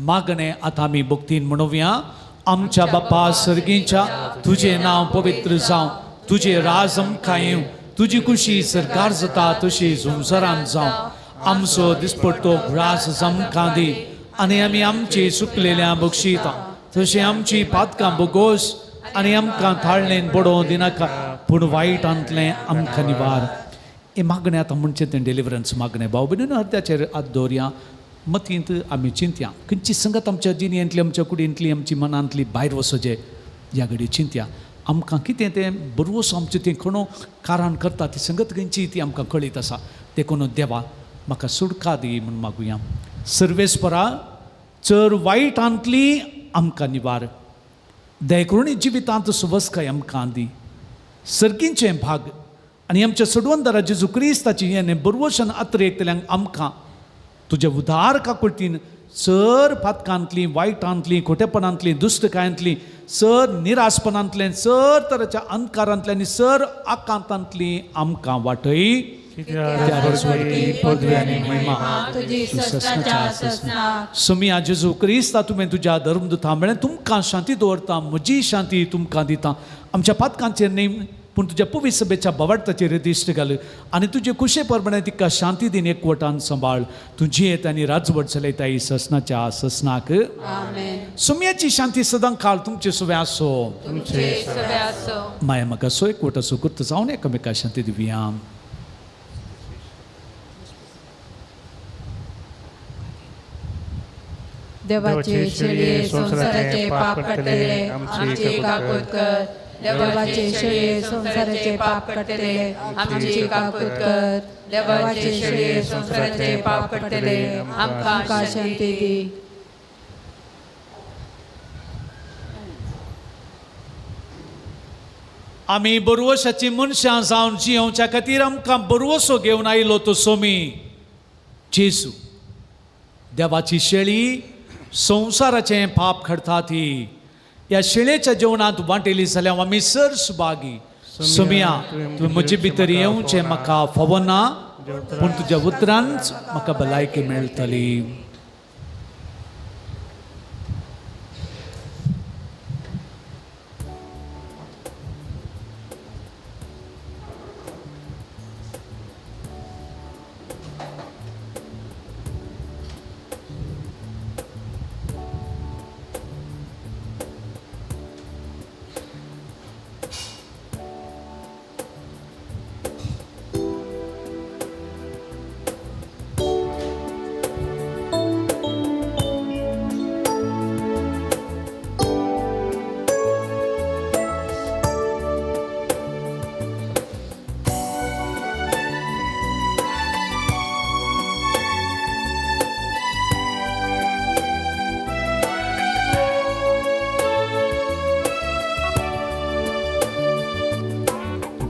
मागणें आतां आमी भक्तीन म्हणुया. आमच्या बापा सर्गीच्या तुझे नाव पवित्र जावं, तुझे राज आमकां येवं, तुजी खुशी सरकार जाता तशी संवसारांत जावं. आमचो दिसपट्टो ग्रास आमकां दी आनी आमी आमची चुकलेल्या बक्षिता तशें आमची पातकां बोगोस आनी आमकां थाळणेन पडोवं दिनाका पूण वायटांतलें आमकां निवार. हे मागणें आतां म्हणचें तें डिलिव्हरन्स मागणें. भाव भयणीनो हृदयाचेर हात दवरया. मतींत आमी चिंतया. खंयची संगत आमच्या जिणेंतली, आमच्या कुडींतली, आमची मनांतली भायर वचोचें ह्या घडी चिंतया. आमकां कितें तें बरवसो आमचें तें कोणो कारण करता ती संगत खंयची ती आमकां कळीत आसा. तें कोणो देवा म्हाका सुडका दी म्हूण मागुया. सर्वेस्परा चर वायटांतली आमकां निवार. दयकरुणी जिवितांत सुवस्काय आमकां दी. सर्गींचें भाग आनी आमच्या सडवंदरा जेजू क्रिस्ताची हें बरवशान आत्रेकतल्यांक आमकां तुज्या उदार काकुळटीन चर पातकांतली, वायटांतली, खोटेपणांतली, दुश्टकायांतली, चर निराशपणांतलें, चर तराच्या अंधकारांतली आनी चर आकांतांतली आमकां वाटय. सुमिया जेजू क्रिस्ता तुवें तुज्या धर्मदुता म्हळ्यार तुमकां शांती दवरता, म्हजी शांती तुमकां दिता. आमच्या पातकांचेर न्ही पूण तुज्या पवित्र सभेच्या भवार्थाचेर दिश्ट घाल आनी तुजे कुशे प्रमाणे तिका शांती दिन एकवटान सांबाळ. तुजी येत आनी राजवट चलयताय ससनाच्या ससनाक. सुमयाची शांती सदां काळ तुमचे सुवे आसो. माया म्हाका सो एकवट असो करता जावन एकामेका शांती दिवया. देवाचे शेळये संसाराचे पाप कटले आमची काकूत कर. देवाचे शेळे संसाराचे पाप कटले आमची काकूत कर. देवाचे शेळये संसाराचे पाप कटले आमकां शांती दी. आमी बरवशाची मनशां जावन जियोवच्या खातीर आमकां बरवसो घेवन आयलो तो सोमी जेजू. देवाची शेळी संवसाराचें पाप खडटा ती. ह्या शेळयेच्या जेवणांत वांटेली जाल्यार आमी सर सुभागी. सोमिया तुवें म्हजे भितर येवचें म्हाका फावो ना, पूण तुज्या उतरांच म्हाका भलायकी मेळटली.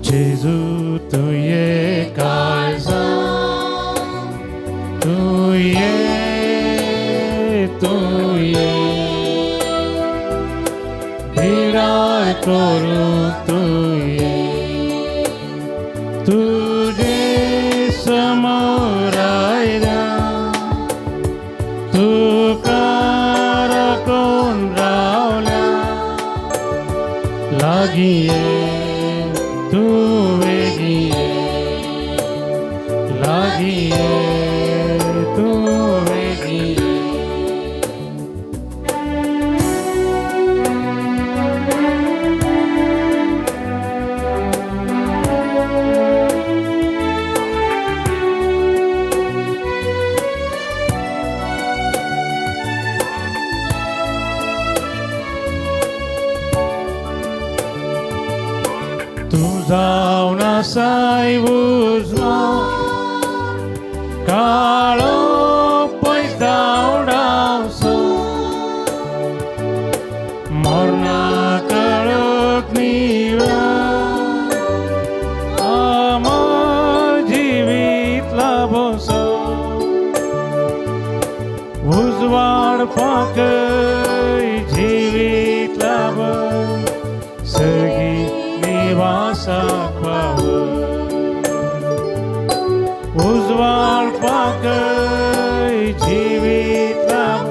जेजू तुये काळजा तुये भिराय करू तुये तुझे समोर आयला तुका राखून रावल्या लागिये तू वेगिये लागिये तू वेगिये. जावन आसाय उजवा काळो पयस धांवडावसो मरणा काळोख निवा आमोर जिवीत लाभोसो उजवाड पाकय जिवीत लाभ सगी निवासाक पाव उजवाड पाकय जिवीत लाभ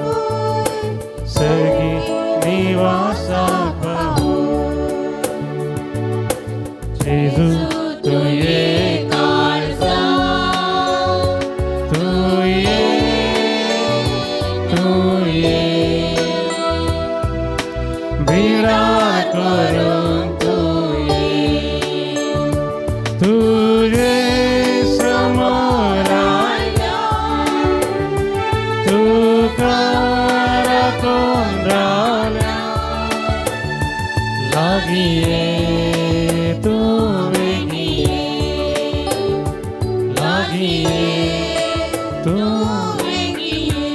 सगी निवासाक पाव. जेजू तुये काळजा तुये भिराय करून तुझे समोर आयला तुका राखून रावल्या लागिये तू वेगिये लागिये तू वेगिये.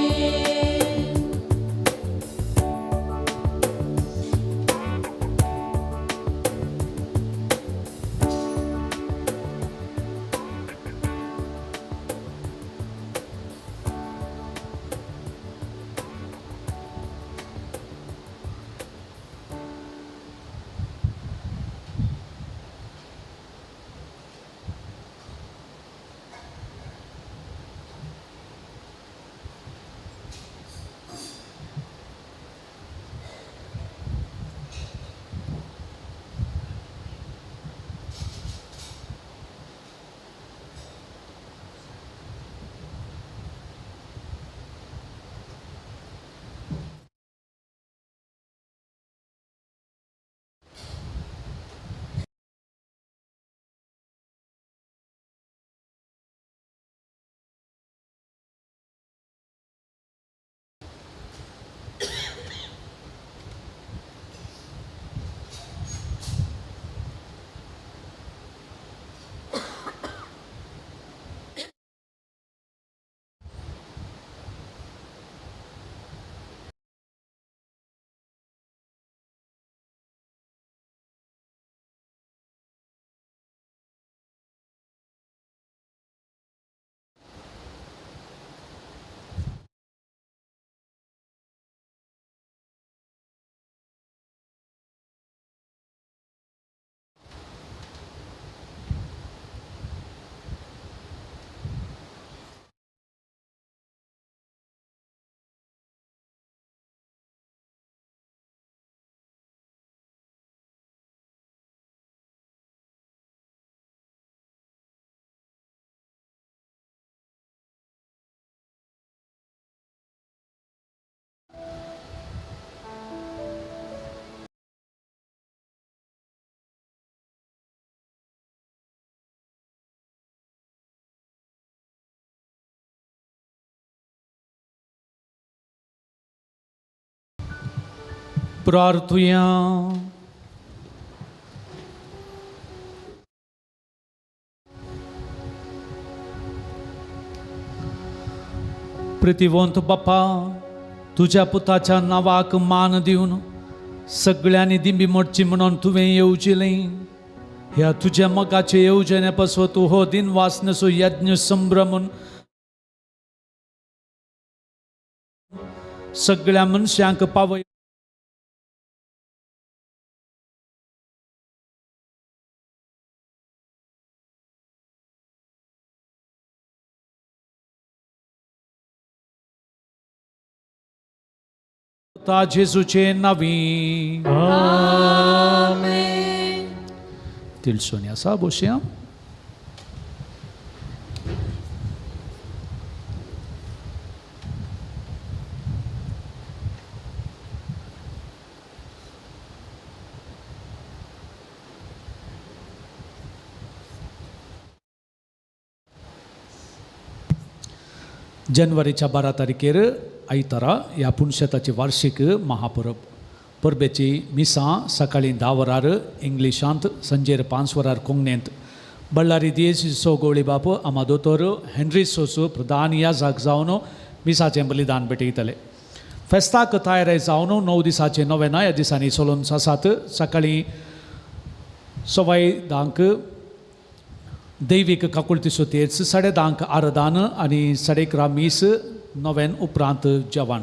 प्रार्थुया. प्रतिवंत बाप्पा, तुझ्या पुताच्या नावाक मान दिवन सगळ्यांनी दिंबी मोडची म्हणून तुवें येवजिलें. ह्या तुझ्या मगाचे येवजणे पासो तूं हो दिन वासनसो यज्ञ संभ्रमून सगळ्या मनशांक पावय. ता जेजूचे नावी तिलसोनी आसा बोशया. जानेवारीच्या 12 तारखेर आयतारा ह्या पुणशेताची वार्षिक महापरब. परबेची मिसां सकाळी 10 वरार इंग्लिशांत, संजेर 5 वरार कोंकणींत. बಳ್ಳारी दियेसो गवळी बाप आमादोतोर हेनरी सोसू प्रधान याजक जावन मिसाचें बलिदान भेटयतले. फेस्ताक तयारी जावन 9 दिसांचे नोवेना ह्या दिसांनी चलून आसात. सकाळी 10:15 दैवीक काकुळती सुतेच, 10:30 आरदान आनी 11:30 मीस नोवेन उपरांत जेवण.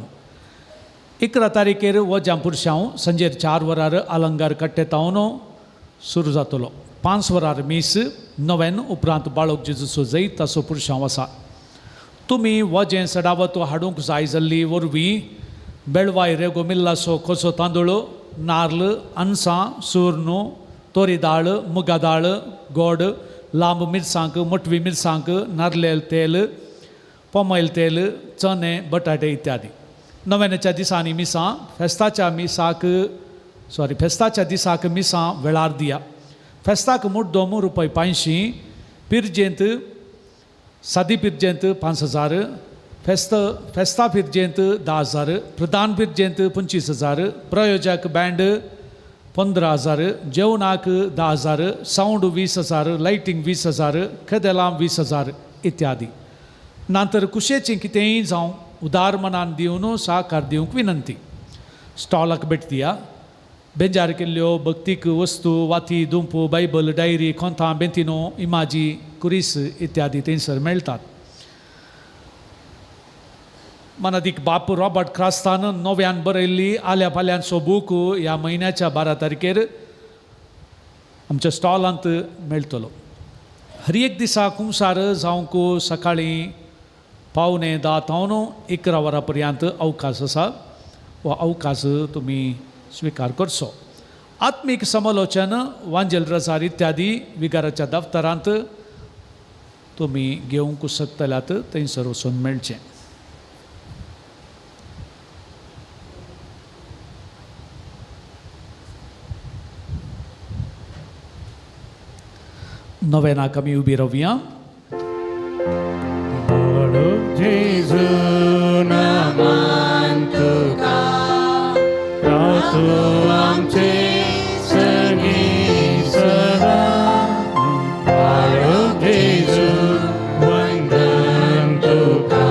11 तारखेर हो जांपुरशांव संजेर 4 वरार आलंगार कट्टेतावन सुरू जातलो. 5 वरार मीस नोवेन उपरांत बाळोक जेजूचो जैत ताचो पुरशांव आसा. तुमी हो जें सडावतो हाडूंक जाय जाल्ली वरवीं बेळवाय रेगो मिल्लासो कोसो तांदूळ, नारळ, अनसां, सुर्नो, तोरी दाळ, मुगा दाळ, गोड, लांब मिरसांग, मोटवी मिरसांग, नारळेल तेल, पॉमॉयल तेल, चणे, बटाटे इत्यादी. नोवेनाच्या दिसांनी मिसां फेस्ताच्या दिसाक मिसां वेळार दिया. फेस्ताक मुड्डोम ₹50, पिरजेंत सादी पिरजेंत 5,000, फेस्ता पिरजेंत 10,000, प्रधान पिरजेंत 25,000, प्रयोजक बँड 15,000, जेवणाक 10,000, साऊंड 20,000, लायटिंग 20,000, कदेलां 20,000 इत्यादी. नंतर कुशेचें कितेंय जावं उदार मनान दिवन सहकार दिवंक विनंती. स्टॉलाक भेट दिया. बेजार केल्ल्यो भक्तीक वस्तू, वाती, दुंपू, बायबल, डायरी, खोंतां, बेंतिनो, इमाजी, कुरीस इत्यादी थंयसर मेळटात. मनादीक बाप रॉबर्ट क्रास्तान नव्यान बरयल्ली आल्या फाल्यांचो बूक ह्या म्हयन्याच्या 12 तारखेर आमच्या स्टॉलांत मेळटलो. हर एक दिसा कुंसार जावंक सकाळीं 9:15 ते 11 वरां पर्यंत अवकाश आसा. हो अवकाश तुमी स्विकार करचो. आत्मीक समालोचन, वांजेल रजार इत्यादी विगाराच्या दफ्तरांत तुमी घेवंक शकतल्यात, थंयसर वचून मेळचें. नोवेनाक आमी उबी रावया. जेजू नामान तुका रावतू आमचे सगळी सदा. बाळो जेजू वंदन तुका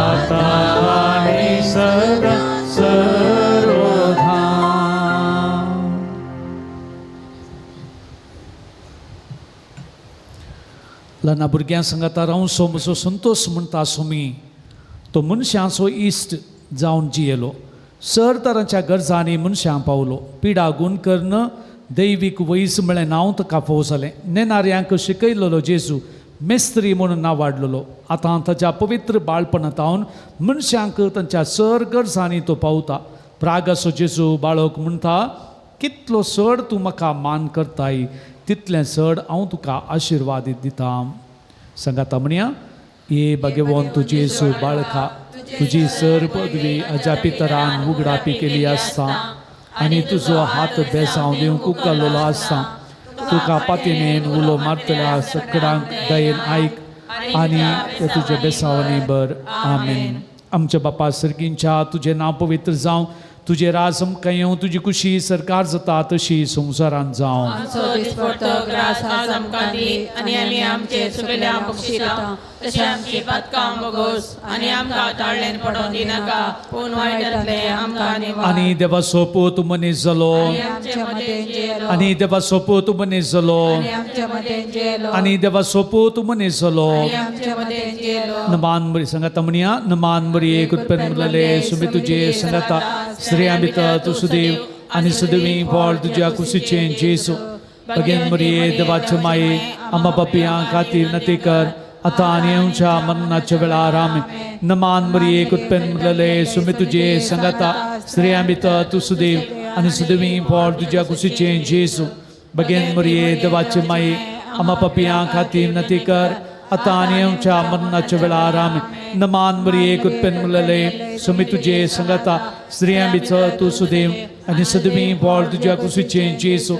आता आणि सदा सर्वदा. ल्हान भुरग्यां सांगाता रावन सो म्हजो संतोश म्हणटा सोमी तो मनशांचो इश्ट जावन जियेलो. सर तरांच्या गरजांनी मनशां पावलो. पिडा गूण कर्ण दैवीक वैस म्हळें नांव ताका फावो जालें. नेणाऱ्यांक शिकयलेलो जेजू मेस्त्री म्हणून नांव वाडलेलो. आतां ताच्या पवित्र बाळपणांतावन मनशांक तांच्या सर गरजांनी तो पावता. प्रागासो जेजू बाळोक म्हणटा, कितलो चड तूं म्हाका मान करताय तितलें चड हांव तुका आशिर्वाद दिता. सांगाता म्हणया, ये भगवंत तुजी येसू बाळका, तुजी सर पदवी अजा पितरान उगडापी केली आसता आनी तुजो हात बेसांव दिवंक उखललेलो आसता. तुका पातिनेन उलो मारतल्या सगळ्यांक दयेन आयक आनी ते तुजे बेसावनी बर. आमेन. आमच्या बापा सर्गींच्या तुजें नांव पवित्र जावं, तुझे राज आमकां येवं तुजी कुशी सरकार जाता तशी संवसारांत जावं आमचो दिसपडटो ग्रास आज आमकां दी आनी आमी आमचे चुकल्यांक बक्षिता तशें आमची पातकां बोगोस आनी आमकां ताळ्ळेन पडोवन दिनाका पूण वायटांतले आमकां निवार आनी देवा सोपूत मनीस जालो आमचे मदें जेलो आनी देवा सोपूत मनीस जालो आमचे मदें जेलो आनी देवा सोपूत मनीस जालो आमचे मदें जेलो नमान बरी संगता म्हणया नमान बरी एक उत्पन्न मुरलेले सुमी तुजे संगता स्त्रियां भितर तूं सुदैव आनी सुदैवी फळ तुज्या कुशीचें जेसू बगेन मरिये देवाचे माये आम्हा पापियां खातीर नती कर आतां आनी आमच्या मरणाच्या वेळार आमेन नमान मरिये एक उत्पन्न मुरलेले सुमी तुजे संगता स्त्रियां भितर तूं सुदैव आनी सुदैवी फळ तुज्या कुशीचें जेसू बगेन मरिये देवाचे माये आम्हा पापियां खातीर नती कर आतां आनी आमच्या मरणाच्या वेळार आमेन नमान मरिये एक उत्पन्न मुरलेले सुमी तुजे संगता स्त्रियां भितर तूं सुदैव आनी सुदैवी फळ तुज्या कुशीचें जेसू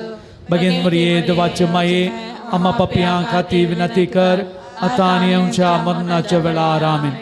बगेन मरिये देवाचे माये आम्हा पापियां खातीर विनंती कर आतां आनी आमच्या मरणाच्या वेळार आमेन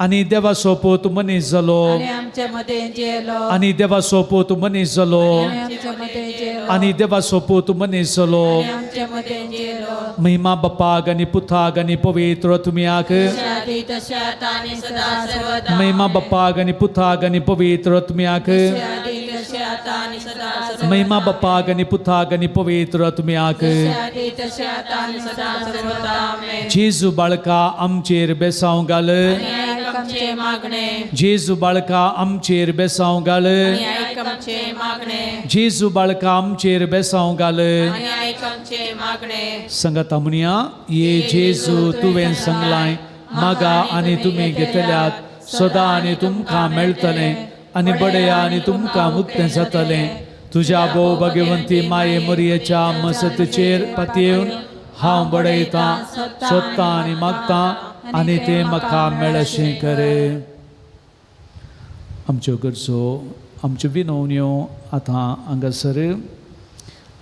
आनी देवा सोपूत मनीस जालो आमचे मदें जेलो आनी देवा सोपूत मनीस जालो आमचे मदें जेलो आनी देवा सोपूत मनीस जालो आमचे मदें जेलो महिमा बापाक आनी पुताक आनी पवित्र तुमयाक आदी तशें आतां आनी सदा सर्वदा महिमा बापाक आनी पुताक आनी पवित्र तुमयाक आदी तशें आतां आनी सदा सर्वदा महिमा बापाक आनी पुताक आनी पवित्र तुमयाक आदी तशें आतां आनी सदा सर्वदा आमेन जेजू बाळका आमचेर बेसांव घाल आमचे मागणे जेजू बाळका आमचेर बेसांव घाल आयक आमचे मागणे जेजू बाळका आमचेर बेसांव घाल आयक आमचे मागणे संगता म्हणया ये जेजू तुवें सांगलाय मागा आनी तुमी घेतल्यात सदा आनी तुमकां मेळटलें आनी बडया आनी तुमकां मुक्तें जातलें तुज्या भोव भगवंती माये मरियेच्या मसतीचेर पातयेवन हांव बडयतां सोदतां आनी मागतां आनी तें म्हाका मेळशें कर आमच्यो गरजो आमच्यो विनवण्यो आतां हांगासर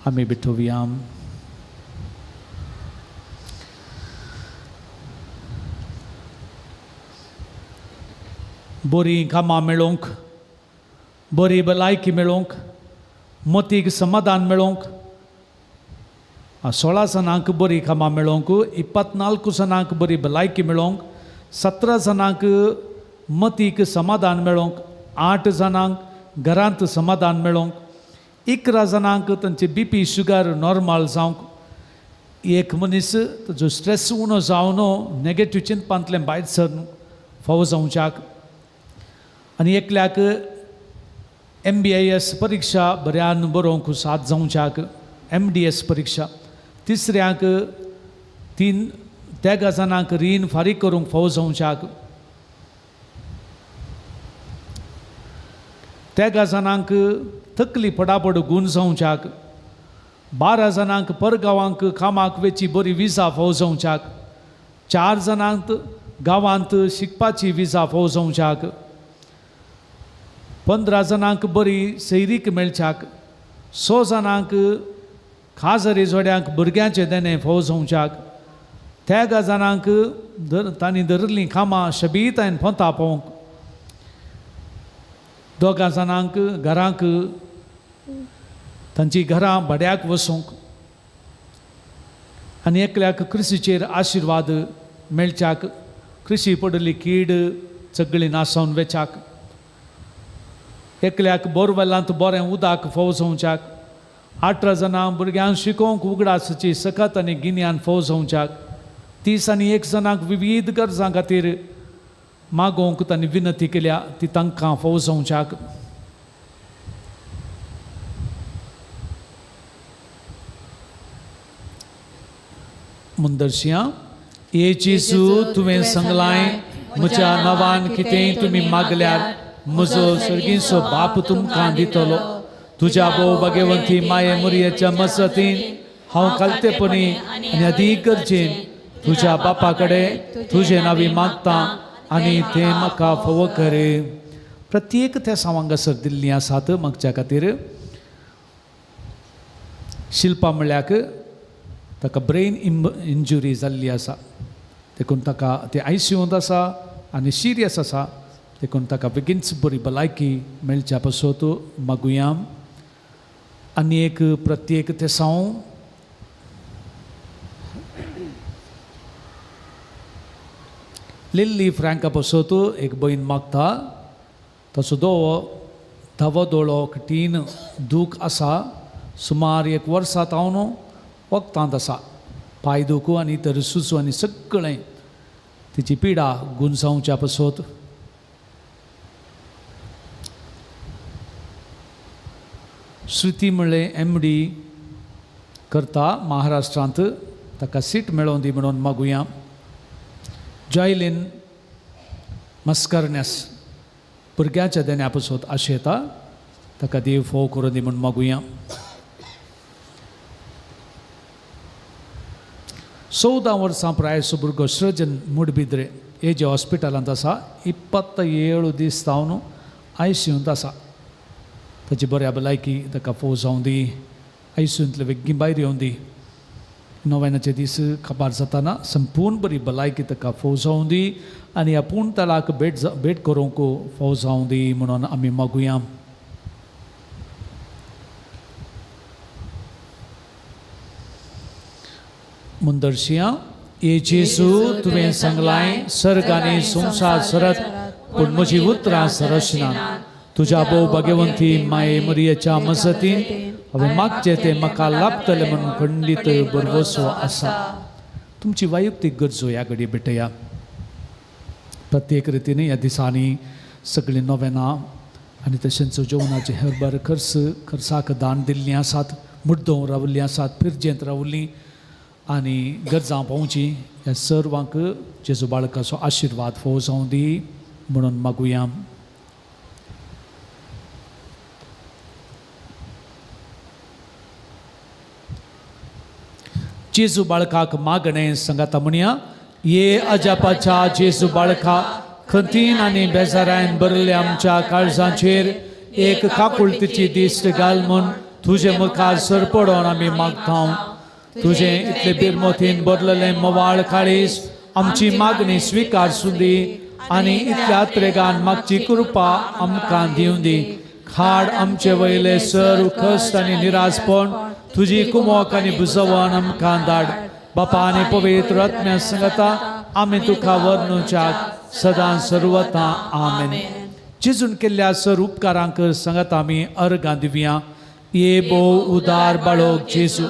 आमी बिठोवया बरी कामां मेळोवंक बरी भलायकी मेळोवंक मतीक समाधान मेळोवंक 16 जाणांक बरी कामां मेळोवंक 24 जाणांक बरी भलायकी मेळोवंक 17 जाणांक मतीक समाधान मेळोवंक 8 जाणांक घरांत समाधान मेळोवंक 11 जाणांक तांचे BP शुगर नॉर्मल जावंक एक मनीस ताजो स्ट्रेस उणो जावन नेगेटीव चिंतपांतलें भायर सर फावो जावच्याक आनी एकल्याक MBIS परीक्षा बऱ्यान बरोवंक साथ जावच्याक MDS परीक्षा तिसऱ्यांक 3 जाणांक रीण फारीक करूंक फावो जावच्याक 3 जाणांक तकली फटाफट गूण जावच्याक 12 जाणांक परगांवांक कामाक वेची बरी विजा फावो जावच्याक 4 जाणांक गांवांत शिकपाची विजा फावो जावच्याक 15 जाणांक बरी सैरीक मेळच्याक 6 जाणांक खास रेजवाड्यांक भुरग्यांचे देणे फावो जावच्याक 3 जाणांक तांणी धरिल्लीं कामां शबीतायेन फोंता पावोवंक 2 जाणांक घरांक तांची घरां भाड्याक वसूंक आनी एकल्याक कृषीचेर आशिर्वाद मेळच्याक कृषी पडिल्ली कीड सगळी नासावन वेचाक एकल्याक बोरवेलांत बरें उदक फावो जावच्याक 18 जाणां भुरग्यांक शिकोवंक उगडासाची सकत आनी गिन्यान फावो जावच्याक 30 आनी 1 जाणांक विविध गरजां खातीर मागोवंक तांणी विनंती केल्या ती तांकां फावो जावच्याक मुंदरशियां ये जेजू तुवें सांगलाय म्हज्या नांवान कितेंय तुमी मागल्यार म्हजो सर्गीचो बाप तुमकां दितलो तुज्या भोव भगवंती माये मरियेच्या मसतीन हांव कालतेपणी आनी अदीक गरजेन तुज्या बापा कडेन तुजे नांवी मागतां आनी तें म्हाका फावो कर प्रत्येक त्या हांगासर दिल्लीं आसात मागच्या खातीर शिल्पा म्हळ्याक ताका ब्रेन इंजुरी जाल्ली आसा देखून ताका ते ICUंत आसा आनी सिरियस आसा देखून ताका बेगीनच बरी भलायकी मेळच्या पासत मागुया. आनी एक प्रत्येक तेसांव लिल्ली फ्रँका पासत एक बहीण मागता. ताचो धवो दोळो कठीण दूख आसा. सुमार 1 वर्सा तावन वखदांत आसा. पांय दुखू आनी तर सुचू आनी सगळें तिची पिडा गुंजावच्या पासत. श्रुती म्हणले MD करता महाराष्ट्रांत. ताका सीट मेळोवन दी म्हणून मागुया. जॉयलीन मस्करण्यास भुरग्याच्या देण्या पासत आशेता. ताका देव फोव करून दी म्हणून मागुया. 14 वर्सां प्रायसो भुरगो सृजन मुडबिद्रे हेजे हॉस्पिटलांत आसा. 27 दीस जावन ICUंत आसा. ताची बऱ्या भलायकी ताका फोव जावं दी. ICUंतले बेगीन भायर येवं दी. नोवेनाचे दीस खबर जाताना संपूर्ण बरी भलायकी ताका फोव जावं दी आनी आपूण तालाक भेट करूंक फोव जावं दी म्हणून आमी मागुया. मुंदरशिया ये जेजू तुवें सांगलाय सर्ग आनी संवसार सरत पूण म्हजी उतरां सरचना. तुज्या भोव भाग्यवंती माये मरियेच्या मजतीन हांवें मागचें तें म्हाका लाभतलें म्हणून खंडीत बरवसो आसा. तुमची वैयक्तीक गरजो ह्या घडी भेटया. प्रत्येक रितीन ह्या दिसांनी सगळीं नोवेनां आनी तशेंच जेवणाचे हेर खर्चाक दान दिल्लीं आसात. मुड्डोवन रावल्लीं आसात. फिरजेंत रावल्लीं आनी गरजां पावची. ह्या सर्वांक जेजू बाळकाचो आशिर्वाद फोव जावं दी म्हणून मागुया. जेजू बाळकाक मागणें सांगाता म्हणया. ये अजापाच्या जेजू बाळका खंतीन आनी बेजारान भरल्या आमच्या काळजांचेर एक काकुळतीची दिश्ट घाल म्हूण तुजे मुखार सरपडोन आमी मागता. तुजे इतले बिरमोतीन भरलेलें मोवाळ काळीज आमची मागणी स्विकारसूं दी आनी इतल्या त्रेगान मागची कृपा आमकां दिवं दी. खाड आमचे वयले सर कश्ट आनी निराशपण तुजी कुमोक आनी बुजवण आमकां धाड. बापा आनी पवित्र आत्म्या सांगता आमी तुका वर्णुच्याक सदां सर्वता आमेन. जेजून केल्ल्या सर उपकारांक सांगता आमी अर्गां दिवया. ये भोव उदार बाळोक जेजू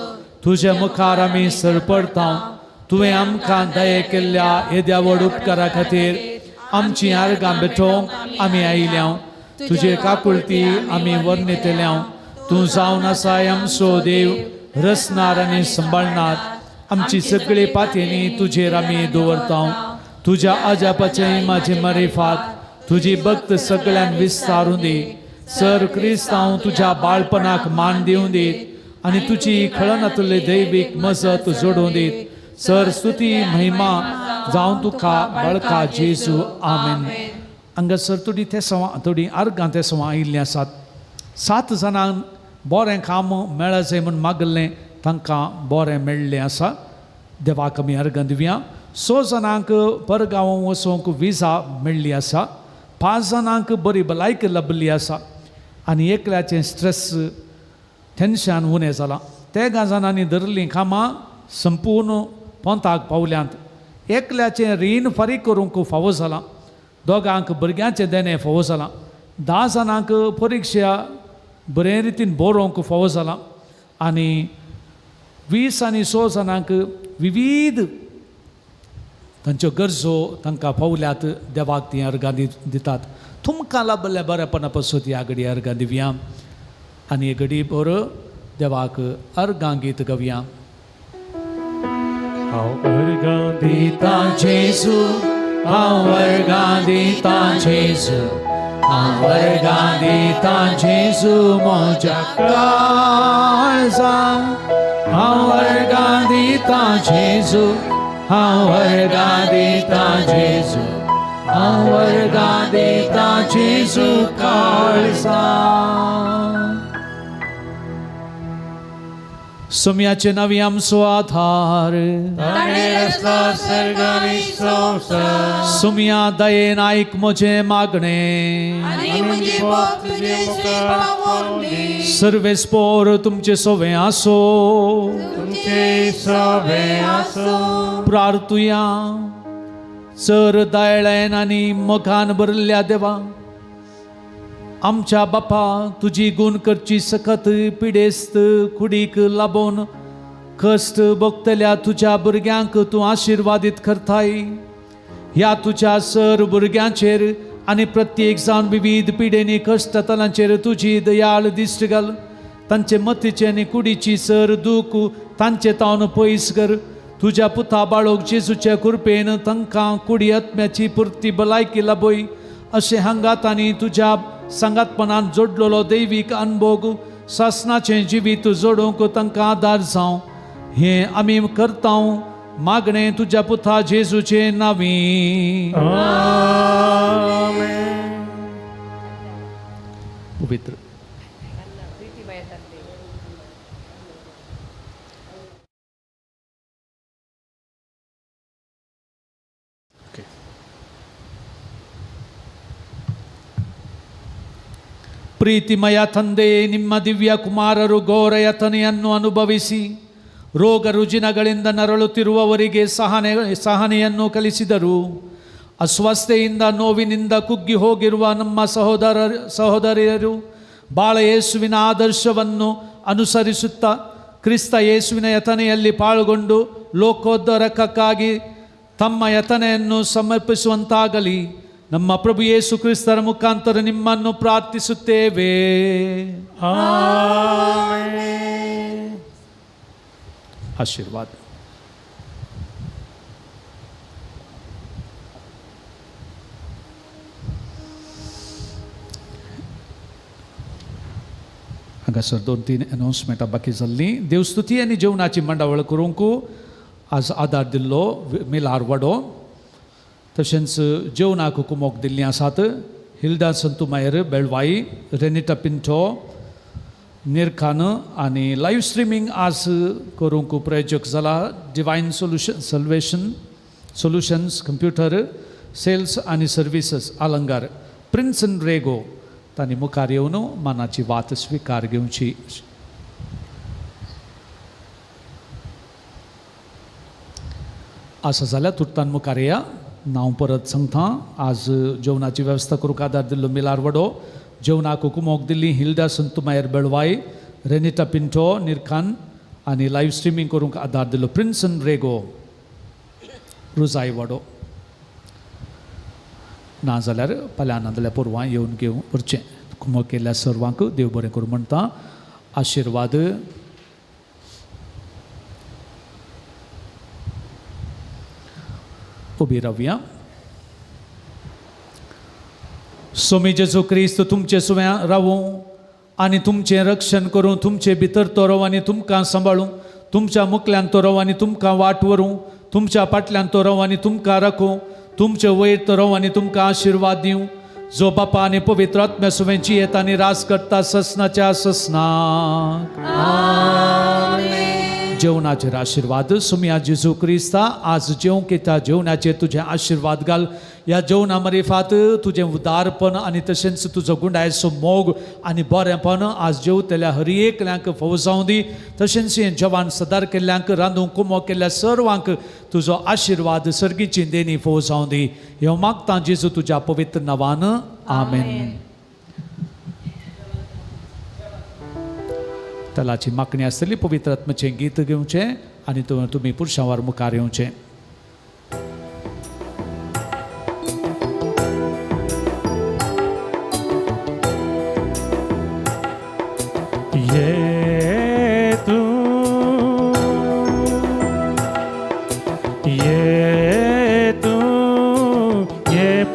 तुजे मुखार आमी सरपडता. तुवें आमकां दये केल्ल्या येद्या व्हड उपकारा खातीर आमची आर्गां भेटोवंक आमी आयल्या. तुजे काकुळटी आमी वर्णितल्या. तूं जावन आसाय आमचो देव रचणार आनी सांबाळणार. आमची सगळी पातयेनी तुजेर आमी दवरता. तुज्या अजापाचे इमाचे मरेफात तुजी भक्त सगळ्यांक विस्तारूं दी. सर क्रिस्तांव तुज्या बाळपणाक मान दिवं दीत आनी तुजी खळनातले दैवीक मजत जोडूं दीत. सर स्तुती महिमा जावं तुका बाळका जेजू आमेन. हांगासर थोडी आर्गां तेसवां आयिल्लीं आसात. 7 जाणांक बरें काम मेळ्ळें जाय म्हूण मागल्लें तांकां बरें मेळ्ळें आसा. देवाक आमी अर्गां दिवया. 6 जाणांक परगांव वचूंक विजा मेळ्ळी आसा. 5 जाणांक बरी भलायकी लाभली आसा आनी एकल्याचें स्ट्रेस टेन्शन उणें जालां. 13 जाणांनी धरलीं कामां संपूर्ण पोंताक पावल्यांत. एकल्याचें रीण फारीक करूंक फावो जालां. 2 भुरग्यांचें देणें फावो जालां. 10 जाणांक परिक्षा बरे रितीन बरोवंक फावो जालां आनी 20 आनी 6 जाणांक विविध तांच्यो गरजो तांकां पावल्यात. देवाक ती अर्गां दितात. तुमकां लाभल्या बरेपणा पासून ह्या घडी अर्गां दिवया आनी हे घडी बरो देवाक अर्गां गीत गावया. हांव अर्गां दिता जेजू हांव अर्गां दिता जेजू हांव अर्गां दिता जेजू म्हज्या काळजांक. हांव अर्गां दिता जेजू हांव अर्गां दिता जेजू हांव अर्गां दिता जेजू काळजांक. सोम्याचे नवी आमचो आधार सोम्या दयेन आयक म्हजे मागणे सर्वेस्पोर तुमचे सोवे आसो प्रार्थुया चर दयेन आनी मोगान भरल्या देवा आमच्या बापा तुझी गुण करची सखत पिडेस्त कुडीक लाबोन कष्ट भोगतल्या तुझ्या भुरग्यांक तूं आशिर्वादीत करताय ह्या तुझ्या सर भुरग्यांचेर आनी प्रत्येक जावन विविध पिडेनी कश्टतलांचेर तुझी दयाळ दिश्ट घाल तांचे मतीचे आनी कुडीची सर दूख तांचे तावन पयस कर तुझ्या पुता बाळोक जेजूच्या कृपेन तांकां कुडी आत्म्याची पुर्ती भलायकी लाबोय अशें हांगात आनी तुझ्या संगातपणान जोडलेलो दैवीक अनुभव सासनाचें जिवीत जोडूंक तांकां आदार जावं हें आमी करता मागणें तुज्या पुता जेजूचे नांवी पवित्र ಪ್ರೀತಿಮಯ ತಂದೆ ನಿಮ್ಮ ದಿವ್ಯ ಕುಮಾರರು ಘೋರ ಯಾತನೆಯನ್ನು ಅನುಭವಿಸಿ ರೋಗ ರುಜಿನಗಳಿಂದ ನರಳುತ್ತಿರುವವರಿಗೆ ಸಹನೆಯನ್ನು ಕಲಿಸಿದರು ಅಸ್ವಸ್ಥತೆಯಿಂದ ನೋವಿನಿಂದ ಕುಗ್ಗಿ ಹೋಗಿರುವ ನಮ್ಮ ಸಹೋದರಿಯರು ಬಾಳ ಯೇಸುವಿನ ಆದರ್ಶವನ್ನು ಅನುಸರಿಸುತ್ತಾ ಕ್ರಿಸ್ತ ಯೇಸುವಿನ ಯತನೆಯಲ್ಲಿ ಪಾಲ್ಗೊಂಡು ಲೋಕೋದ್ಧಾರಕ್ಕಾಗಿ ತಮ್ಮ ಯತನೆಯನ್ನು ಸಮರ್ಪಿಸುವಂತಾಗಲಿ ನಮ್ಮ ಪ್ರಭು ಯೇಸು ಕ್ರಿಸ್ತರ ಮುಖಾಂತರ ನಿಮ್ಮನ್ನು ಪ್ರಾರ್ಥಿಸುತ್ತೇವೆ ಆಶೀರ್ವಾದ हांगा सर 2-3 अनाउन्समेंटां बाकी जाल्लीं देवस्तुती आनी जेवणाची मंडावळ करूंक आज आदार दिल्लो मिलार वाडो तशेंच जेवणाक कुमोक दिल्लीं आसात हिल्डा संतुमायर बेळवाई रेनिटा पिंटो निरखान आनी लायव्ह स्ट्रिमींग आज करूंक प्रयोजक जाला डिवायन सोल्युशन्स कंप्युटर सेल्स आनी सर्विसेस आलंगार प्रिन्सन रेगो तांणी मुखार येवन मानाची वात स्विकार घेवची आसा जाल्यार तुर्तान मुखार या नांव परत सांगता आज जेवणाची वेवस्था करूंक आदार दिल्लो मिलार वडो जेवणाक कुमोक दिल्ली हिल्डा संतुमायर बेळवाई रेनिटा पिंटो निरखान आनी लायव्ह स्ट्रिमींग करूंक आदार दिल्लो प्रिन्सन रेगो रुजाय वडो ना जाल्यार फाल्यां नाजाल्यार परवां येवन घेवन व्हरचें कुमोक केल्ल्या सर्वांक देव बरें करूं म्हणटा आशिर्वाद उबी रावया स्वामी जेजू क्रिस्त तुमचे सुव्या रावूं आनी तुमचें रक्षण करूं तुमचे भितर तो राव आनी तुमकां सांबाळूं तुमच्या मुखल्यान तो राव आनी तुमकां वाट व्हरूं तुमच्या फाटल्यान तो राव आनी तुमकां राखूं तुमचे वयर तो राव आनी तुमकां आशिर्वाद दिवं जो बापा आनी पवित्र आत्म्या सुवेंची येता आनी रास करता ससनाच्या ससनाक जेवणाचेर आशिर्वाद सुम्या जेजू क्रिस्ता आज जेवंक येता जेवणाचेर तुजें आशिर्वाद घाल ह्या जेवणा मरेफात तुजें उदारपण आनी तशेंच तुजो गुंडायचो मोग आनी बरेंपण आज जेवतल्या हर एकल्यांक फावो जावं दी तशेंच हें जेवण सदार केल्ल्यांक रांदूंक कुमोक केल्ल्या सर्वांक तुजो आशिर्वाद सर्गीची देणी फावो जावं दी ह्यो मागता जेजू तुज्या पवित्र नांवान आमेन तलाची मागणी आसतली पवित्र आत्म्याचें गीत घेवचें आनी तुमी पुरुशां वार मुखार येवचें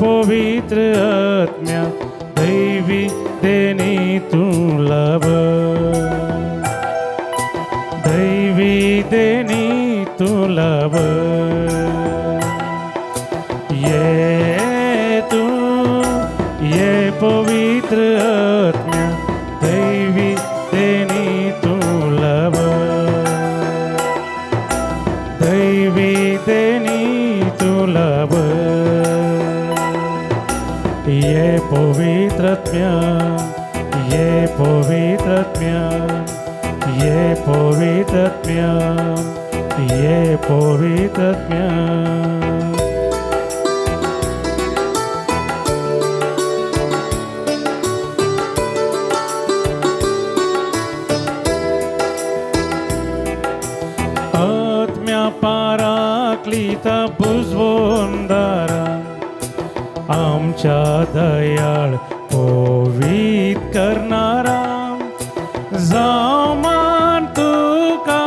पवित्र आत्म्या दैवी देणी तू लब दैवी देणी तू लब ये पवित्र आत्म्या दैवी देणी तू लब ये पवित्रात्म्या ये पवित्रात्म्या ये पवित्रात्म्या ये पवित्रात्म्या आत्म्या पाराक्लिता बुजवोंदारा आमच्या दयाळ पवित करणारा जाऊ मान तुका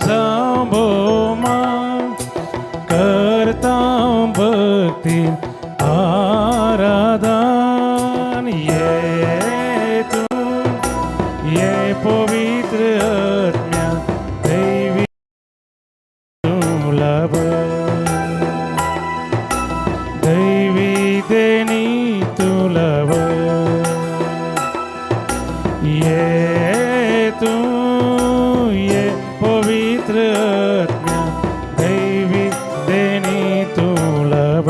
जाऊ भोमान करता भक्ती आराधन ये तू ये पवित्र आत्म्या दैवी तुलाभ दैवी देणी तुलाभ ये तू ये पवित्र आत्म्या दैवी देणी तुलाभ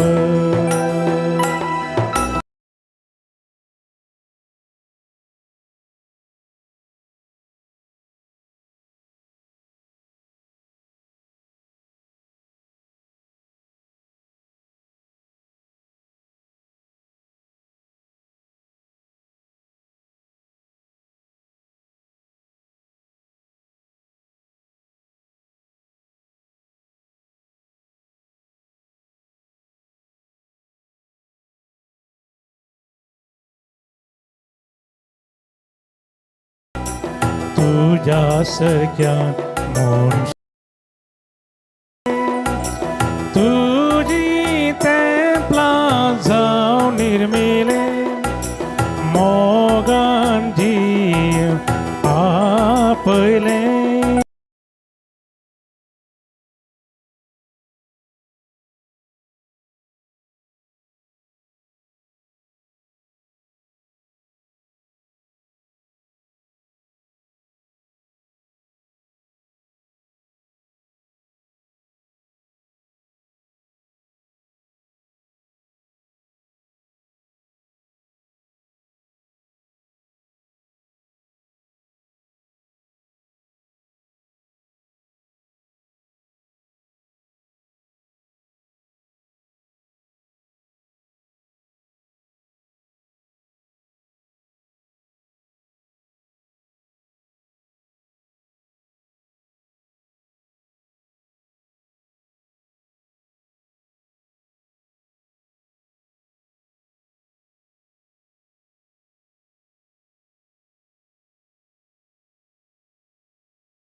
तुझ्या सख्यान मोन तुझी तेंपला जाऊ निर्मी